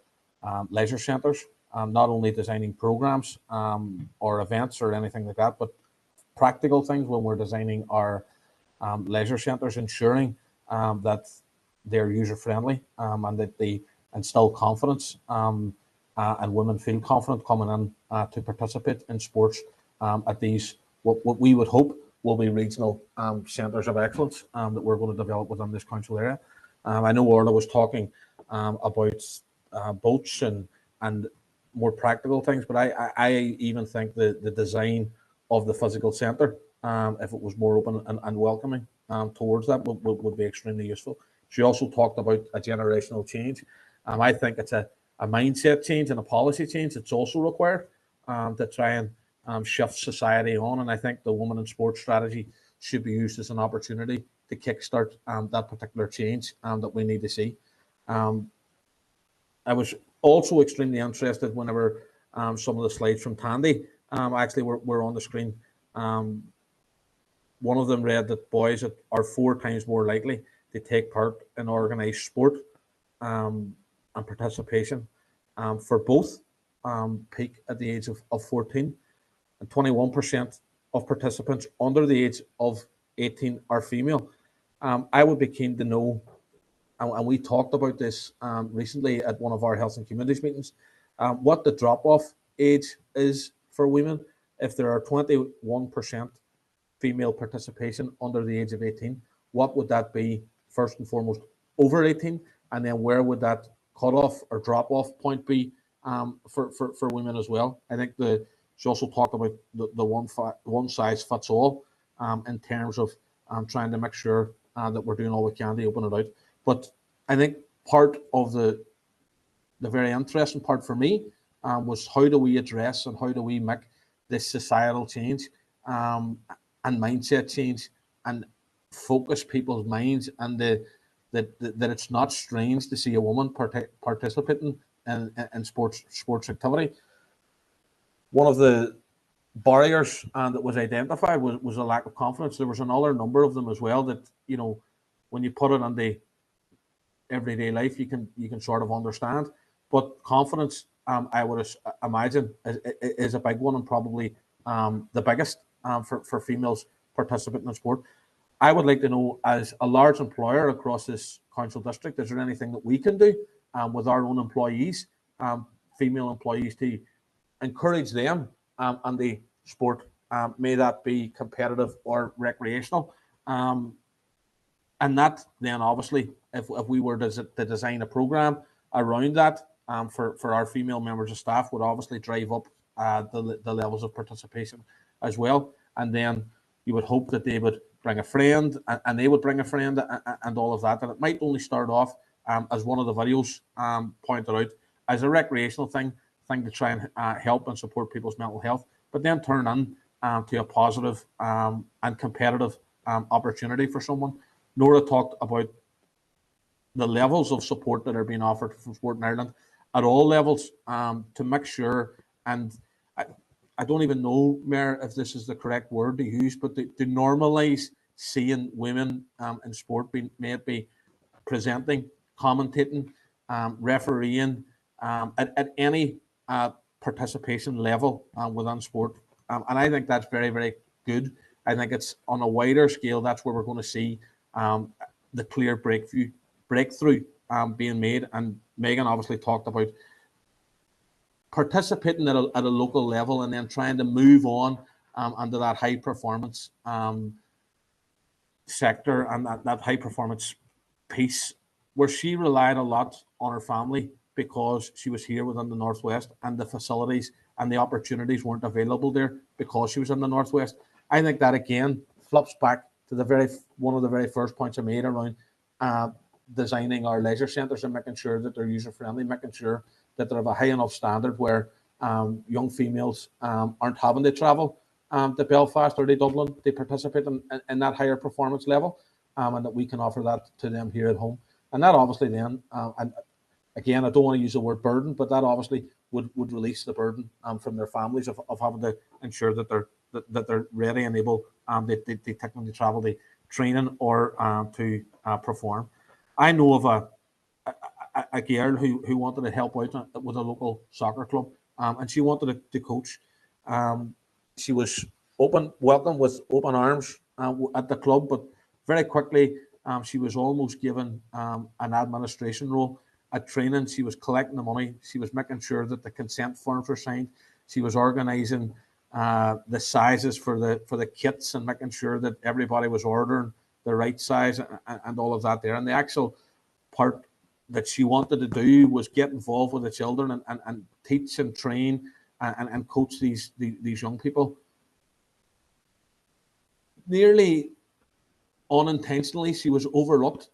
leisure centres, not only designing programs or events or anything like that, but practical things when we're designing our leisure centres, ensuring that they're user-friendly and that they instill confidence and women feel confident coming in to participate in sports at these, what we would hope will be regional centres of excellence that we're going to develop within this council area. I know Orla was talking about boats and more practical things, but I even think the design of the physical centre, if it was more open and welcoming towards that, would be extremely useful. She also talked about a generational change. I think it's a mindset change and a policy change that's also required to try and shift society on. And I think the Women in Sport strategy should be used as an opportunity to kickstart that particular change that we need to see. I was also extremely interested whenever some of the slides from Tandy actually were on the screen. One of them read that boys are 4 times more likely to take part in organised sport and participation for both peak at the age of 14, and 21% of participants under the age of 18 are female. I would be keen to know, and we talked about this recently at one of our health and communities meetings, what the drop-off age is for women. If there are 21% female participation under the age of 18, what would that be first and foremost over 18? And then where would that cutoff or drop-off point be for women as well? I think she also talked about the one size fits all in terms of trying to make sure that we're doing all we can to open it out. But I think part of the very interesting part for me was how do we address and how do we make this societal change and mindset change and focus people's minds, and that it's not strange to see a woman participating in sports activity. One of the barriers that was identified was a lack of confidence. There was another number of them as well that, you know, when you put it on the everyday life, you can sort of understand. But confidence, I would imagine, is a big one, and probably the biggest for females participating in sport. I would like to know, as a large employer across this council district, is there anything that we can do with our own employees, female employees, to encourage them and the sport, may that be competitive or recreational? And that then obviously, if we were to design a program around that for our female members of staff, would obviously drive up the levels of participation as well. And then you would hope that they would bring a friend, and they would bring a friend, and all of that. And it might only start off, as one of the videos pointed out, as a recreational thing to try and help and support people's mental health, but then turn on to a positive and competitive opportunity for someone. Nora talked about the levels of support that are being offered from Sport in Ireland at all levels to make sure, and I don't even know, Mayor, if this is the correct word to use, but to normalise seeing women in sport, may it be presenting, commentating, refereeing, at any participation level within sport. And I think that's very, very good. I think it's on a wider scale, that's where we're going to see the clear breakthrough being made. And Megan obviously talked about participating at a local level and then trying to move on under that high performance sector and that high performance piece, where she relied a lot on her family because she was here within the Northwest and the facilities and the opportunities weren't available there because she was in the Northwest. I think that again flips back to one of the very first points I made around designing our leisure centres and making sure that they're user friendly, making sure that they're of a high enough standard where young females aren't having to travel to Belfast or to Dublin to participate in that higher performance level, and that we can offer that to them here at home. And that obviously then, and again, I don't want to use the word burden, but that obviously would release the burden from their families of having to ensure that they're ready and able they technically travel to training or to perform. I know of a girl who wanted to help out with a local soccer club, and she wanted to coach. She was welcome with open arms at the club, but very quickly she was almost given an administration role. At training, she was collecting the money. She was making sure that the consent forms were signed. She was organising the sizes for the kits and making sure that everybody was ordering the right size and all of that there. And the actual part that she wanted to do was get involved with the children and teach and train and coach these young people. nearly unintentionally, she was overlooked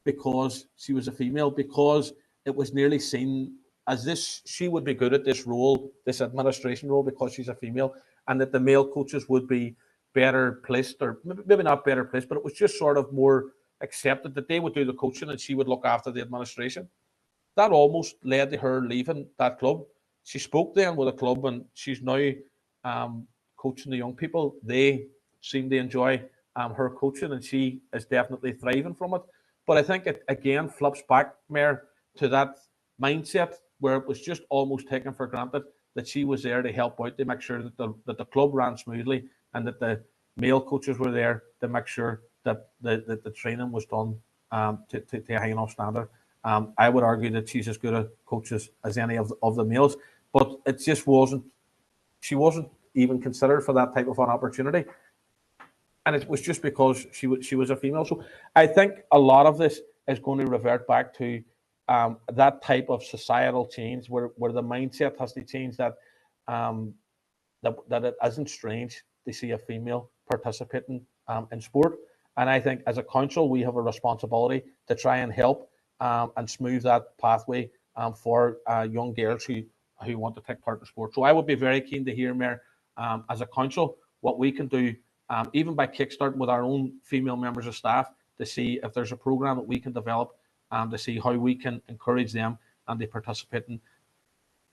because she was a female, because it was nearly seen as this, she would be good at this role, this administration role, because she's a female, and that the male coaches would be better placed, or maybe not better placed, but it was just sort of more accepted that they would do the coaching and she would look after the administration. That almost led to her leaving that club. She spoke then with a club, and she's now coaching the young people. They seem to enjoy her coaching, and she is definitely thriving from it. But I think it again flips back, Mayor, to that mindset where it was just almost taken for granted that she was there to help out, to make sure that the club ran smoothly, and that the male coaches were there to make sure that the training was done to a high enough standard. I would argue that she's as good a coach as any of the males, but it just wasn't. She wasn't even considered for that type of an opportunity, and it was just because she was a female. So I think a lot of this is going to revert back to that type of societal change, where the mindset has to change, that that it isn't strange to see a female participating in sport. And I think as a council, we have a responsibility to try and help and smooth that pathway for young girls who want to take part in sport. So I would be very keen to hear, Mayor, as a council, what we can do, even by kickstarting with our own female members of staff, to see if there's a program that we can develop to see how we can encourage them and they participate in,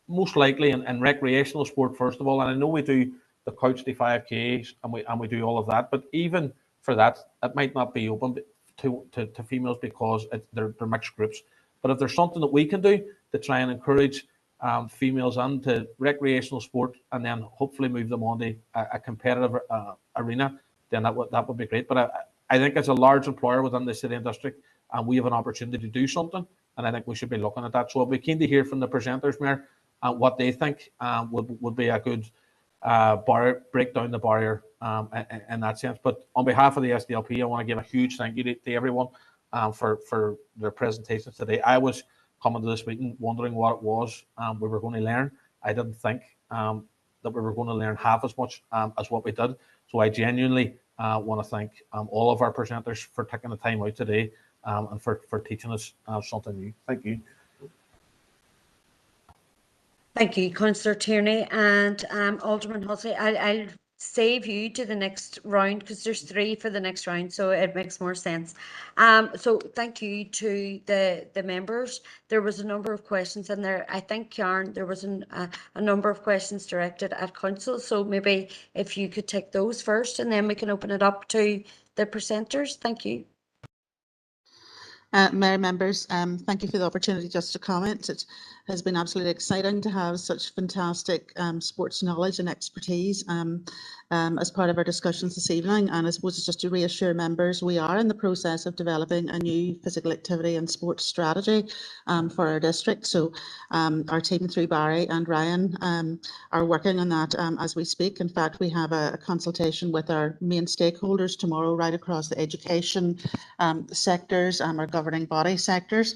most likely in recreational sport first of all. And I know we do the couch to 5Ks and we do all of that, but even for that, it might not be open to females because they're mixed groups. But if there's something that we can do to try and encourage females into recreational sport, and then hopefully move them on to a competitive arena, then that would be great. But I think as a large employer within the city and district, we have an opportunity to do something, and I think we should be looking at that. So I'll be keen to hear from the presenters, Mayor, what they think would be a good break down the barrier in that sense. But on behalf of the SDLP, I want to give a huge thank you to everyone for their presentations today. I was coming to this meeting wondering what it was we were going to learn. I didn't think that we were going to learn half as much as what we did. So I genuinely want to thank all of our presenters for taking the time out today and for teaching us something new. Thank you. Thank you, Councillor Tierney and Alderman Hussey. I'll save you to the next round because there's 3 for the next round, so it makes more sense. So thank you to the members. There was a number of questions in there. I think, Karen, there was a number of questions directed at Council, so maybe if you could take those first and then we can open it up to the presenters. Thank you. Mayor, members, thank you for the opportunity just to comment. It has been absolutely exciting to have such fantastic sports knowledge and expertise as part of our discussions this evening. And I suppose it's just to reassure members, we are in the process of developing a new physical activity and sports strategy for our district. So our team through Barry and Ryan are working on that as we speak. In fact, we have a consultation with our main stakeholders tomorrow right across the education sectors, our governing body sectors.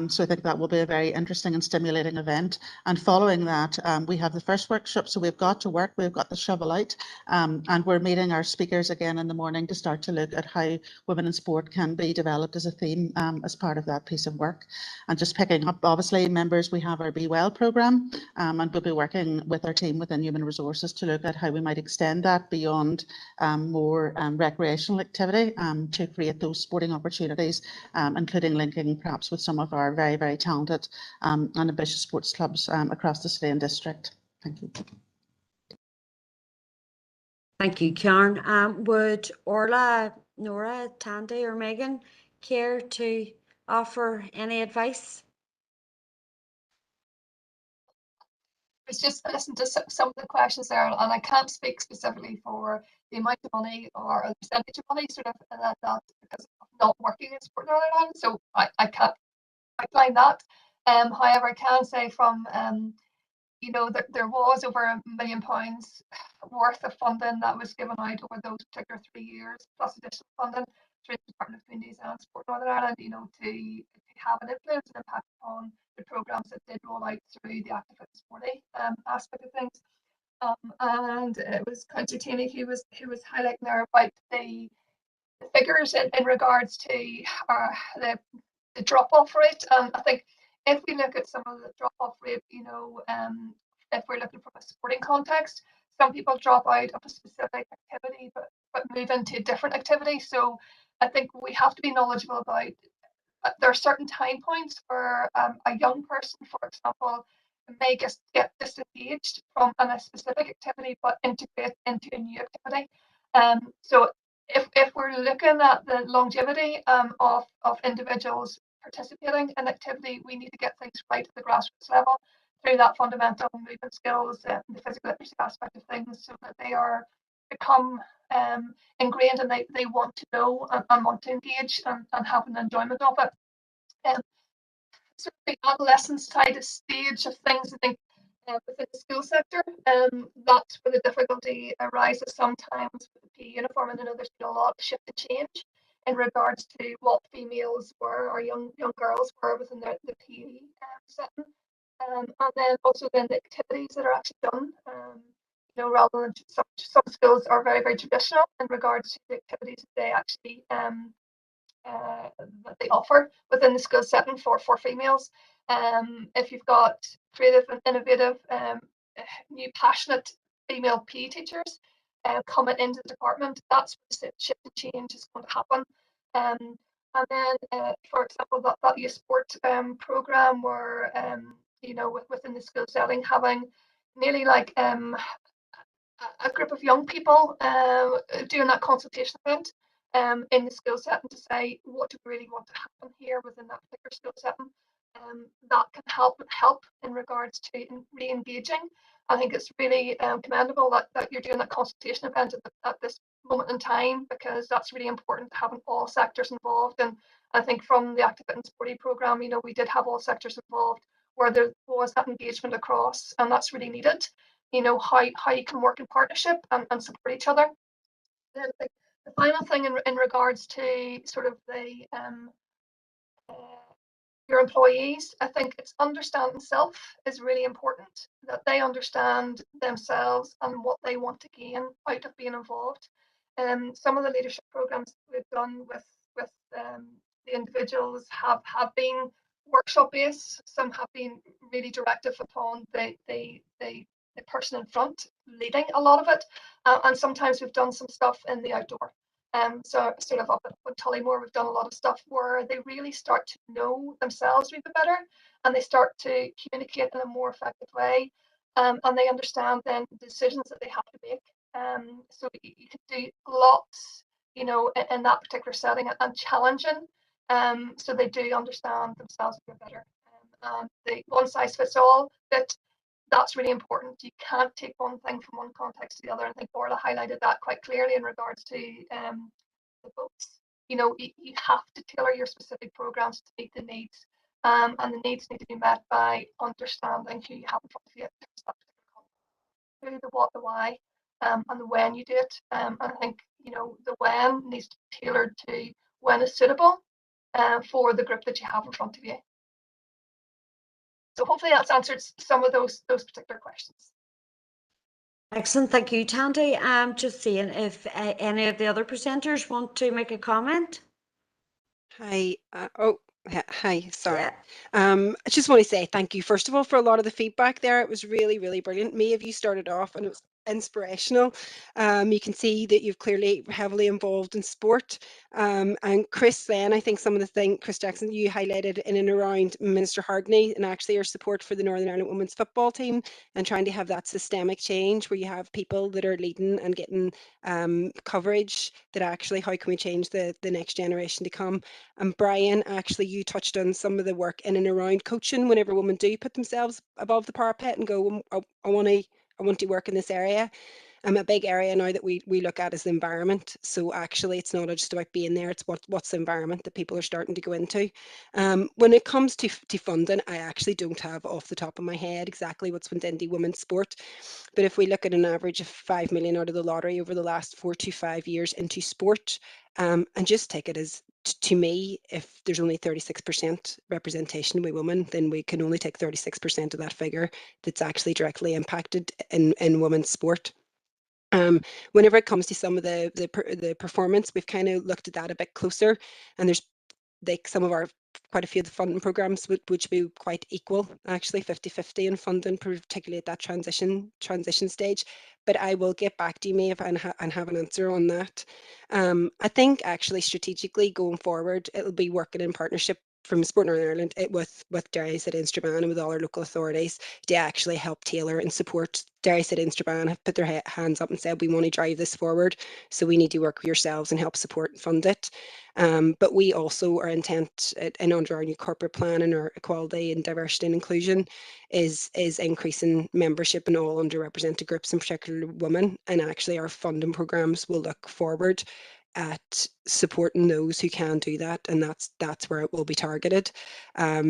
So I think that will be a very interesting and stimulating event. And following that, we have the first workshop. So we've got to work, we've got the shovel out, and we're meeting our speakers again in the morning to start to look at how women in sport can be developed as a theme as part of that piece of work. And just picking up, obviously, members, we have our Be Well programme, and we'll be working with our team within Human Resources to look at how we might extend that beyond more recreational activity to create those sporting opportunities, including linking perhaps with some of our very, very talented and ambitious sports clubs across the city and district. Thank you. Thank you, Karen. Would Orla, Nora, Tandy or Megan care to offer any advice? It's just listen to some of the questions there, and I can't speak specifically for the amount of money or the percentage of money sort of that because of not working in sport in Northern Ireland, so I can't outline that. However, I can say from you know, there was over £1 million worth of funding that was given out over those particular 3 years, plus additional funding through the Department of Communities and Sport Northern Ireland, you know, to have an influence and impact on the programmes that did roll out through the Active Fitness 40 aspect of things. And it was Councillor Taney who was highlighting there about the figures in regards to the drop-off rate. I think if we look at some of the drop-off rate, if we're looking from a sporting context, some people drop out of a specific activity but move into a different activity. So I think we have to be knowledgeable about there are certain time points where a young person, for example, may just get disengaged from a specific activity but integrate into a new activity. So if we're looking at the longevity of individuals participating in activity, we need to get things right at the grassroots level through that fundamental movement skills and the physical literacy aspect of things, so that they become ingrained and they want to know and want to engage and have an enjoyment of it. So the adolescence side of stage of things, I think, within the school sector, that's where the difficulty arises sometimes with the PE uniform. And I know there's been a lot of shift and change in regards to what females were or young girls were within the PE setting. And then also then the activities that are actually done. Rather than some schools are very, very traditional in regards to the activities that they actually that they offer within the school setting for females. If you've got creative and innovative, new passionate female PE teachers coming into the department, that's where the shift and change is going to happen. And then, for example, that youth sport program where within the school setting, having nearly like a group of young people doing that consultation event in the school setting to say what do we really want to happen here within that particular school setting. That can help in regards to re-engaging. I think it's really commendable that you're doing that consultation event at this moment in time, because that's really important, having all sectors involved. And I think from the Active and Sporty programme, we did have all sectors involved where there was that engagement across, and that's really needed. How you can work in partnership and support each other. Then the final thing in regards to sort of the your employees, I think it's understanding self is really important, that they understand themselves and what they want to gain out of being involved. Some of the leadership programs we've done with the individuals have been workshop based. Some have been really directive upon the person in front leading a lot of it, and sometimes we've done some stuff in the outdoor. So sort of up at Tullymore, we've done a lot of stuff where they really start to know themselves a bit better, and they start to communicate in a more effective way, and they understand then the decisions that they have to make. So you can do lots, in that particular setting and challenging, so they do understand themselves a bit better. And the one size fits all bit, that's really important. You can't take one thing from one context to the other. I think Orla highlighted that quite clearly in regards to the books. You have to tailor your specific programs to meet the needs, and the needs need to be met by understanding who you have in front of you, who, the what, the why, and the when you do it. And I think the when needs to be tailored to when is suitable for the group that you have in front of you. So hopefully that's answered some of those particular questions. Excellent, thank you, Tandy. Just seeing if any of the other presenters want to make a comment. Hi. Hi. Sorry. I just want to say thank you, first of all, for a lot of the feedback there. It was really, really brilliant. Mia, you started off and it was inspirational. You can see that you've clearly heavily involved in sport. And Chris, then I think some of the things, Chris Jackson, you highlighted in and around Minister Hardney and actually your support for the Northern Ireland women's football team and trying to have that systemic change where you have people that are leading and getting coverage that actually how can we change the next generation to come. And Brian, actually you touched on some of the work in and around coaching whenever women do put themselves above the parapet and go, I want to work in this area. A big area now that we look at is the environment. So actually it's not just about being there, it's what's the environment that people are starting to go into. When it comes to funding, I actually don't have off the top of my head exactly what's went into women's sport. But if we look at an average of 5 million out of the lottery over the last 4 to 5 years into sport, and just take it as to me, if there's only 36% representation with women, then we can only take 36% of that figure that's actually directly impacted in women's sport. Whenever it comes to some of the performance, we've kind of looked at that a bit closer, and there's like some of our quite a few of the funding programs which be quite equal, actually 50-50 in funding, particularly at that transition stage. But I will get back to you, Maeve, and have an answer on that. I think actually strategically going forward, it'll be working in partnership from Sport Northern Ireland with Derry City and Strabane and with all our local authorities to actually help tailor and support. Derry City and Strabane have put their hands up and said, we want to drive this forward, so we need to work with yourselves and help support and fund it. But we also are intent and under our new corporate plan and our equality and diversity and inclusion is increasing membership in all underrepresented groups, in particular women. And actually our funding programs will look forward at supporting those who can do that, and that's where it will be targeted.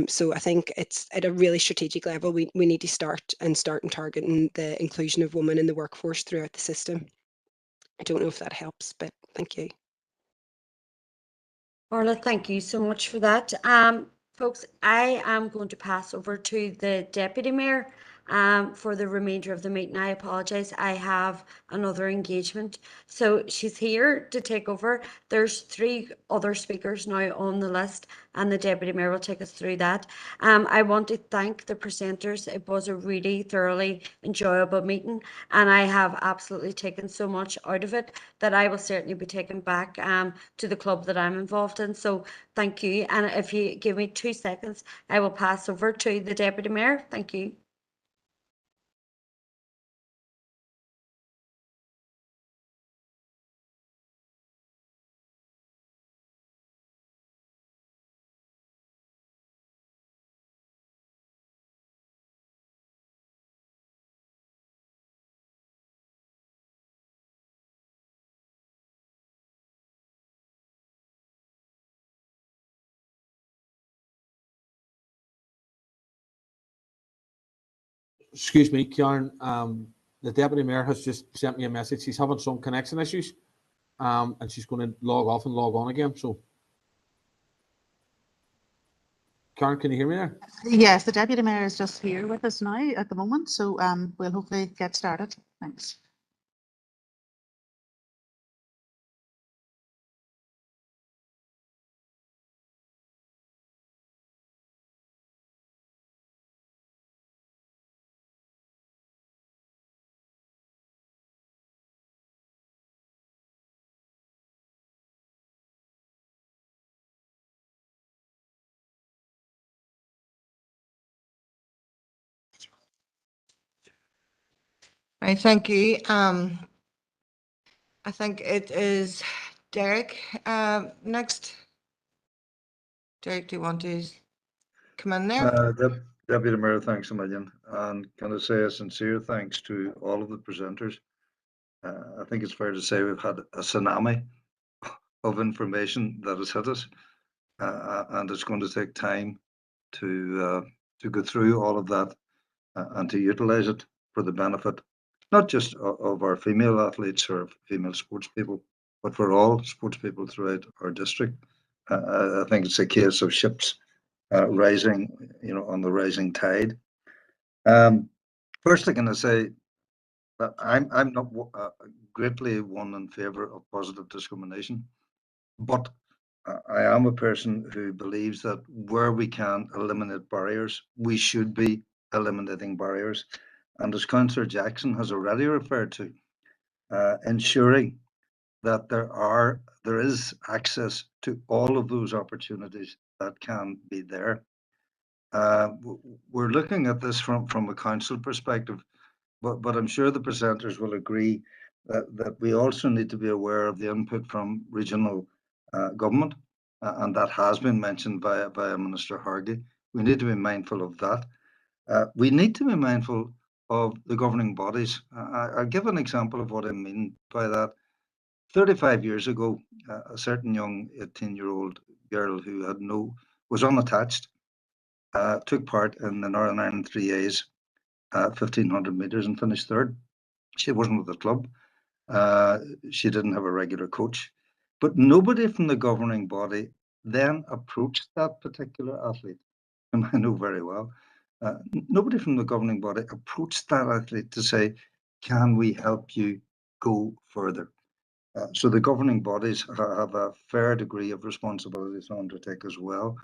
So I think it's at a really strategic level. We need to start targeting the inclusion of women in the workforce throughout the system. I don't know if that helps, but thank you. Orla, thank you so much for that. Folks, I am going to pass over to the Deputy Mayor for the remainder of the meeting. I apologise, I have another engagement. So she's here to take over. There's 3 other speakers now on the list, and the Deputy Mayor will take us through that. I want to thank the presenters. It was a really thoroughly enjoyable meeting, and I have absolutely taken so much out of it that I will certainly be taken back to the club that I'm involved in. So thank you. And if you give me 2 seconds, I will pass over to the Deputy Mayor. Thank you. Excuse me, Karen. The Deputy Mayor has just sent me a message. She's having some connection issues, and she's going to log off and log on again. So, Karen, can you hear me there? Yes, the Deputy Mayor is just here with us now at the moment, so we'll hopefully get started. Thanks. Right, thank you. I think it is Derek next. Derek, do you want to come in there? Deputy Mayor, thanks a million. And can I say a sincere thanks to all of the presenters. I think it's fair to say we've had a tsunami of information that has hit us, and it's going to take time to go through all of that and to utilise it for the benefit not just of our female athletes or female sports people, but for all sports people throughout our district. I think it's a case of ships rising, on the rising tide. Firstly, can I say that I'm not greatly one in favour of positive discrimination, but I am a person who believes that where we can eliminate barriers, we should be eliminating barriers. And as Councillor Jackson has already referred to, ensuring that there is access to all of those opportunities that can be there. We're looking at this from a council perspective, but I'm sure the presenters will agree that we also need to be aware of the input from regional government, and that has been mentioned by Minister Hargey. We need to be mindful of that. We need to be mindful of the governing bodies. I'll give an example of what I mean by that. 35 years ago, a certain young 18-year-old girl who was unattached, took part in the Northern Ireland 3A's 1500 metres and finished 3rd. She wasn't with the club. She didn't have a regular coach. But nobody from the governing body then approached that particular athlete, whom I know very well, nobody from the governing body approached that athlete to say, can we help you go further? So the governing bodies have a fair degree of responsibility to undertake as well.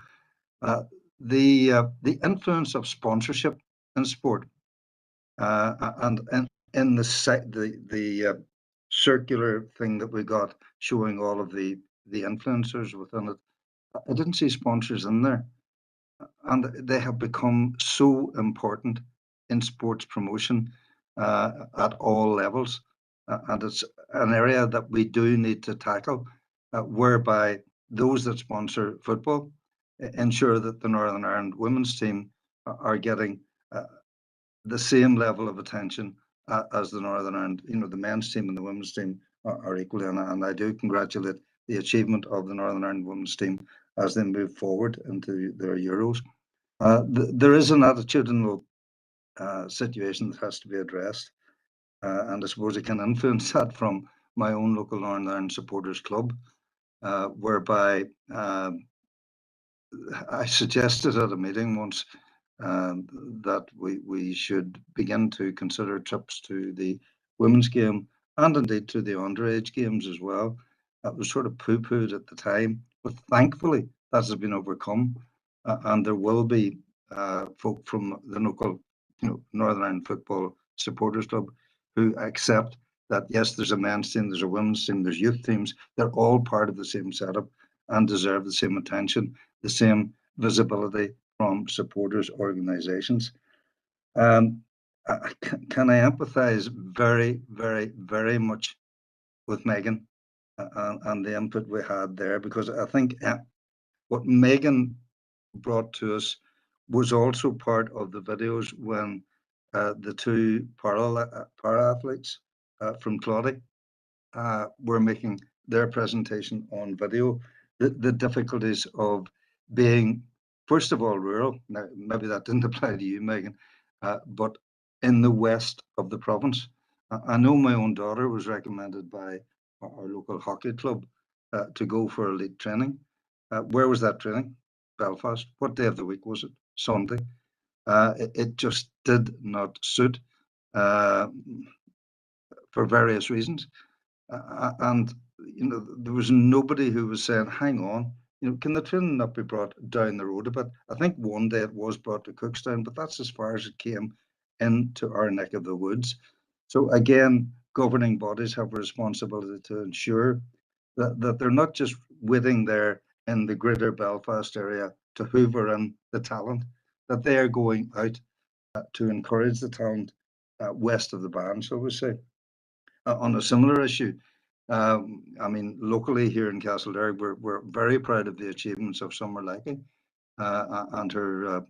The influence of sponsorship in sport, and in the circular thing that we got showing all of the influencers within it, I didn't see sponsors in there, and they have become so important in sports promotion at all levels, and it's an area that we do need to tackle, whereby those that sponsor football ensure that the Northern Ireland women's team are getting the same level of attention as the Northern Ireland, the men's team and the women's team are equally, and I do congratulate the achievement of the Northern Ireland women's team as they move forward into their Euros. There is an attitudinal situation that has to be addressed, and I suppose I can influence that from my own local Northern Ireland Supporters Club, whereby I suggested at a meeting once that we should begin to consider trips to the women's game and indeed to the underage games as well. That was sort of poo-pooed at the time, but thankfully that has been overcome, and there will be folk from the local, Northern Ireland Football Supporters Club who accept that yes, there's a men's team, there's a women's team, there's youth teams. They're all part of the same setup and deserve the same attention, the same visibility from supporters organisations. Can I empathise very, very, very much with Megan and the input we had there, because I think what Megan brought to us was also part of the videos when the two para athletes from Claudy were making their presentation on video, the difficulties of being, first of all, rural. Now, maybe that didn't apply to you, Megan, but in the west of the province. I know my own daughter was recommended by our local hockey club to go for elite training. Where was that training? Belfast. What day of the week was it? Sunday. It just did not suit for various reasons. And there was nobody who was saying, hang on, can the training not be brought down the road a bit? I think one day it was brought to Cookstown, but that's as far as it came into our neck of the woods. So again, governing bodies have a responsibility to ensure that they're not just waiting there in the greater Belfast area to hoover in the talent, that they are going out to encourage the talent west of the band, so we say. On a similar issue, I mean, locally here in Castleberg, we're very proud of the achievements of Summer Lecky and her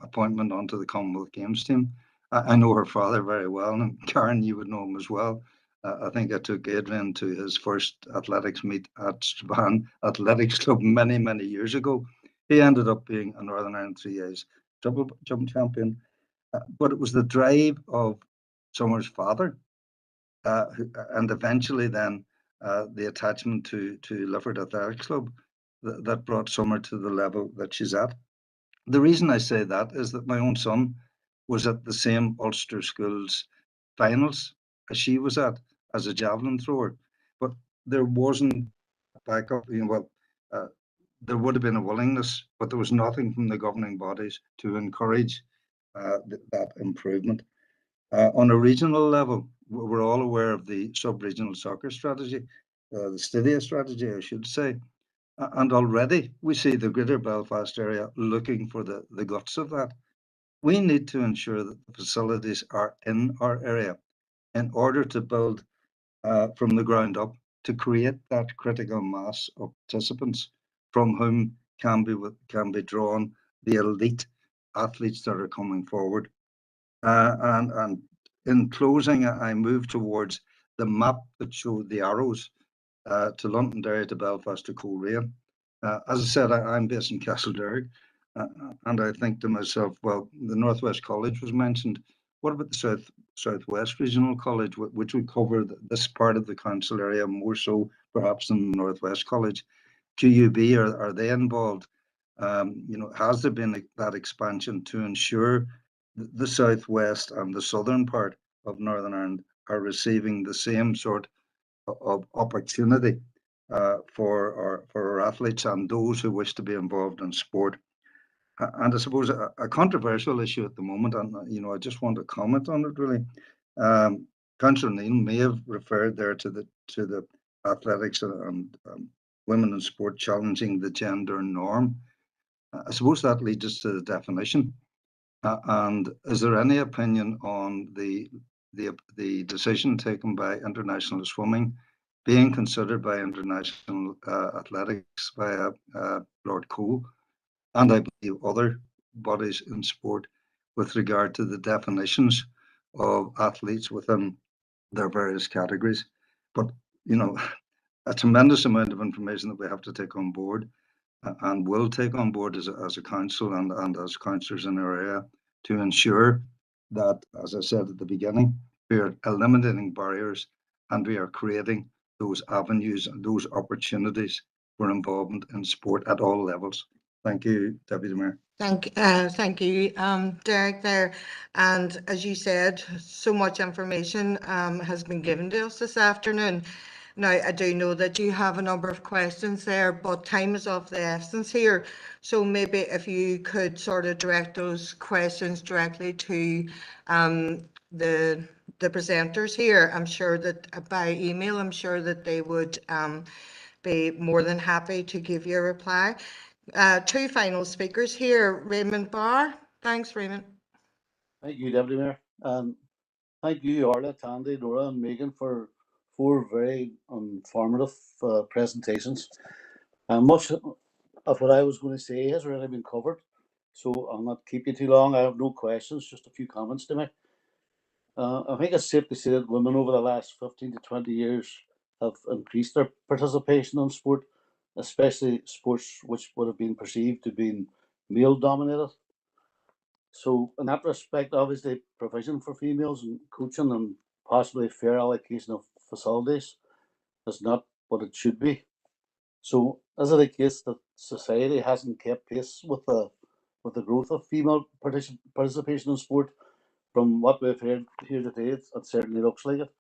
appointment onto the Commonwealth Games team. I know her father very well, and Karen, you would know him as well. I think I took Adrian to his first athletics meet at Strabane Athletics Club many, many years ago. He ended up being a Northern Ireland 3A's double jump champion, but it was the drive of Summer's father, and eventually then the attachment to Lifford Athletics Club that brought Summer to the level that she's at. The reason I say that is that my own son was at the same Ulster Schools finals as she was at as a javelin thrower, but there wasn't backup. There would have been a willingness, but there was nothing from the governing bodies to encourage that improvement. On a regional level, we're all aware of the sub-regional soccer strategy, the Stydia strategy, I should say, and already we see the greater Belfast area looking for the guts of that. We need to ensure that the facilities are in our area in order to build from the ground up, to create that critical mass of participants from whom can be drawn the elite athletes that are coming forward. And in closing, I move towards the map that showed the arrows to Londonderry, to Belfast, to Coleraine. As I said, I'm based in Castleberg, and I think to myself, well, the Northwest College was mentioned. What about the Southwest Regional College, which would cover this part of the council area more so perhaps than the Northwest College? GUB, are they involved? Has there been that expansion to ensure the southwest and the southern part of Northern Ireland are receiving the same sort of opportunity for our athletes and those who wish to be involved in sport? And I suppose a controversial issue at the moment, and I just want to comment on it really. Councillor Neal may have referred there to the athletics and women in sport challenging the gender norm. I suppose that leads us to the definition. And is there any opinion on the decision taken by international swimming being considered by international athletics by Lord Cole, and I believe other bodies in sport, with regard to the definitions of athletes within their various categories? But a tremendous amount of information that we have to take on board, and will take on board as a council and as councillors in our area, to ensure that, as I said at the beginning, we are eliminating barriers and we are creating those avenues and those opportunities for involvement in sport at all levels. Thank you, Deputy Mayor. Thank you, Derek there. And as you said, so much information has been given to us this afternoon. Now, I do know that you have a number of questions there, but time is of the essence here. So maybe if you could sort of direct those questions directly to the presenters here. I'm sure that by email, I'm sure that they would be more than happy to give you a reply. Two final speakers here, Raymond Barr. Thanks, Raymond. Thank you, Deputy Mayor. Thank you, Orla, Tandy, Nora and Megan for 4 very informative presentations. Much of what I was going to say has already been covered, so I'll not keep you too long. I have no questions, just a few comments to make. I think it's safe to say that women over the last 15 to 20 years have increased their participation in sport, especially sports which would have been perceived to be male dominated. So in that respect, obviously provision for females and coaching and possibly fair allocation of facilities is not what it should be. So is it a case that society hasn't kept pace with the growth of female participation in sport? From what we've heard here today, it certainly looks like it.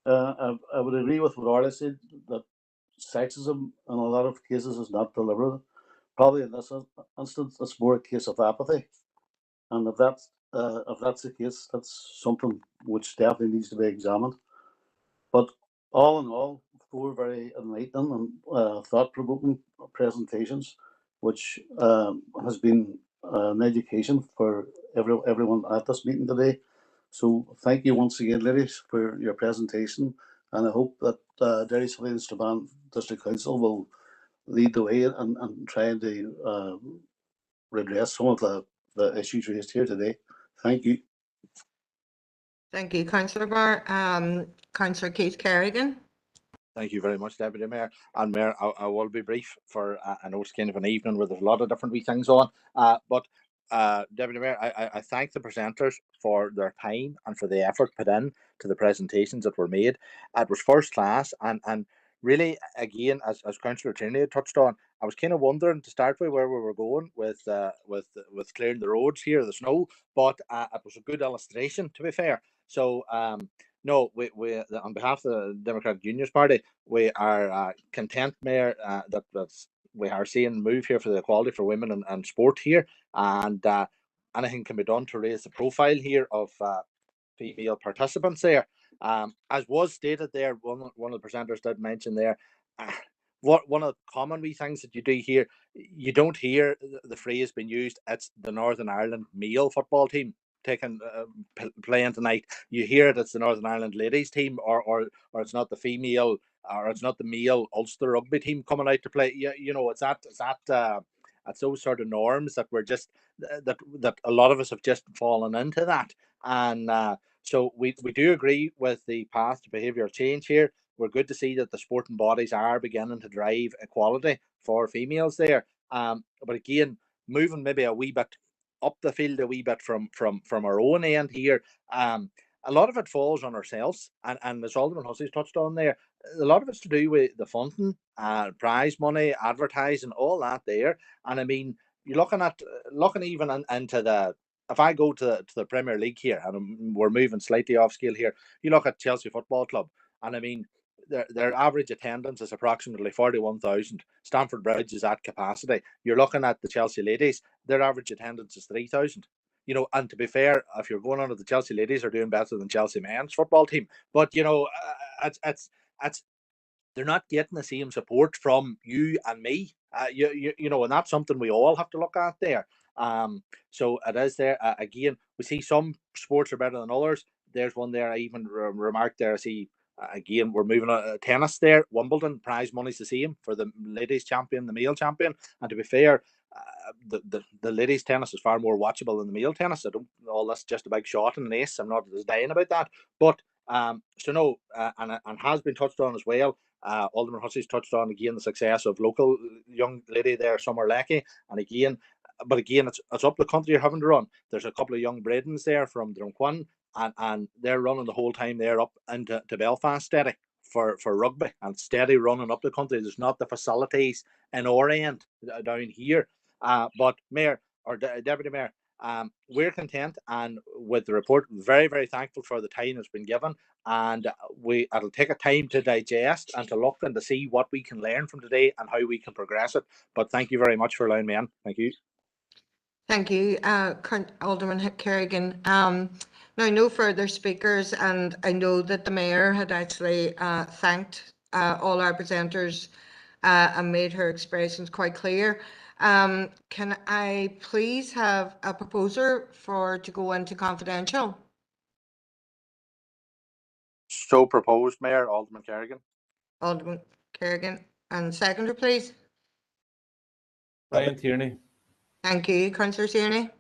I would agree with what Orla said, that sexism in a lot of cases is not deliberate. Probably in this instance, it's more a case of apathy. And if that's the case, that's something which definitely needs to be examined. But all in all, 4 very enlightening and thought-provoking presentations, which has been an education for everyone at this meeting today. So thank you once again, ladies, for your presentation, and I hope that Derry City and Strabane District Council will lead the way and try to redress some of the issues raised here today. Thank you. Thank you, Councillor Barr. Councillor Keith Kerrigan. Thank you very much, Deputy Mayor. And Mayor, I will be brief, for I know it's kind of an evening where there's a lot of different wee things on. But Deputy Mayor, I thank the presenters for their time and for the effort put in to the presentations that were made. It was first class, and really, again, as Councillor Tierney touched on, I was kind of wondering to start with where we were going with clearing the roads here, the snow, but it was a good illustration, to be fair. So no, we on behalf of the Democratic Unionist Party, we are content, Mayor, that we are seeing move here for the equality for women and sport here, and anything can be done to raise the profile here of female participants there. As was stated there, one of the presenters did mention there, one of the common wee things that you do here, you don't hear the phrase being used, it's the Northern Ireland male football team playing tonight. You hear it, it's the Northern Ireland ladies team, or it's not the female, or it's not the male Ulster rugby team coming out to play. It's those sort of norms that we're just that a lot of us have just fallen into that. And so we do agree with the path to behavioural change here. We're good to see that the sporting bodies are beginning to drive equality for females there. But again, moving maybe a wee bit up the field a wee bit from our own end here, a lot of it falls on ourselves, and as Alderman Hussey's touched on there, a lot of it's to do with the funding, prize money, advertising, all that there. And I mean, you're looking even into the, if I go to the Premier League here, and we're moving slightly off scale here, you look at Chelsea Football Club, and I mean, their average attendance is approximately 41,000. Stamford Bridge is at capacity. You're looking at the Chelsea Ladies, their average attendance is 3,000. You know, and to be fair, if you're going on to the Chelsea Ladies are doing better than Chelsea men's football team, but you know, it's they're not getting the same support from you and me. You know, and that's something we all have to look at there. So it is there. Again, we see some sports are better than others. There's one there. I even remarked there. I see again, we're moving on tennis there. Wimbledon prize money's the same for the ladies champion, the male champion. And to be fair, the ladies tennis is far more watchable than the male tennis. I don't all that's just a big shot and an ace. I'm not as dying about that. But so no, and has been touched on as well. Alderman Hussey's touched on again the success of local young lady there, Summer Leckie, and again, but again, it's up the country you're having to run. There's a couple of young Bredens there from Drumquin, and they're running the whole time there up into Belfast steady for rugby and steady running up the country. There's not the facilities in our end down here, but Mayor or Deputy Mayor, we're content and with the report, very, very thankful for the time that's been given, and it'll take a time to digest and to look and to see what we can learn from today and how we can progress it. But thank you very much for allowing me in. Thank you. Thank you, Alderman Kerrigan. Now, no further speakers, and I know that the Mayor had actually thanked all our presenters and made her expressions quite clear. Can I please have a proposer to go into confidential? So proposed, Mayor. Alderman Kerrigan. Alderman Kerrigan, and seconder, please. Brian Tierney. Thank you, Councillor Tierney.